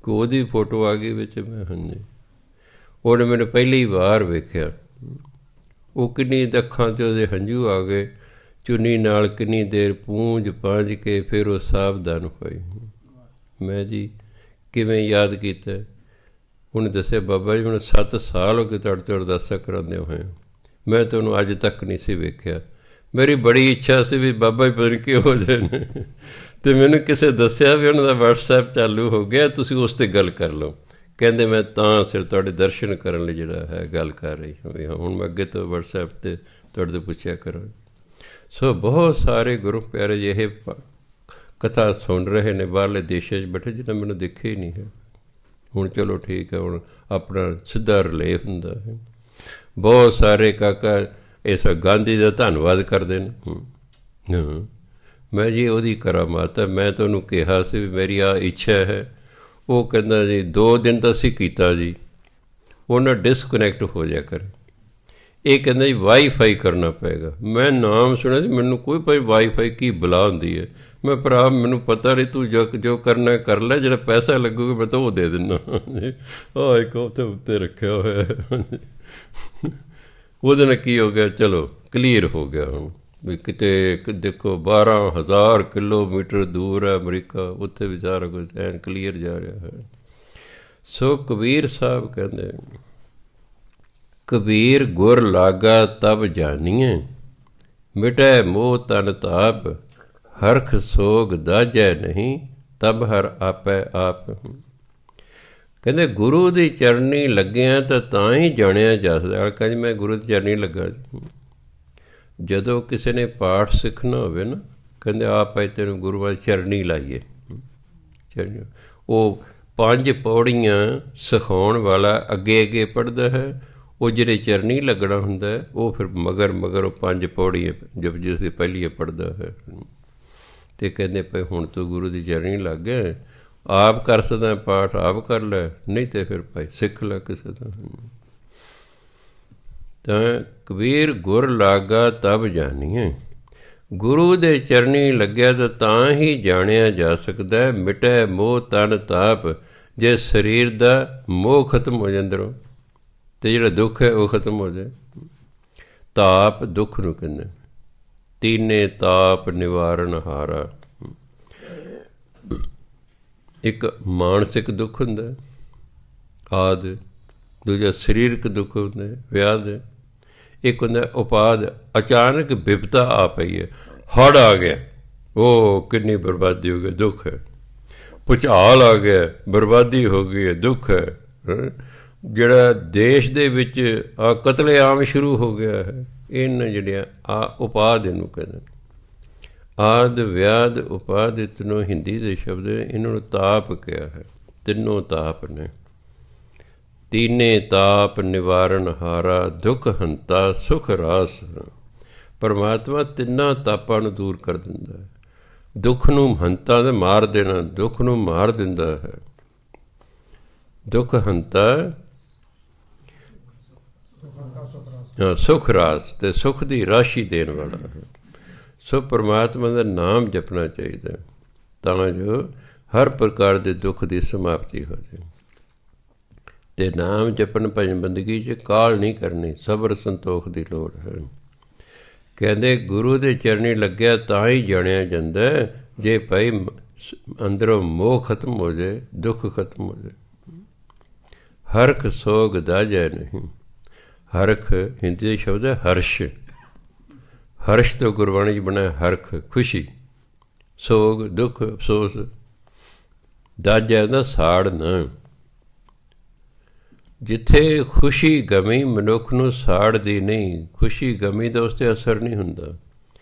ਕਿ ਉਹਦੀ ਫੋਟੋ ਆ ਗਈ ਵਿੱਚ। ਮੈਂ ਹਾਂਜੀ, ਉਹਨੇ ਮੈਨੂੰ ਪਹਿਲੀ ਵਾਰ ਵੇਖਿਆ, ਉਹ ਕਿੰਨੀ ਅੱਖਾਂ 'ਚ ਉਹਦੇ ਹੰਝੂ ਆ ਗਏ, ਚੁੰਨੀ ਨਾਲ ਕਿੰਨੀ ਦੇਰ ਪੂੰਝ ਪਾਂਝ ਕੇ ਫਿਰ ਉਹ ਸਾਵਧਾਨ ਹੋਈ। ਮੈਂ ਜੀ ਕਿਵੇਂ ਯਾਦ ਕੀਤਾ? ਉਹਨੇ ਦੱਸਿਆ ਬਾਬਾ ਜੀ ਮੈਨੂੰ 7 ਸਾਲ ਹੋ ਗਏ ਤੁਹਾਡੇ ਤੋਂ ਅਰਦਾਸਾਂ ਕਰਾਉਂਦੇ ਹੋਏ, ਮੈਂ ਤੁਹਾਨੂੰ ਅੱਜ ਤੱਕ ਨਹੀਂ ਸੀ ਵੇਖਿਆ। ਮੇਰੀ ਬੜੀ ਇੱਛਾ ਸੀ ਵੀ ਬਾਬਾ ਜੀ ਪਤਾ ਨਹੀਂ ਕਿਹੋ ਜਿਹੇ ਨੇ, ਅਤੇ ਮੈਨੂੰ ਕਿਸੇ ਦੱਸਿਆ ਵੀ ਉਹਨਾਂ ਦਾ ਵਟਸਐਪ ਚਾਲੂ ਹੋ ਗਿਆ, ਤੁਸੀਂ ਉਸ 'ਤੇ ਗੱਲ ਕਰ ਲਓ। ਕਹਿੰਦੇ ਮੈਂ ਤਾਂ ਸਿਰ ਤੁਹਾਡੇ ਦਰਸ਼ਨ ਕਰਨ ਲਈ ਜਿਹੜਾ ਹੈ ਗੱਲ ਕਰ ਰਹੀ ਹਾਂ ਵੀ ਹੁਣ ਮੈਂ ਅੱਗੇ ਤੋਂ ਵਟਸਐਪ 'ਤੇ ਤੁਹਾਡੇ ਤੋਂ ਪੁੱਛਿਆ ਕਰਾਂ। ਸੋ ਬਹੁਤ ਸਾਰੇ ਗੁਰੂ ਪਿਆਰੇ ਜਿਹੇ ਕਥਾ ਸੁਣ ਰਹੇ ਨੇ ਬਾਹਰਲੇ ਦੇਸ਼ਾਂ 'ਚ ਬੈਠੇ, ਜਿਹਨਾਂ ਮੈਨੂੰ ਦੇਖਿਆ ਹੀ ਨਹੀਂ ਹੈ। ਹੁਣ ਚਲੋ ਠੀਕ ਹੈ, ਹੁਣ ਆਪਣਾ ਸਿੱਧਾ ਰਿਲੇ ਹੁੰਦਾ ਹੈ। ਬਹੁਤ ਸਾਰੇ ਕਾਕਾ ਇਸ ਗਾਂਧੀ ਦਾ ਧੰਨਵਾਦ ਕਰਦੇ ਨੇ। ਹਾਂ, ਮੈਂ ਜੀ ਉਹਦੀ ਕਰਾਮਾਤ ਹੈ। ਮੈਂ ਤੁਹਾਨੂੰ ਕਿਹਾ ਸੀ ਵੀ ਮੇਰੀ ਆਹ ਇੱਛਾ ਹੈ। ਉਹ ਕਹਿੰਦਾ ਜੀ 2 ਦਿਨ ਤਾਂ ਅਸੀਂ ਕੀਤਾ ਜੀ, ਉਹਨਾਂ ਡਿਸਕਨੈਕਟ ਹੋ ਜਾ ਕਰ। ਇਹ ਕਹਿੰਦਾ ਜੀ ਵਾਈਫਾਈ ਕਰਨਾ ਪਏਗਾ। ਮੈਂ ਨਾਮ ਸੁਣਿਆ ਸੀ, ਮੈਨੂੰ ਕੋਈ ਭਾਈ ਵਾਈਫਾਈ ਕੀ ਬਲਾ ਹੁੰਦੀ ਹੈ। ਮੈਂ ਭਰਾ ਮੈਨੂੰ ਪਤਾ ਨਹੀਂ, ਤੂੰ ਜੋ ਕਰਨਾ ਕਰ ਲੈ, ਜਿਹੜਾ ਪੈਸਾ ਲੱਗੂਗਾ ਮੈਂ ਤਾਂ ਉਹ ਦੇ ਦਿੰਦਾ। ਆਹ ਇੱਕ ਉੱਤੇ ਰੱਖਿਆ ਹੋਇਆ, ਉਹਦੇ ਨਾਲ ਕੀ ਹੋ ਗਿਆ, ਚਲੋ ਕਲੀਅਰ ਹੋ ਗਿਆ ਹੁਣ ਵੀ ਕਿਤੇ ਦੇਖੋ 12,000 ਕਿਲੋਮੀਟਰ ਦੂਰ ਹੈ ਅਮਰੀਕਾ, ਉੱਥੇ ਵੀ ਸਾਰਾ ਕੁਝ ਐਨ ਕਲੀਅਰ ਜਾ ਰਿਹਾ ਹੈ। ਸੋ ਕਬੀਰ ਸਾਹਿਬ ਕਹਿੰਦੇ, ਕਬੀਰ ਗੁਰ ਲਾਗਾ ਤਬ ਜਾਨੀਏ, ਮਿਟੈ ਮੋਹ ਤਨ ਤਾਪ, ਹਰਖ ਸੋਗ ਦਾਜੈ ਨਹੀਂ, ਤਬ ਹਰ ਆਪੈ ਆਪ। ਕਹਿੰਦੇ ਗੁਰੂ ਦੀ ਚਰਨੀ ਲੱਗਿਆ ਤਾਂ ਹੀ ਜਾਣਿਆ ਜਾ ਸਕਦਾ। ਕਹਿੰਦੇ ਮੈਂ ਗੁਰੂ ਦੀ ਚਰਨੀ ਲੱਗਾ ਜੀ। ਜਦੋਂ ਕਿਸੇ ਨੇ ਪਾਠ ਸਿੱਖਣਾ ਹੋਵੇ ਨਾ, ਕਹਿੰਦੇ ਆਪ ਹੈ ਤੈਨੂੰ ਗੁਰੂਆਂ ਦੀ ਚਰਨੀ ਲਾਈਏ। ਚਰਨੀ ਉਹ 5 ਪੌੜੀਆਂ ਸਿਖਾਉਣ ਵਾਲਾ ਅੱਗੇ ਅੱਗੇ ਪੜ੍ਹਦਾ ਹੈ, ਉਹ ਜਿਹੜੇ ਚਰਨੀ ਲੱਗਣਾ ਹੁੰਦਾ ਉਹ ਫਿਰ ਮਗਰ ਉਹ 5 ਪੌੜੀਆਂ ਜਪਜੀ ਸਾਹਿਬ ਪਹਿਲੀਆਂ ਪੜ੍ਹਦਾ ਹੈ। ਅਤੇ ਕਹਿੰਦੇ ਭਾਈ ਹੁਣ ਤੂੰ ਗੁਰੂ ਦੀ ਚਰਨੀ ਲੱਗ ਗਿਆ, ਆਪ ਕਰ ਸਕਦਾ ਪਾਠ ਆਪ ਕਰ ਲੈ, ਨਹੀਂ ਤਾਂ ਫਿਰ ਭਾਈ ਸਿੱਖ ਲੈ ਕਿਸੇ ਦਾ। ਤਾਂ ਕਬੀਰ ਗੁਰ ਲਾਗਾ ਤਬ ਜਾਨੀਏ, ਗੁਰੂ ਦੇ ਚਰਨੀ ਲੱਗਿਆ ਤਾਂ ਹੀ ਜਾਣਿਆ ਜਾ ਸਕਦਾ। ਮਿਟੈ ਮੋਹ ਤਨ ਤਾਪ, ਜੇ ਸਰੀਰ ਦਾ ਮੋਹ ਖਤਮ ਹੋ ਜਾਂਦਾ ਅੰਦਰੋਂ, ਅਤੇ ਜਿਹੜਾ ਦੁੱਖ ਹੈ ਉਹ ਖਤਮ ਹੋ ਜਾਏ। ਤਾਪ ਦੁੱਖ ਨੂੰ ਕਹਿੰਦੇ, ਤੀਨੇ ਤਾਪ ਨਿਵਾਰਨ ਹਾਰਾ। ਇੱਕ ਮਾਨਸਿਕ ਦੁੱਖ ਹੁੰਦਾ ਆਦਿ, ਦੂਜਾ ਸਰੀਰਕ ਦੁੱਖ ਹੁੰਦਾ ਵਿਆਧ, ਇੱਕ ਹੁੰਦਾ ਉਪਾਦ, ਅਚਾਨਕ ਬਿਪਤਾ ਆ ਪਈ ਹੈ, ਹੜ੍ਹ ਆ ਗਿਆ, ਉਹ ਕਿੰਨੀ ਬਰਬਾਦੀ ਹੋ ਗਈ, ਦੁੱਖ ਹੈ। ਭੁਚਾਲ ਆ ਗਿਆ, ਬਰਬਾਦੀ ਹੋ ਗਈ ਹੈ, ਦੁੱਖ ਹੈ। ਜਿਹੜਾ ਦੇਸ਼ ਦੇ ਵਿੱਚ ਆ ਕਤਲੇਆਮ ਸ਼ੁਰੂ ਹੋ ਗਿਆ ਹੈ, ਇਹਨਾਂ ਜਿਹੜੀਆਂ ਆ ਉਪਾਦ ਇਹਨੂੰ ਕਹਿੰਦੇ। ਆਦ ਵਿਆਦ ਉਪਾਦ, ਤਿੰਨੋਂ ਹਿੰਦੀ ਦੇ ਸ਼ਬਦ, ਇਹਨਾਂ ਨੂੰ ਤਾਪ ਕਿਹਾ ਹੈ। ਤਿੰਨੋਂ ਤਾਪ ਨੇ। ਤੀਨੇ ਤਾਪ ਨਿਵਾਰਨ ਹਾਰਾ, ਦੁੱਖ ਹੰਤਾ ਸੁਖ ਰਾਸ। ਪਰਮਾਤਮਾ ਤਿੰਨਾਂ ਤਾਪਾਂ ਨੂੰ ਦੂਰ ਕਰ ਦਿੰਦਾ ਹੈ। ਦੁੱਖ ਨੂੰ ਹੰਤਾ ਦੇ ਮਾਰ ਦੇਣਾ, ਦੁੱਖ ਨੂੰ ਮਾਰ ਦਿੰਦਾ ਹੈ। ਦੁੱਖ ਹੰਤਾ ਸੁਖ ਰਾਸ, ਅਤੇ ਸੁਖ ਦੀ ਰਾਸ਼ੀ ਦੇਣ ਵਾਲਾ ਹੈ। ਸੋ ਪਰਮਾਤਮਾ ਦਾ ਨਾਮ ਜਪਣਾ ਚਾਹੀਦਾ ਤਾਂ ਜੋ ਹਰ ਪ੍ਰਕਾਰ ਦੇ ਦੁੱਖ ਦੀ ਸਮਾਪਤੀ ਹੋ ਜਾਏ। ਅਤੇ ਨਾਮ ਜਪਣ ਭਜਨ ਬੰਦਗੀ 'ਚ ਕਾਹਲ ਨਹੀਂ ਕਰਨੀ, ਸਬਰ ਸੰਤੋਖ ਦੀ ਲੋੜ ਹੈ। ਕਹਿੰਦੇ ਗੁਰੂ ਦੇ ਚਰਨੀ ਲੱਗਿਆ ਤਾਂ ਹੀ ਜਾਣਿਆ ਜਾਂਦਾ, ਜੇ ਭਾਈ ਅੰਦਰੋਂ ਮੋਹ ਖਤਮ ਹੋ ਜਾਏ, ਦੁੱਖ ਖਤਮ ਹੋ ਜਾਏ। ਹਰਖ ਸੋਗ ਦਾਜੈ ਨਹੀਂ। ਹਰਖ ਹਿੰਦੀ ਦੇ ਸ਼ਬਦ ਹੈ ਹਰਸ਼। ਹਰਸ਼ ਤੋਂ ਗੁਰਬਾਣੀ 'ਚ ਬਣਿਆ ਹਰਖ, ਖੁਸ਼ੀ। ਸੋਗ ਦੁੱਖ ਅਫਸੋਸ। ਦਾਜੈ ਦਾ ਸਾੜ ਨਾ। ਜਿੱਥੇ ਖੁਸ਼ੀ ਗਮੀ ਮਨੁੱਖ ਨੂੰ ਸਾੜਦੀ ਨਹੀਂ, ਖੁਸ਼ੀ ਗਮੀ ਦਾ ਉਸ 'ਤੇ ਅਸਰ ਨਹੀਂ ਹੁੰਦਾ।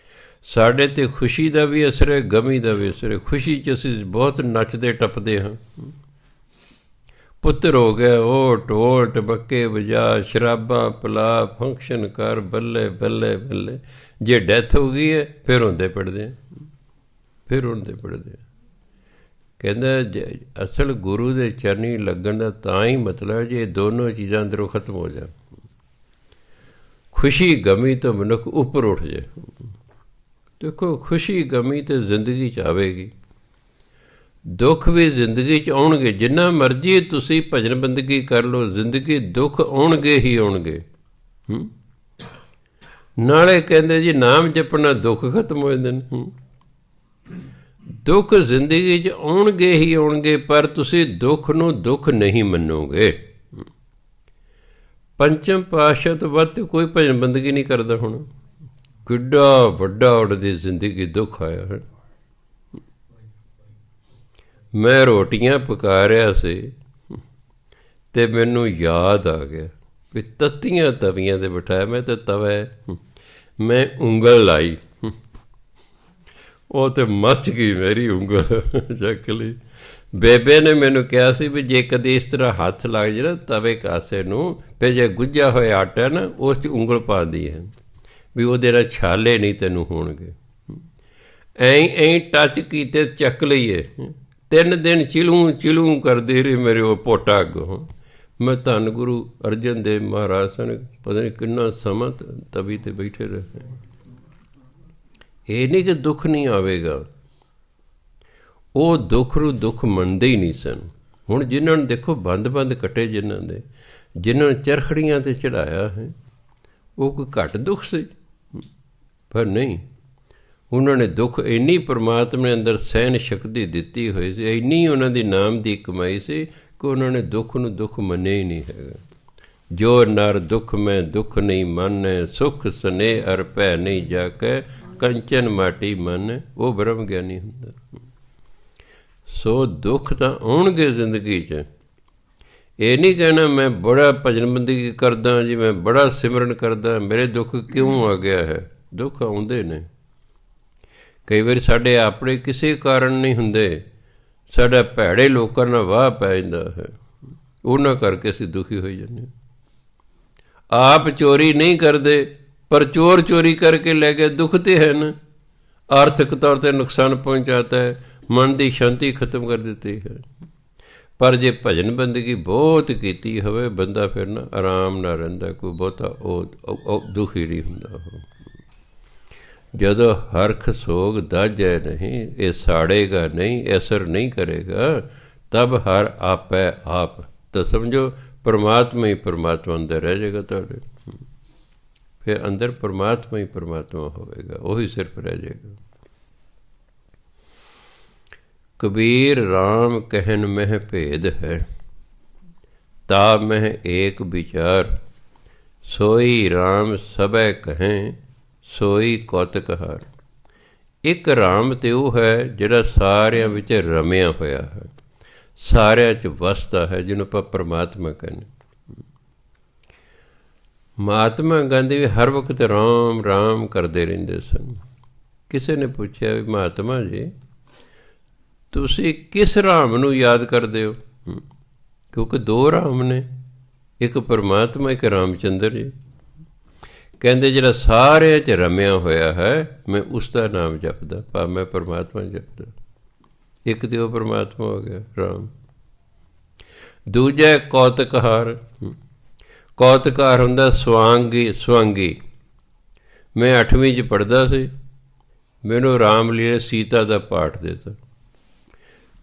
ਸਾਡੇ 'ਤੇ ਖੁਸ਼ੀ ਦਾ ਵੀ ਅਸਰ ਹੈ, ਗਮੀ ਦਾ ਵੀ ਅਸਰ ਹੈ। ਖੁਸ਼ੀ 'ਚ ਅਸੀਂ ਬਹੁਤ ਨੱਚਦੇ ਟੱਪਦੇ ਹਾਂ। ਪੁੱਤਰ ਹੋ ਗਿਆ, ਉਹ ਢੋਲ ਟਬੱਕੇ ਵਜਾ, ਸ਼ਰਾਬਾਂ ਪਿਲਾ, ਫੰਕਸ਼ਨ ਕਰ, ਬੱਲੇ ਬੱਲੇ ਬੱਲੇ। ਜੇ ਡੈਥ ਹੋ ਗਈ ਹੈ ਫਿਰ ਰੋਂਦੇ ਪਿੱਟਦੇ, ਫਿਰ ਰੋਂਦੇ ਪਿੱਟਦੇ। ਕਹਿੰਦਾ ਅਸਲ ਗੁਰੂ ਦੇ ਚਰਨੀ ਲੱਗਣ ਦਾ ਤਾਂ ਹੀ ਮਤਲਬ ਜੇ ਇਹ ਦੋਨੋਂ ਚੀਜ਼ਾਂ ਅੰਦਰੋਂ ਖਤਮ ਹੋ ਜਾਣ। ਖੁਸ਼ੀ ਗਮੀ ਤੋਂ ਮਨੁੱਖ ਉੱਪਰ ਉੱਠ ਜਾਏ। ਦੇਖੋ ਖੁਸ਼ੀ ਗਮੀ ਤਾਂ ਜ਼ਿੰਦਗੀ 'ਚ ਆਵੇਗੀ, ਦੁੱਖ ਵੀ ਜ਼ਿੰਦਗੀ 'ਚ ਆਉਣਗੇ। ਜਿੰਨਾ ਮਰਜ਼ੀ ਤੁਸੀਂ ਭਜਨ ਬੰਦਗੀ ਕਰ ਲਓ, ਜ਼ਿੰਦਗੀ ਦੁੱਖ ਆਉਣਗੇ ਹੀ ਆਉਣਗੇ। ਨਾਲੇ ਕਹਿੰਦੇ ਜੀ ਨਾਮ ਜਪਣਾ ਦੁੱਖ ਖਤਮ ਹੋ ਜਾਂਦੇ ਨੇ। ਦੁੱਖ ਜ਼ਿੰਦਗੀ 'ਚ ਆਉਣਗੇ ਹੀ ਆਉਣਗੇ, ਪਰ ਤੁਸੀਂ ਦੁੱਖ ਨੂੰ ਦੁੱਖ ਨਹੀਂ ਮੰਨੋਗੇ। ਪੰਚਮ ਪਾਤਸ਼ਾਹ ਤੋਂ ਵੱਧ ਕੋਈ ਭਜਨ ਬੰਦਗੀ ਨਹੀਂ ਕਰਦਾ। ਹੁਣ ਕਿੱਡਾ ਵੱਡਾ ਉਹਦੀ ਜ਼ਿੰਦਗੀ ਦੁੱਖ ਆਇਆ ਹੈ। ਮੈਂ ਰੋਟੀਆਂ ਪਕਾ ਰਿਹਾ ਸੀ ਅਤੇ ਮੈਨੂੰ ਯਾਦ ਆ ਗਿਆ ਵੀ ਤੱਤੀਆਂ ਤਵੀਆਂ 'ਤੇ ਬਿਠਾਇਆ ਮੈਂ ਤਾਂ ਤਵਾ, ਮੈਂ ਉਂਗਲ ਲਾਈ, ਉਹ ਤਾਂ ਮੱਚ ਗਈ ਮੇਰੀ ਉਂਗਲ, ਚੱਕ ਲਈ। ਬੇਬੇ ਨੇ ਮੈਨੂੰ ਕਿਹਾ ਸੀ ਵੀ ਜੇ ਕਦੇ ਇਸ ਤਰ੍ਹਾਂ ਹੱਥ ਲੱਗ ਜਾਏ ਨਾ ਤਵੇ ਕਾਸੇ ਨੂੰ, ਫਿਰ ਜੇ ਗੁੱਝਾ ਹੋਇਆ ਆਟਾ ਨਾ ਉਸ 'ਚ ਉਂਗਲ ਪਾਉਂਦੀ ਹੈ ਵੀ ਉਹਦੇ ਨਾਲ ਛਾਲੇ ਨਹੀਂ ਤੈਨੂੰ ਹੋਣਗੇ। ਐਂ ਟੱਚ ਕੀਤੇ ਚੱਕ ਲਈਏ। 3 ਦਿਨ ਚਿਲੂ ਕਰਦੇ ਰਹੇ ਮੇਰੇ ਉਹ ਪੋਟਾ ਅੱਗੋਂ। ਮੈਂ ਧੰਨ ਗੁਰੂ ਅਰਜਨ ਦੇਵ ਮਹਾਰਾਜ ਸਨ ਪਤਾ ਨਹੀਂ ਕਿੰਨਾ ਸਮਾਂ ਤਵੀ 'ਤੇ ਬੈਠੇ ਰਹੇ। ਇਹ ਨਹੀਂ ਕਿ ਦੁੱਖ ਨਹੀਂ ਆਵੇਗਾ, ਉਹ ਦੁੱਖ ਨੂੰ ਦੁੱਖ ਮੰਨਦੇ ਹੀ ਨਹੀਂ ਸਨ। ਹੁਣ ਜਿਨ੍ਹਾਂ ਨੂੰ ਦੇਖੋ ਬੰਦ ਕੱਟੇ, ਜਿਨ੍ਹਾਂ ਨੂੰ ਚਰਖੜੀਆਂ 'ਤੇ ਚੜ੍ਹਾਇਆ ਹੈ, ਉਹ ਕੋਈ ਘੱਟ ਦੁੱਖ ਸੀ? ਪਰ ਨਹੀਂ, ਉਹਨਾਂ ਨੇ ਦੁੱਖ ਇੰਨੀ ਪਰਮਾਤਮਾ ਨੇ ਅੰਦਰ ਸਹਿਣ ਸ਼ਕਤੀ ਦਿੱਤੀ ਹੋਈ ਸੀ, ਇੰਨੀ ਉਹਨਾਂ ਦੀ ਨਾਮ ਦੀ ਕਮਾਈ ਸੀ ਕਿ ਉਹਨਾਂ ਨੇ ਦੁੱਖ ਨੂੰ ਦੁੱਖ ਮੰਨਿਆ ਹੀ ਨਹੀਂ ਹੈਗਾ। ਜੋ ਨਰ ਦੁੱਖ ਮੈਂ ਦੁੱਖ ਨਹੀਂ ਮੰਨੈ, ਸੁਖ ਸਨੇਹ ਅਰ ਭੈ ਨਹੀਂ ਜਾਕੈ, ਕੰਚਨ ਮਾਟੀ ਮਨ ਉਹ ਬ੍ਰਹਮ ਗਿਆਨੀ ਹੁੰਦਾ। ਸੋ ਦੁੱਖ ਤਾਂ ਆਉਣਗੇ ਜ਼ਿੰਦਗੀ 'ਚ। ਇਹ ਨਹੀਂ ਕਹਿਣਾ ਮੈਂ ਬੜਾ ਭਜਨ ਬੰਦਗੀ ਕਰਦਾ ਜੀ, ਮੈਂ ਬੜਾ ਸਿਮਰਨ ਕਰਦਾ, ਮੇਰੇ ਦੁੱਖ ਕਿਉਂ ਆ ਗਿਆ ਹੈ। ਦੁੱਖ ਆਉਂਦੇ ਨੇ। ਕਈ ਵਾਰੀ ਸਾਡੇ ਆਪਣੇ ਕਿਸੇ ਕਾਰਨ ਨਹੀਂ ਹੁੰਦੇ, ਸਾਡਾ ਭੈੜੇ ਲੋਕਾਂ ਨਾਲ ਵਾਹ ਪੈ ਜਾਂਦਾ ਹੈ, ਉਹਨਾਂ ਕਰਕੇ ਅਸੀਂ ਦੁਖੀ ਹੋਈ ਜਾਂਦੇ ਹਾਂ। ਆਪ ਚੋਰੀ ਨਹੀਂ ਕਰਦੇ ਪਰ ਚੋਰ ਚੋਰੀ ਕਰਕੇ ਲੈ ਕੇ ਦੁੱਖ ਤੇ ਹੈ ਨਾ, ਆਰਥਿਕ ਤੌਰ 'ਤੇ ਨੁਕਸਾਨ ਪਹੁੰਚਾਤਾ ਹੈ, ਮਨ ਦੀ ਸ਼ਾਂਤੀ ਖਤਮ ਕਰ ਦਿੱਤੀ ਹੈ। ਪਰ ਜੇ ਭਜਨ ਬੰਦਗੀ ਬਹੁਤ ਕੀਤੀ ਹੋਵੇ ਬੰਦਾ ਫਿਰ ਨਾ ਆਰਾਮ ਨਾਲ ਰਹਿੰਦਾ, ਕੋਈ ਬਹੁਤਾ ਉਹ ਦੁਖੀ ਨਹੀਂ ਹੁੰਦਾ। ਜਦੋਂ ਹਰਖ ਸੋਗ ਦਾਜੈ ਨਹੀਂ, ਇਹ ਸਾੜੇਗਾ ਨਹੀਂ, ਅਸਰ ਨਹੀਂ ਕਰੇਗਾ, ਤਬ ਹਰ ਆਪੈ ਆਪ। ਤਾਂ ਸਮਝੋ ਪਰਮਾਤਮਾ ਹੀ ਪਰਮਾਤਮਾ ਅੰਦਰ ਰਹਿ ਜਾਏਗਾ ਤੁਹਾਡੇ। ਫਿਰ ਅੰਦਰ ਪਰਮਾਤਮਾ ਹੀ ਪਰਮਾਤਮਾ ਹੋਵੇਗਾ, ਉਹੀ ਸਿਰਫ ਰਹਿ ਜਾਏਗਾ। ਕਬੀਰ ਰਾਮ ਕਹਿਨ ਮਹਿ ਭੇਦ ਹੈ, ਤਾ ਮਹਿ ਏਕ ਵਿਚਾਰ, ਸੋਈ ਰਾਮ ਸਭੈ ਕਹੈ, ਸੋਈ ਕੌਤਕ ਹਾਰ। ਇੱਕ ਰਾਮ ਤੇ ਉਹ ਹੈ ਜਿਹੜਾ ਸਾਰਿਆਂ ਵਿੱਚ ਰਮਿਆ ਹੋਇਆ ਹੈ, ਸਾਰਿਆਂ 'ਚ ਵਸਦਾ ਹੈ, ਜਿਹਨੂੰ ਆਪਾਂ ਪਰਮਾਤਮਾ ਕਹਿੰਦੇ। ਮਹਾਤਮਾ ਗਾਂਧੀ ਵੀ ਹਰ ਵਕਤ ਰਾਮ ਰਾਮ ਕਰਦੇ ਰਹਿੰਦੇ ਸਨ। ਕਿਸੇ ਨੇ ਪੁੱਛਿਆ ਵੀ ਮਹਾਤਮਾ ਜੀ ਤੁਸੀਂ ਕਿਸ ਰਾਮ ਨੂੰ ਯਾਦ ਕਰਦੇ ਹੋ? ਕਿਉਂਕਿ 2 ਰਾਮ ਨੇ, ਇੱਕ ਪਰਮਾਤਮਾ, ਇੱਕ ਰਾਮਚੰਦਰ ਜੀ। ਕਹਿੰਦੇ ਜਿਹੜਾ ਸਾਰਿਆਂ 'ਚ ਰਮਿਆ ਹੋਇਆ ਹੈ, ਮੈਂ ਉਸ ਦਾ ਨਾਮ ਜਪਦਾ, ਭਾਵ ਮੈਂ ਪਰਮਾਤਮਾ ਜਪਦਾ। ਇੱਕ ਤੇ ਉਹ ਪਰਮਾਤਮਾ ਹੋ ਗਿਆ ਰਾਮ। ਦੂਜਾ ਕੌਤਕਹਾਰ। ਕੌਤਕਾਰ ਹੁੰਦਾ ਸਵਾਂਗੀ। ਮੈਂ 8ਵੀਂ 'ਚ ਪੜ੍ਹਦਾ ਸੀ, ਮੈਨੂੰ ਰਾਮ ਲੀਲਾ ਸੀਤਾ ਦਾ ਪਾਠ ਦਿੱਤਾ।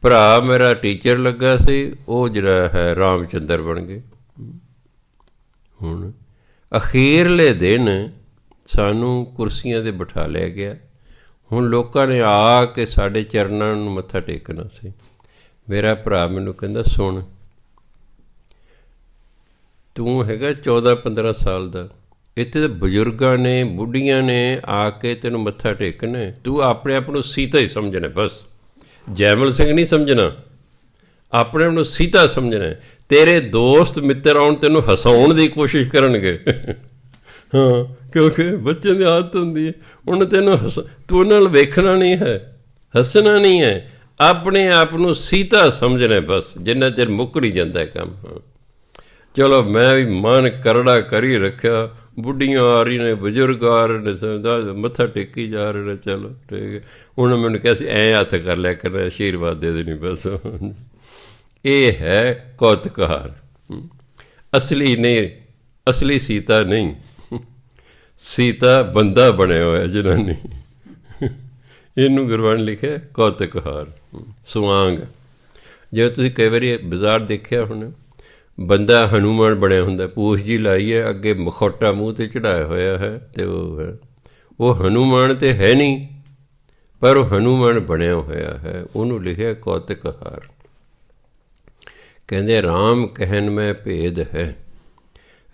ਭਰਾ ਮੇਰਾ ਟੀਚਰ ਲੱਗਾ ਸੀ, ਉਹ ਜਿਹੜਾ ਹੈ ਰਾਮਚੰਦਰ ਬਣ ਗਏ। ਹੁਣ ਅਖੀਰਲੇ ਦਿਨ ਸਾਨੂੰ ਕੁਰਸੀਆਂ 'ਤੇ ਬਿਠਾ ਲਿਆ ਗਿਆ। ਹੁਣ ਲੋਕਾਂ ਨੇ ਆ ਕੇ ਸਾਡੇ ਚਰਨਾਂ ਨੂੰ ਮੱਥਾ ਟੇਕਣਾ ਸੀ। ਮੇਰਾ ਭਰਾ ਮੈਨੂੰ ਕਹਿੰਦਾ ਸੁਣ, ਤੂੰ ਹੈਗਾ 14-15 ਸਾਲ ਦਾ, ਇੱਥੇ ਤਾਂ ਬਜ਼ੁਰਗਾਂ ਨੇ ਬੁੱਢੀਆਂ ਨੇ ਆ ਕੇ ਤੈਨੂੰ ਮੱਥਾ ਟੇਕਣਾ, ਤੂੰ ਆਪਣੇ ਆਪ ਨੂੰ ਸੀਤਾ ਹੀ ਸਮਝਣਾ, ਬਸ ਜੈਮਲ ਸਿੰਘ ਨਹੀਂ ਸਮਝਣਾ, ਆਪਣੇ ਆਪ ਨੂੰ ਸੀਤਾ ਸਮਝਣਾ। ਤੇਰੇ ਦੋਸਤ ਮਿੱਤਰ ਆਉਣ ਤੈਨੂੰ ਹਸਾਉਣ ਦੀ ਕੋਸ਼ਿਸ਼ ਕਰਨਗੇ, ਹਾਂ, ਕਿਉਂਕਿ ਬੱਚਿਆਂ ਦੀ ਆਦਤ ਹੁੰਦੀ ਹੈ। ਹੁਣ ਤੈਨੂੰ ਤੂੰ ਉਹਨਾਂ ਨਾਲ ਵੇਖਣਾ ਨਹੀਂ ਹੈ, ਹੱਸਣਾ ਨਹੀਂ ਹੈ, ਆਪਣੇ ਆਪ ਨੂੰ ਸੀਤਾ ਸਮਝਣਾ ਬਸ, ਜਿੰਨਾ ਚਿਰ ਮੁੱਕ ਨਹੀਂ ਜਾਂਦਾ ਕੰਮ। ਚਲੋ ਮੈਂ ਵੀ ਮਨ ਕਰੜਾ ਕਰੀ ਰੱਖਿਆ, ਬੁੱਢੀਆਂ ਆ ਰਹੀਆਂ ਨੇ, ਬਜ਼ੁਰਗ ਆ ਰਹੇ ਨੇ, ਸਮਝਦਾ ਮੱਥਾ ਟੇਕੀ ਜਾ ਰਹੇ ਨੇ। ਚਲੋ ਠੀਕ ਹੈ। ਹੁਣ ਮੈਨੂੰ ਕਿਹਾ ਸੀ ਐਂ ਹੱਥ ਕਰ ਲਿਆ ਕਰ, ਆਸ਼ੀਰਵਾਦ ਦੇ ਦੇਣੀ ਬਸ। ਇਹ ਹੈ ਕੌਤਕਹਾਰ। ਅਸਲੀ ਨਹੀਂ, ਅਸਲੀ ਸੀਤਾ ਨਹੀਂ, ਸੀਤਾ ਬੰਦਾ ਬਣਿਆ ਹੋਇਆ ਜਨਾਨੀ। ਇਹਨੂੰ ਗੁਰਬਾਣੀ ਲਿਖਿਆ ਕੌਤਕਹਾਰ, ਸੁਆਂਗ। ਜਿਵੇਂ ਤੁਸੀਂ ਕਈ ਵਾਰੀ ਬਾਜ਼ਾਰ ਦੇਖਿਆ ਹੁਣ, ਬੰਦਾ ਹਨੂੰਮਾਨ ਬਣਿਆ ਹੁੰਦਾ, ਪੂਛ ਜੀ ਲਾਈ ਹੈ, ਅੱਗੇ ਮਖੌਟਾ ਮੂੰਹ 'ਤੇ ਚੜ੍ਹਾਇਆ ਹੋਇਆ ਹੈ, ਅਤੇ ਉਹ ਹੈ, ਉਹ ਹਨੂੰਮਾਨ ਤਾਂ ਹੈ ਨਹੀਂ, ਪਰ ਉਹ ਹਨੂੰਮਾਨ ਬਣਿਆ ਹੋਇਆ ਹੈ। ਉਹਨੂੰ ਲਿਖਿਆ ਕੌਤਕਹਾਰ। ਕਹਿੰਦੇ ਰਾਮ ਕਹਿਣ ਮੈਂ ਭੇਦ ਹੈ,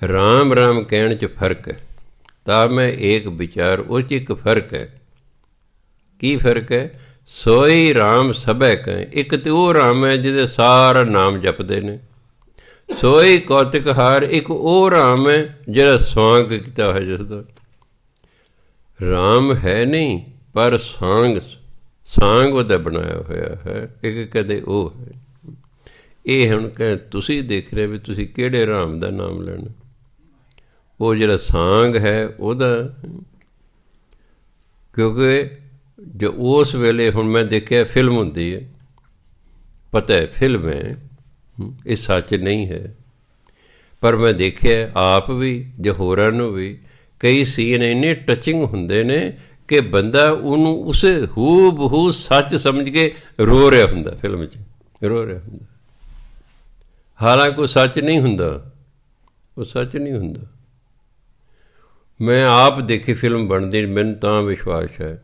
ਰਾਮ ਰਾਮ ਕਹਿਣ 'ਚ ਫਰਕ ਹੈ, ਤਾਂ ਮੈਂ ਏਕ ਵਿਚਾਰ, ਉਹ 'ਚ ਇੱਕ ਫਰਕ ਹੈ। ਕੀ ਫਰਕ ਹੈ? ਸੋਈ ਰਾਮ ਸਭੈ ਕਹੈ, ਇੱਕ ਤਾਂ ਉਹ ਰਾਮ ਹੈ ਜਿਹਦੇ ਸਾਰਾ ਨਾਮ ਜਪਦੇ ਨੇ। ਸੋਈ ਕੌਤਕਹਾਰ, ਇੱਕ ਉਹ ਰਾਮ ਹੈ ਜਿਹੜਾ ਸਵਾਂਗ ਕੀਤਾ ਹੋਇਆ, ਜਿਸਦਾ ਰਾਮ ਹੈ ਨਹੀਂ ਪਰ ਸਾਂਗ ਉਹਦਾ ਬਣਾਇਆ ਹੋਇਆ ਹੈ। ਇੱਕ ਕਦੇ ਉਹ ਹੈ। ਇਹ ਹੁਣ ਕਹਿ ਤੁਸੀਂ ਦੇਖ ਰਹੇ ਵੀ ਤੁਸੀਂ ਕਿਹੜੇ ਰਾਮ ਦਾ ਨਾਮ ਲੈਣਾ। ਉਹ ਜਿਹੜਾ ਸਾਂਗ ਹੈ ਉਹਦਾ, ਕਿਉਂਕਿ ਜੋ ਉਸ ਵੇਲੇ ਹੁਣ ਮੈਂ ਦੇਖਿਆ ਫਿਲਮ ਹੁੰਦੀ ਹੈ, ਪਤਾ ਹੈ ਫਿਲਮ ਹੈ, ਇਹ ਸੱਚ ਨਹੀਂ ਹੈ, ਪਰ ਮੈਂ ਦੇਖਿਆ ਆਪ ਵੀ ਜਾਂ ਹੋਰਾਂ ਨੂੰ ਵੀ, ਕਈ ਸੀਨ ਇੰਨੇ ਟੱਚਿੰਗ ਹੁੰਦੇ ਨੇ ਕਿ ਬੰਦਾ ਉਹਨੂੰ ਉਸੇ ਹੂ ਬਹੂ ਸੱਚ ਸਮਝ ਕੇ ਰੋ ਰਿਹਾ ਹੁੰਦਾ, ਫਿਲਮ 'ਚ ਰੋ ਰਿਹਾ ਹੁੰਦਾ, ਹਾਲਾਂਕਿ ਉਹ ਸੱਚ ਨਹੀਂ ਹੁੰਦਾ, ਉਹ ਸੱਚ ਨਹੀਂ ਹੁੰਦਾ। ਮੈਂ ਆਪ ਦੇਖੀ ਫਿਲਮ ਬਣਦੀ, ਮੈਨੂੰ ਤਾਂ ਵਿਸ਼ਵਾਸ ਹੈ।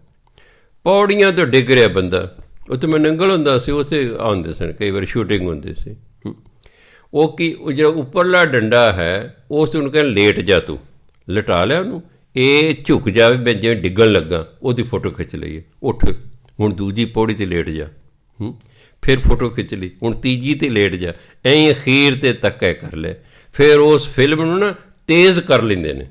ਪੌੜੀਆਂ ਤੋਂ ਡਿੱਗ ਰਿਹਾ ਬੰਦਾ, ਉੱਥੇ ਮੈਂ ਨੰਗਲ ਹੁੰਦਾ ਸੀ, ਉੱਥੇ ਆਉਂਦੇ ਸਨ ਕਈ ਵਾਰ ਸ਼ੂਟਿੰਗ ਹੁੰਦੀ ਸੀ। ਉਹ ਕੀ, ਉਹ ਜਿਹੜਾ ਉੱਪਰਲਾ ਡੰਡਾ ਹੈ ਉਸ ਨੂੰ ਕਹਿੰਦੇ ਲੇਟ ਜਾ, ਤੂੰ ਲਿਟਾ ਲਿਆ ਉਹਨੂੰ, ਇਹ ਝੁਕ ਜਾਵੇ, ਮੈਂ ਜਿਵੇਂ ਡਿੱਗਣ ਲੱਗਾ, ਉਹਦੀ ਫੋਟੋ ਖਿੱਚ ਲਈਏ, ਉੱਠ ਹੁਣ ਦੂਜੀ ਪੌੜੀ 'ਤੇ ਲੇਟ ਜਾ, ਫਿਰ ਫੋਟੋ ਖਿੱਚ ਲਈ, ਹੁਣ ਤੀਜੀ 'ਤੇ ਲੇਟ ਜਾ, ਐਂ ਅਖੀਰ 'ਤੇ ਧੱਕਾ ਕਰ ਲਿਆ। ਫਿਰ ਉਸ ਫਿਲਮ ਨੂੰ ਨਾ ਤੇਜ਼ ਕਰ ਲੈਂਦੇ ਨੇ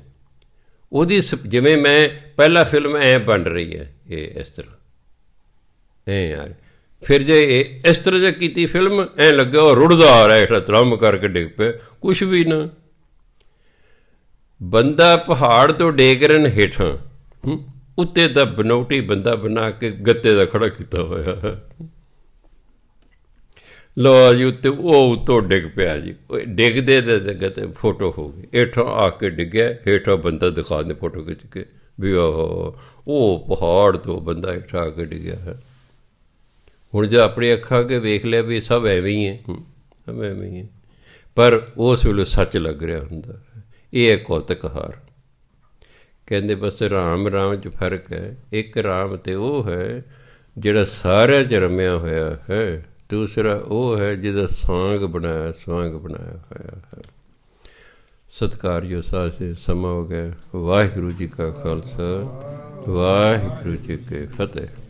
ਉਹਦੀ, ਜਿਵੇਂ ਮੈਂ ਪਹਿਲਾਂ ਫਿਲਮ ਐਂ ਬਣ ਰਹੀ ਹੈ, ਇਹ ਇਸ ਤਰ੍ਹਾਂ ਐਂ ਯਾਰ, ਫਿਰ ਜੇ ਇਹ ਇਸ ਤਰ੍ਹਾਂ ਜੇ ਕੀਤੀ ਫਿਲਮ, ਐਂ ਲੱਗਾ ਉਹ ਰੁੜਦਾ ਆ ਰਿਹਾ ਹੇਠਾਂ, ਤਰੰਮ ਕਰਕੇ ਡਿੱਗ ਪਿਆ, ਕੁਛ ਵੀ ਨਾ। ਬੰਦਾ ਪਹਾੜ ਤੋਂ ਡੇਗ ਰਹੇ ਹੇਠਾਂ, ਉੱਤੇ ਦਾ ਬਨੌਟੀ ਬੰਦਾ ਬਣਾ ਕੇ ਗੱਤੇ ਦਾ ਖੜਾ ਕੀਤਾ ਹੋਇਆ ਹੈ। ਲਓ ਜੀ, ਉੱਤੇ ਉਹ ਉੱਤੋਂ ਡਿੱਗ ਪਿਆ ਜੀ, ਡਿੱਗਦੇ ਗੱਤੇ ਫੋਟੋ ਹੋ ਗਈ, ਹੇਠਾਂ ਆ ਕੇ ਡਿੱਗਿਆ, ਹੇਠਾਂ ਬੰਦਾ ਦਿਖਾ ਦੇ ਫੋਟੋ ਖਿੱਚ ਕੇ ਵੀ ਉਹ ਪਹਾੜ ਤੋਂ ਬੰਦਾ ਹੇਠਾਂ ਆ ਕੇ ਡਿੱਗਿਆ ਹੈ। ਹੁਣ ਜੇ ਆਪਣੀ ਅੱਖਾਂ ਅੱਗੇ ਵੇਖ ਲਿਆ ਵੀ ਸਭ ਐਵੇਂ ਹੀ ਹੈ, ਸਭ ਐਵੇਂ ਹੀ ਹੈ, ਪਰ ਉਸ ਵੇਲੇ ਸੱਚ ਲੱਗ ਰਿਹਾ ਹੁੰਦਾ ਹੈ। ਇਹ ਹੈ ਕੌਤਕਹਾਰ। ਕਹਿੰਦੇ ਬਸ ਰਾਮ ਰਾਮ 'ਚ ਫਰਕ ਹੈ। ਇੱਕ ਰਾਮ ਤਾਂ ਉਹ ਹੈ ਜਿਹੜਾ ਸਾਰਿਆਂ 'ਚ ਰਮਿਆ ਹੋਇਆ ਹੈ, ਦੂਸਰਾ ਉਹ ਹੈ ਜਿਹਦਾ ਸਵਾਂਗ ਬਣਾਇਆ ਹੋਇਆ ਹੈ। ਸਤਿਕਾਰਯੋਗ ਸਾਧ, ਸਮਾਂ ਹੋ ਗਿਆ। ਵਾਹਿਗੁਰੂ ਜੀ ਕਾ ਖਾਲਸਾ, ਵਾਹਿਗੁਰੂ ਜੀ ਕੀ ਫਤਿਹ।